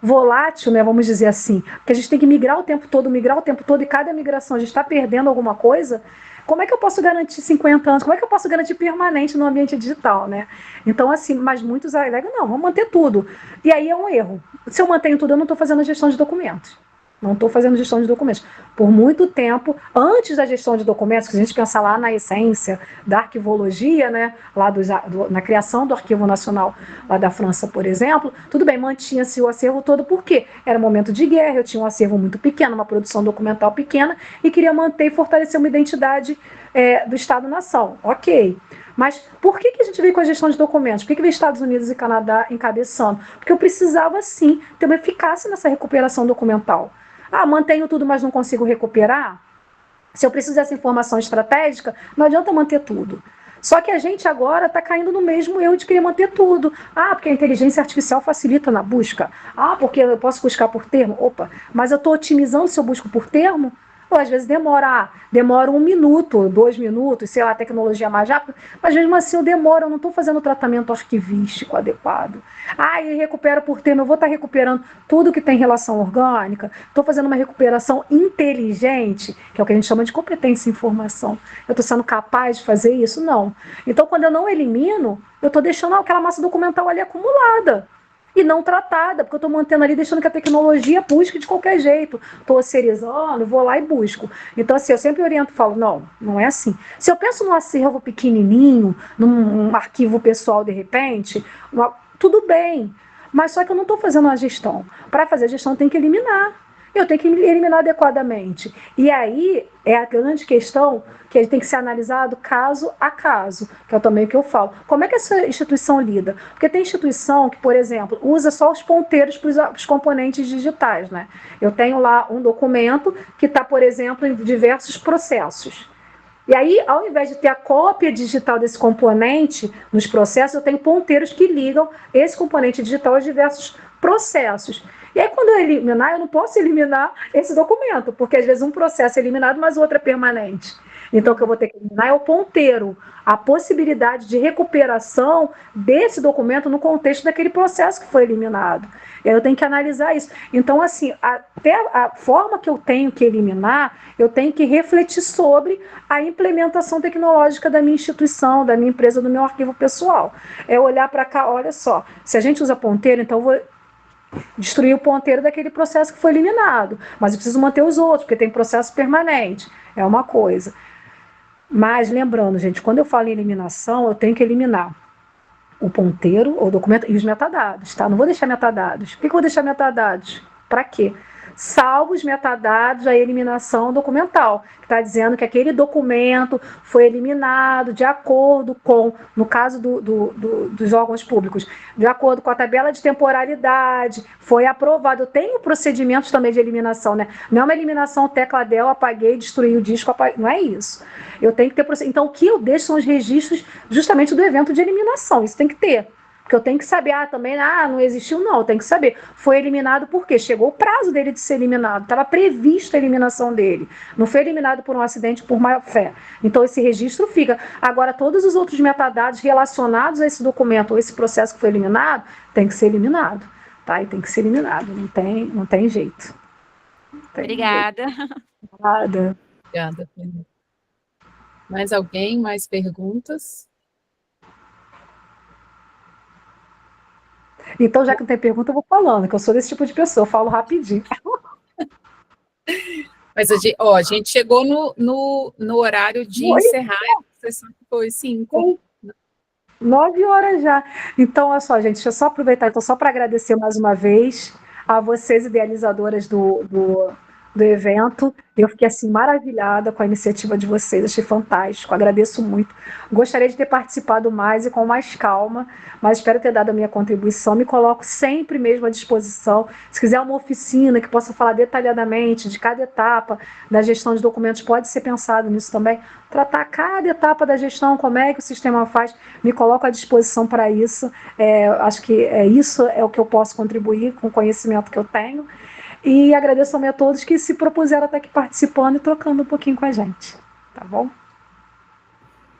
volátil, né, vamos dizer assim, que a gente tem que migrar o tempo todo, e cada migração a gente está perdendo alguma coisa. Como é que eu posso garantir 50 anos? Como é que eu posso garantir permanente no ambiente digital, né? Então, assim, mas muitos alegam, não, vamos manter tudo. E aí é um erro. Se eu mantenho tudo, eu não estou fazendo a gestão de documentos. Não estou fazendo gestão de documentos. Por muito tempo, antes da gestão de documentos, que a gente pensar lá na essência da arquivologia, né, lá na criação do Arquivo Nacional lá da França, por exemplo, tudo bem, mantinha-se o acervo todo, por quê? Era momento de guerra, eu tinha um acervo muito pequeno, uma produção documental pequena, e queria manter e fortalecer uma identidade do Estado-nação. Ok. Mas por que a gente veio com a gestão de documentos? Por que veio Estados Unidos e Canadá encabeçando? Porque eu precisava, sim, ter uma eficácia nessa recuperação documental. Mantenho tudo, mas não consigo recuperar? Se eu preciso dessa informação estratégica, não adianta manter tudo. Só que a gente agora está caindo no mesmo erro de querer manter tudo. Porque a inteligência artificial facilita na busca. Porque eu posso buscar por termo. Opa, mas eu estou otimizando se eu busco por termo? Ou às vezes demora 1 minuto, 2 minutos, sei lá, a tecnologia mais rápida, mas mesmo assim eu demoro, eu não estou fazendo o tratamento arquivístico adequado. E recupero por termo, eu vou estar recuperando tudo que tem relação orgânica, estou fazendo uma recuperação inteligente, que é o que a gente chama de competência em informação. Eu estou sendo capaz de fazer isso? Não. Então, quando eu não elimino, eu estou deixando aquela massa documental ali acumulada. E não tratada, porque eu estou mantendo ali, deixando que a tecnologia busque de qualquer jeito. Estou ocerizando, vou lá e busco. Então, assim, eu sempre oriento e falo, não é assim. Se eu penso num acervo pequenininho, num arquivo pessoal, de repente, tudo bem. Mas só que eu não estou fazendo a gestão. Para fazer a gestão, tem que eliminar. Eu tenho que eliminar adequadamente. E aí é a grande questão que tem que ser analisado caso a caso, que é também o que eu falo. Como é que essa instituição lida? Porque tem instituição que, por exemplo, usa só os ponteiros para os componentes digitais, né? Eu tenho lá um documento que está, por exemplo, em diversos processos. E aí, ao invés de ter a cópia digital desse componente nos processos, eu tenho ponteiros que ligam esse componente digital aos diversos processos. E aí, quando eu eliminar, eu não posso eliminar esse documento, porque às vezes um processo é eliminado, mas o outro é permanente. Então, o que eu vou ter que eliminar é o ponteiro, a possibilidade de recuperação desse documento no contexto daquele processo que foi eliminado. E aí eu tenho que analisar isso. Então, assim, até a forma que eu tenho que eliminar, eu tenho que refletir sobre a implementação tecnológica da minha instituição, da minha empresa, do meu arquivo pessoal. É olhar para cá, olha só, se a gente usa ponteiro, então eu vou destruir o ponteiro daquele processo que foi eliminado, mas eu preciso manter os outros, porque tem processo permanente, é uma coisa. Mas lembrando, gente, quando eu falo em eliminação, eu tenho que eliminar o ponteiro, o documento e os metadados, tá? Não vou deixar metadados. Por que eu vou deixar metadados? Para quê? Salvo os metadados da eliminação documental, que está dizendo que aquele documento foi eliminado de acordo com, no caso dos órgãos públicos, de acordo com a tabela de temporalidade, foi aprovado. Eu tenho procedimentos também de eliminação, né? Não é uma eliminação tecla-del, apaguei, destruí o disco, não é isso. Eu tenho que ter procedimento. Então, o que eu deixo são os registros justamente do evento de eliminação, isso tem que ter. Porque eu tenho que saber, também, não existiu, não, eu tenho que saber. Foi eliminado por quê? Chegou o prazo dele de ser eliminado, estava prevista a eliminação dele. Não foi eliminado por um acidente por má fé. Então, esse registro fica. Agora, todos os outros metadados relacionados a esse documento ou esse processo que foi eliminado, tem que ser eliminado. Tá? E tem que ser eliminado, não tem jeito. Obrigada. Nada. Obrigada, Fernanda. Mais alguém? Mais perguntas? Então, já que não tem pergunta, eu vou falando, que eu sou desse tipo de pessoa, eu falo rapidinho. Mas a gente chegou no horário de encerrar, a sessão que foi 5. 9 horas já. Então, olha só, gente, deixa eu só aproveitar, então, só para agradecer mais uma vez a vocês, idealizadoras do evento. Eu fiquei, assim, maravilhada com a iniciativa de vocês, achei fantástico, agradeço muito. Gostaria de ter participado mais e com mais calma, mas espero ter dado a minha contribuição. Me coloco sempre mesmo à disposição. Se quiser uma oficina que possa falar detalhadamente de cada etapa da gestão de documentos, pode ser pensado nisso também. Tratar cada etapa da gestão, como é que o sistema faz, me coloco à disposição para isso. Acho que isso é o que eu posso contribuir com o conhecimento que eu tenho. E agradeço também a todos que se propuseram a estar aqui participando e trocando um pouquinho com a gente. Tá bom?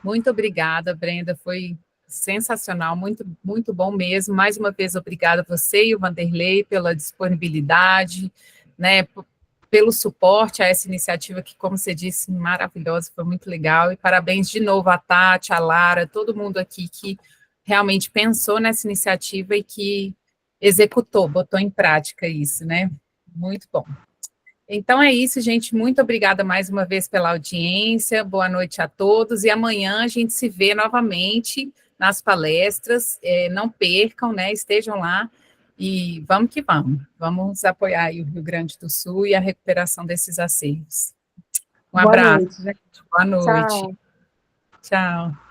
Muito obrigada, Brenda. Foi sensacional, muito, muito bom mesmo. Mais uma vez, obrigada a você e o Vanderlei pela disponibilidade, né, pelo suporte a essa iniciativa que, como você disse, maravilhosa, foi muito legal. E parabéns de novo a Tati, a Lara, todo mundo aqui que realmente pensou nessa iniciativa e que executou, botou em prática isso, né? Muito bom. Então é isso, gente. Muito obrigada mais uma vez pela audiência. Boa noite a todos. E amanhã a gente se vê novamente nas palestras. Não percam, né? Estejam lá. E vamos que vamos. Vamos apoiar aí o Rio Grande do Sul e a recuperação desses acervos. Um Boa abraço. noite, gente. Boa noite. Tchau. Tchau.